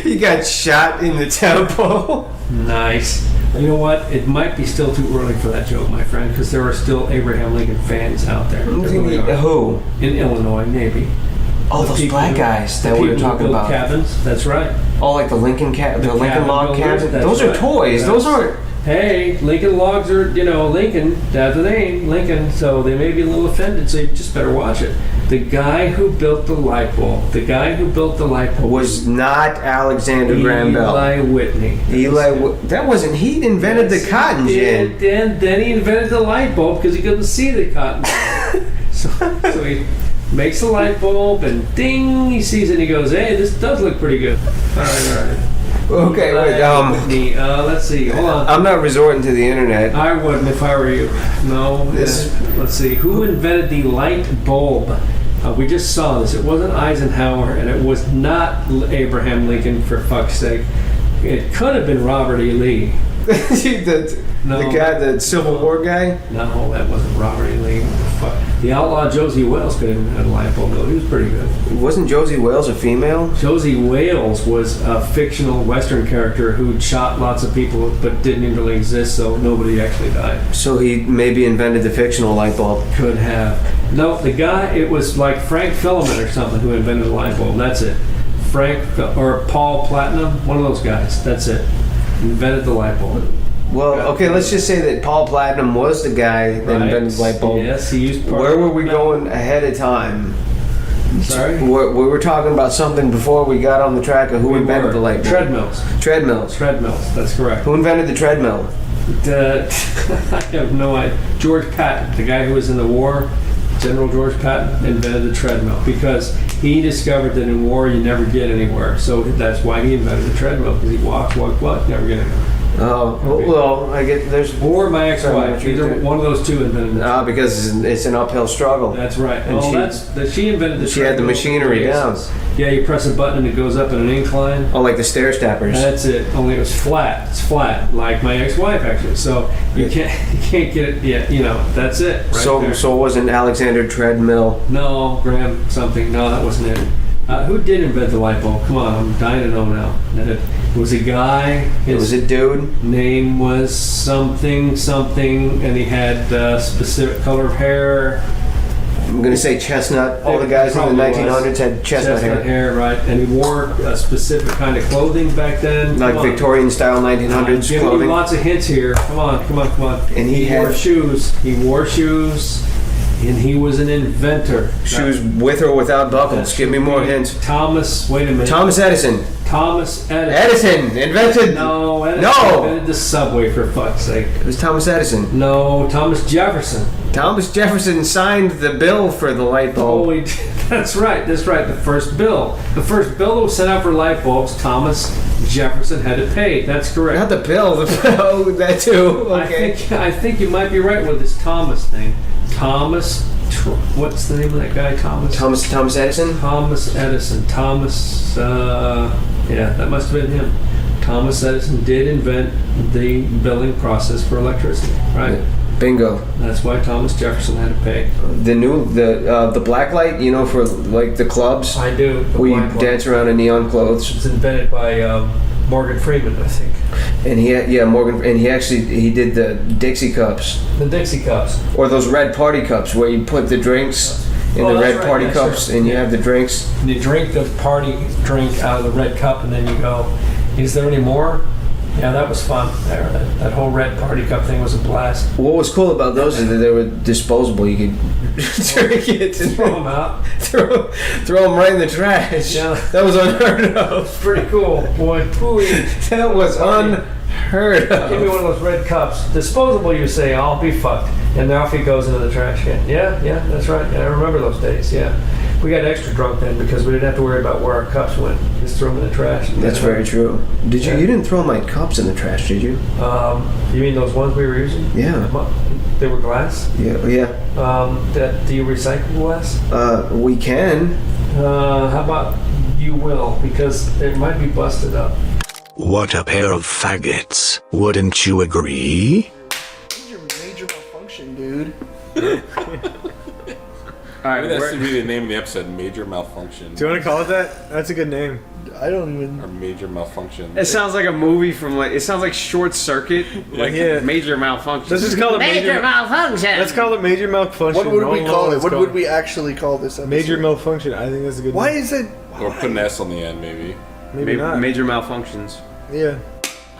He got shot in the temple. Nice. You know what? It might be still too early for that joke, my friend, because there are still Abraham Lincoln fans out there. Who? In Illinois, maybe. Oh, those black guys that we were talking about. Cabins. That's right. Oh, like the Lincoln log cabins. Those are toys. Those aren't. Hey, Lincoln logs are, Lincoln. That's the name, Lincoln. So they may be a little offended. So you just better watch it. The guy who built the light bulb. Was not Alexander Graham Bell. Eli Whitney. That wasn't. He invented the cotton gin. And then he invented the light bulb because he couldn't see the cotton gin. so he makes the light bulb and ding, he sees it and he goes, hey, this does look pretty good. All right. Okay, wait. Let's see. Hold on. I'm not resorting to the internet. I wouldn't if I were you. No. Let's see. Who invented the light bulb? We just saw this. It wasn't Eisenhower, and it was not Abraham Lincoln. For fuck's sake, it could have been Robert E. Lee. The guy, the Civil War guy? No, that wasn't Robert E. Lee. Fuck. The outlaw Josie Wales could have had a light bulb, though. He was pretty good. Wasn't Josie Wales a female? Josie Wales was a fictional Western character who shot lots of people but didn't even really exist, so nobody actually died. So he maybe invented the fictional light bulb. Could have. No, the guy, it was like Frank Filament or something who invented the light bulb. That's it. Or Paul Platinum, one of those guys. That's it. Invented the light bulb. Well, okay, let's just say that Paul Platinum was the guy that invented the light bulb. Yes, he used part. Where were we going ahead of time? Sorry? We were talking about something before we got on the track of who invented the light bulb. Treadmills, that's correct. Who invented the treadmill? I have no idea. George Patton, the guy who was in the war, General George Patton, invented the treadmill because he discovered that in war you never get anywhere. So that's why he invented the treadmill, because he walk, never get anywhere. Oh, well, I get there's... Or my ex-wife. Either one of those two invented it. Because it's an uphill struggle. That's right. And she invented the She had the machinery down. Yeah, you press a button and it goes up in an incline. Oh, like the stair steppers. That's it. Only it was flat. It's flat, like my ex-wife actually. So you can't get it. Yeah, that's it. So it wasn't Alexander Treadmill. No, Graham something. No, that wasn't it. Who did invent the light bulb? Come on, I'm dying to know now. It was a guy. It was a dude. Name was something, and he had a specific color of hair. I'm gonna say chestnut. All the guys in the 1900s had chestnut hair. Right? And he wore a specific kind of clothing back then. Like Victorian style 1900s Giving you clothing. lots of hints here. Come on. And he wore shoes. He wore shoes. And he was an inventor. Shoes with or without buckles. Give me more hints. Wait a minute. Thomas Edison. Edison invented. No, Edison No. invented the subway, for fuck's sake. It was Thomas Edison. No, Thomas Jefferson. Thomas Jefferson signed the bill for the light bulb. That's right. The first bill that was sent out for light bulbs, Thomas Jefferson had to pay. That's correct. Not the bill. Oh, that too. Okay. I think you might be right with this Thomas thing. What's the name of that guy? Thomas Edison. Thomas Edison. Yeah, that must have been him. Thomas Edison did invent the billing process for electricity, right? Bingo. That's why Thomas Jefferson had to pay. The black light, for like the clubs. I do. We dance around in neon clothes. It was invented by Morgan Freeman, I think. And he did the Dixie cups. The Dixie cups. Or those red party cups where you put the drinks in the red party cups and you have the drinks. And you drink the party drink out of the red cup and then you go, is there any more? Yeah, that was fun. That whole red party cup thing was a blast. What was cool about those is that they were disposable. You could drink it and throw them out. Throw them right in the trash. Yeah. That was unheard of. Pretty cool, boy. That was unheard of. Give me one of those red cups. Disposable, you say, I'll be fucked. And off he goes into the trash can. Yeah, that's right. Yeah, I remember those days, yeah. We got extra drunk then because we didn't have to worry about where our cups went. Just throw them in the trash. That's very true. You didn't throw my cups in the trash, did you? You mean those ones we were using? Yeah. They were glass? Yeah. Do you recycle glass? We can. How about you will? Because it might be busted up. What a pair of faggots. Wouldn't you agree? Major malfunction, dude. Maybe that should be the name of the episode, Major Malfunction. Do you want to call it that? That's a good name. I don't even... Or Major Malfunction. It sounds like a movie from it sounds like Short Circuit. Major Malfunction. Let's just call it Major Malfunction. Let's call it Major Malfunction. What would we call it? What would we actually call this episode? Major Malfunction. I think that's a good Why name. is it... Or put an S on the end, maybe. Maybe not. Major Malfunctions. Yeah.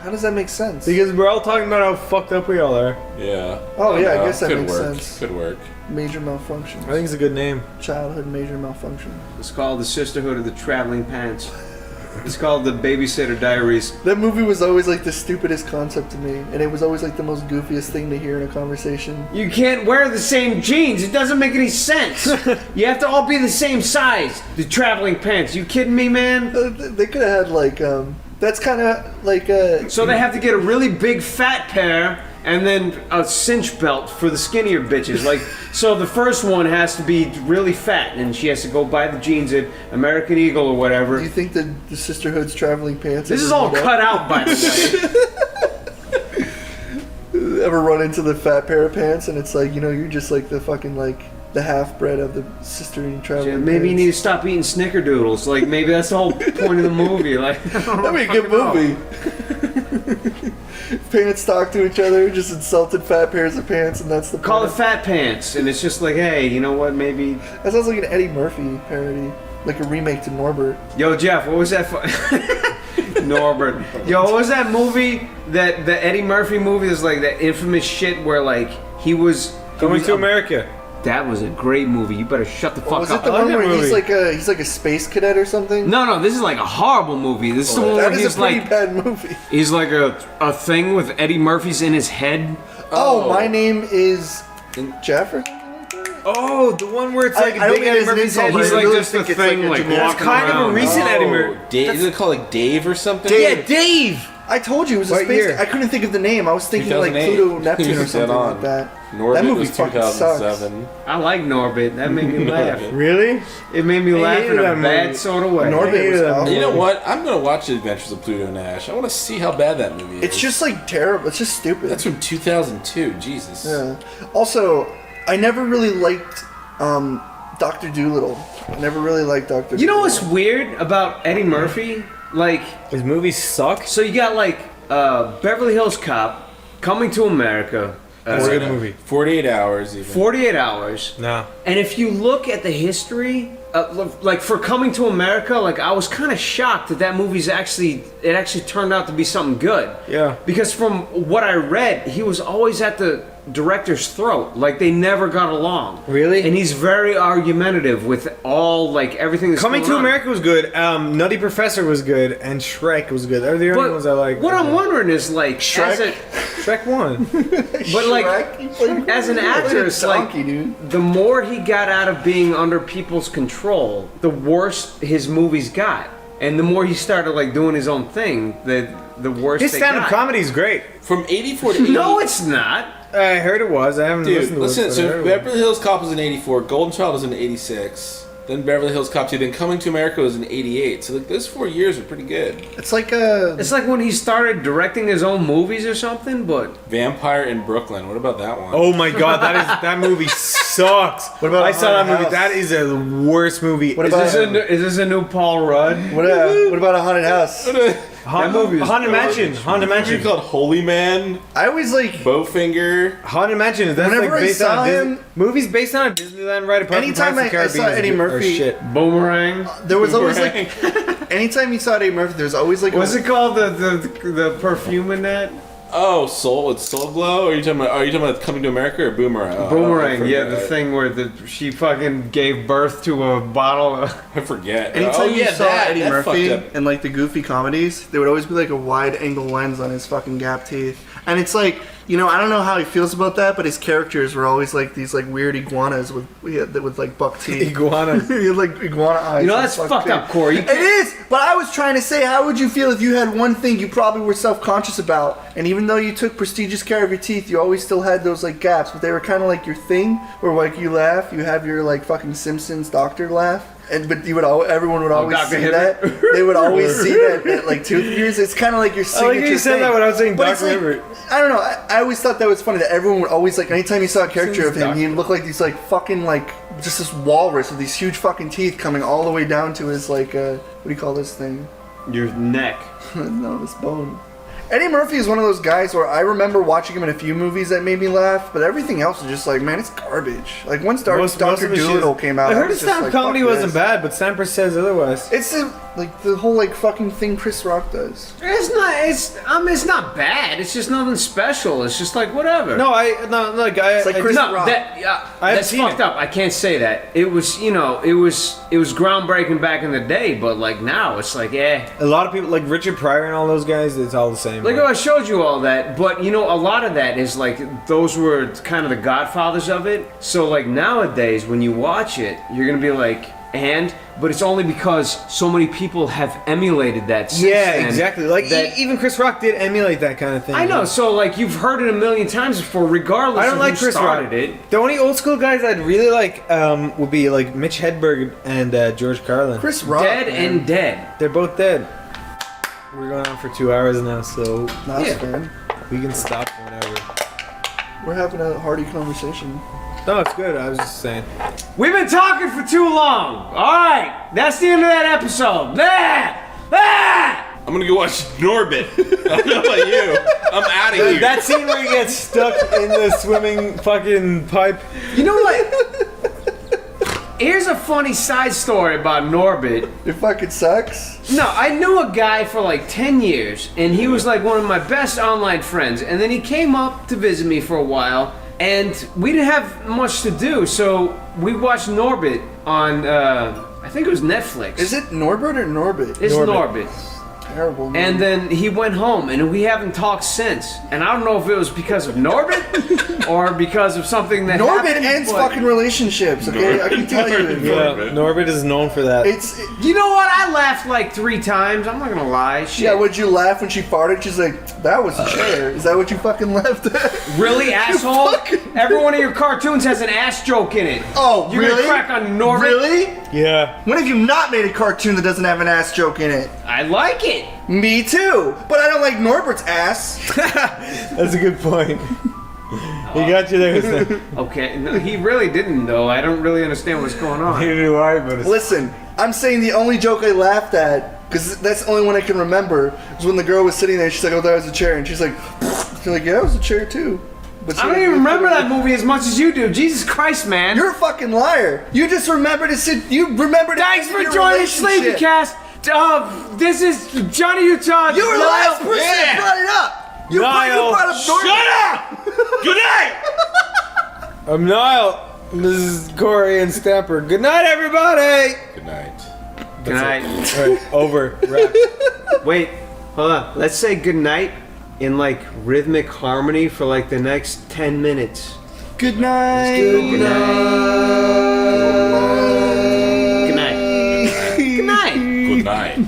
How does that make sense? Because we're all talking about how fucked up we all are. Yeah. Oh, yeah, I guess that makes work. sense. Could work. Major malfunction. I think it's a good name. Childhood major malfunction. It's called The Sisterhood of the Traveling Pants. It's called The Babysitter Diaries. That movie was always like the stupidest concept to me, and it was always like the most goofiest thing to hear in a conversation. You can't wear the same jeans. It doesn't make any sense. You have to all be the same size. The traveling pants. You kidding me, man? They could have had like that's kind of like So they have to get a really big fat pair and then a cinch belt for the skinnier bitches. So the first one has to be really fat, and she has to go buy the jeans at American Eagle or whatever. Do you think the Sisterhood's traveling pants? This is all cut out, by the way. Ever run into the fat pair of pants, and it's like, you're just like the fucking like the half bred of the sister in traveling. Maybe you need to stop eating snickerdoodles. Maybe that's the whole point of the movie. That'd be a good movie. Pants talk to each other, just insulted fat pairs of pants, and that's the Call it Fat Pants, and it's just like, hey, you know what, maybe... That sounds like an Eddie Murphy parody, like a remake to Norbert. Yo, Jeff, what was that Norbert. Yo, what was that movie, the Eddie Murphy movie, there's like that infamous shit where he was... Coming to America. That was a great movie. You better shut the fuck up. Was it the one where he's like a space cadet or something? No, this is like a horrible movie. This is the one where he's pretty bad movie. He's like a thing with Eddie Murphy's in his head. Oh, my name is Jeff or something like that? Oh, the one where it's like I don't big Eddie Murphy's head. He's like just a thing like That's kind of a recent Eddie Murphy. Is it called like Dave or something? Yeah, Dave! I told you it was a What space. year? I couldn't think of the name. I was thinking like 2008. Pluto, Neptune, or Dead something on. like that. Norbit That movie was fucking 2007. sucks. I like Norbit. That made me laugh. Really? It made me laugh hated in a that bad movie. sort of way. Norbit was awful. You know what? I'm gonna watch The Adventures of Pluto and Ash. I want to see how bad that movie is. It's just like terrible. It's just stupid. That's from 2002. Jesus. Yeah. Also, I never really liked Dr. Dolittle. I never really liked Dr. Dolittle. You know what's weird about Eddie Murphy? His movies suck. So you got Beverly Hills Cop, Coming to America, That's a good movie. 48 hours even. 48 Hours. No. And if you look at the history, like for Coming to America, like I was kind of shocked that movie's actually turned out to be something good. Yeah. Because from what I read, he was always at the director's throat. Like they never got along. Really? And he's very argumentative with all like everything that's Coming going to on. America was good. Nutty Professor was good, and Shrek was good. They're the only ones I like. What I'm wondering is like Shrek? Shrek 1. But like as an actor, it's like the more he got out of being under people's control, the worse his movies got. And the more he started like doing his own thing, the worse His they stand-up got. comedy's great. From 84 to 80. No, it's not. I heard it was. I haven't listened to Listen, it. so Beverly Hills Cop was in 84, Golden Child was in 86, then Beverly Hills Cop 2, then Coming to America was in 88. So like those 4 years are pretty good. It's like It's like when he started directing his own movies or something, but Vampire in Brooklyn. What about that one? Oh my god, that movie sucks. What about I saw that Haunted movie. House? That is the worst movie. What is this a new Paul Rudd? what about a haunted house? Haunted Mansion. Haunted Movie Mansion. called Holy Man, I always like Bowfinger. Haunted Mansion. That's Whenever like I based saw on him- movies based on a Disneyland ride. Apart Anytime from Pirates I of the saw Caribbean Eddie are Murphy- shit. Boomerang. there was always like anytime you saw Eddie Murphy, there's always like What's it called? The perfume in that? Oh, Soul Glow? Are you talking about Coming to America or Boomerang? Oh, Boomerang. I Yeah, the forget. thing where she fucking gave birth to a bottle of. I forget. Anytime you saw Eddie that Murphy fucked up. in like the goofy comedies, there would always be like a wide angle lens on his fucking gap teeth. And it's like, I don't know how he feels about that, but his characters were always like these like weird iguanas with like buck teeth. Iguana. He had like iguana eyes. and That's buck fucked teeth. up, Corey. It is, but I was trying to say, how would you feel if you had one thing you probably were self-conscious about, and even though you took prestigious care of your teeth, you always still had those like gaps, but they were kind of like your thing, where like you laugh, you have your like fucking Simpsons doctor laugh. But everyone would always Dr. see Hibbert? that. They would always see that like tooth of yours. It's kind of like your I signature like how you said thing. that when I was saying But it's Dr. like, Hibbert. I don't know. I always thought that was funny that everyone would always like anytime you saw a character of him, he'd look like these like fucking like just this walrus with these huge fucking teeth coming all the way down to his like what do you call this thing? Your neck. No, this bone. Eddie Murphy is one of those guys where I remember watching him in a few movies that made me laugh, but everything else is just like, man, it's garbage. Like once Dr. Most of his Dolittle shit- came out, I heard was his just stand-up like, comedy fuck wasn't this. bad, but Stamper says otherwise. It's the whole like fucking thing Chris Rock does. It's not bad. It's just nothing special. It's just like whatever. It's like Chris No, Rock. that's fucked up. I can't say that. It was groundbreaking back in the day, but like now it's like, A lot of people, like Richard Pryor and all those guys, it's all the same. Like I showed you all that, but a lot of that is like those were kind of the godfathers of it. So like nowadays, when you watch it, you're gonna be like, but it's only because so many people have emulated that. Since then exactly. Like that- even Chris Rock did emulate that kind of thing. I know. So like you've heard it a million times before, regardless. I don't of like who Chris Rock. started it. The only old school guys I'd really like would be like Mitch Hedberg and George Carlin. Chris Rock. Dead and dead. They're both dead. We're going on for 2 hours now, so That's fair. we can stop whenever. We're having a hearty conversation. No, it's good. I was just saying. We've been talking for too long. All right, that's the end of that episode. I'm gonna go watch Norbit. I don't know about you. I'm out of here. That scene where he gets stuck in the swimming fucking pipe. You know what? Here's a funny side story about Norbit. It fucking sucks. No, I knew a guy for like 10 years, and he was like one of my best online friends. And then he came up to visit me for a while, and we didn't have much to do, so we watched Norbit on, I think it was Netflix. Is it Norbert or Norbit? It's Norbit. Terrible. Man. And then he went home, and we haven't talked since. And I don't know if it was because of Norbit or because of something that Norbit happened, ends but- fucking relationships. Okay, I can tell you. Yeah, Norbit is known for that. You know what? I laughed like 3 times. I'm not gonna lie. Shit. Yeah, would you laugh when she farted? She's like, that was a chair. Is that what you fucking laughed at? Really, asshole? Every one of your cartoons has an ass joke in it. Oh, You're really? gonna crack on Norbit? Really? Yeah. When have you not made a cartoon that doesn't have an ass joke in it? I like it. Me too, but I don't like Norbert's ass. That's a good point. He got you there. Okay, no, he really didn't though. I don't really understand what's going on. Neither do I, but it's... Listen, I'm saying the only joke I laughed at, because that's the only one I can remember, was when the girl was sitting there. She's like, "Oh, that was a chair," and she's like, "Yeah, it was a chair too." but I don't even remember that movie as much as you do. Jesus Christ, man. You're a fucking liar. You just remember to sit. You remember to. Thanks for your joining relationship. Sleepycast. This is Johnny Utah. You were the last person that brought it up. You brought up Norman. Good night! I'm Niall. This is Corey and Stamper. Good night, everybody. Good night. Good night. All right, over. Wrap. Wait, hold on. Let's say good night in like rhythmic harmony for like the next 10 minutes. Good night. Good night. Good night. Good night. Good night.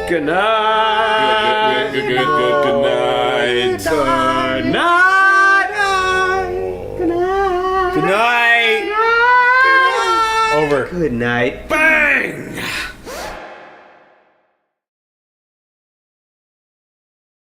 Good night. Good night. Good night. Good night. Good night. Good night. Over. Good night. Bang!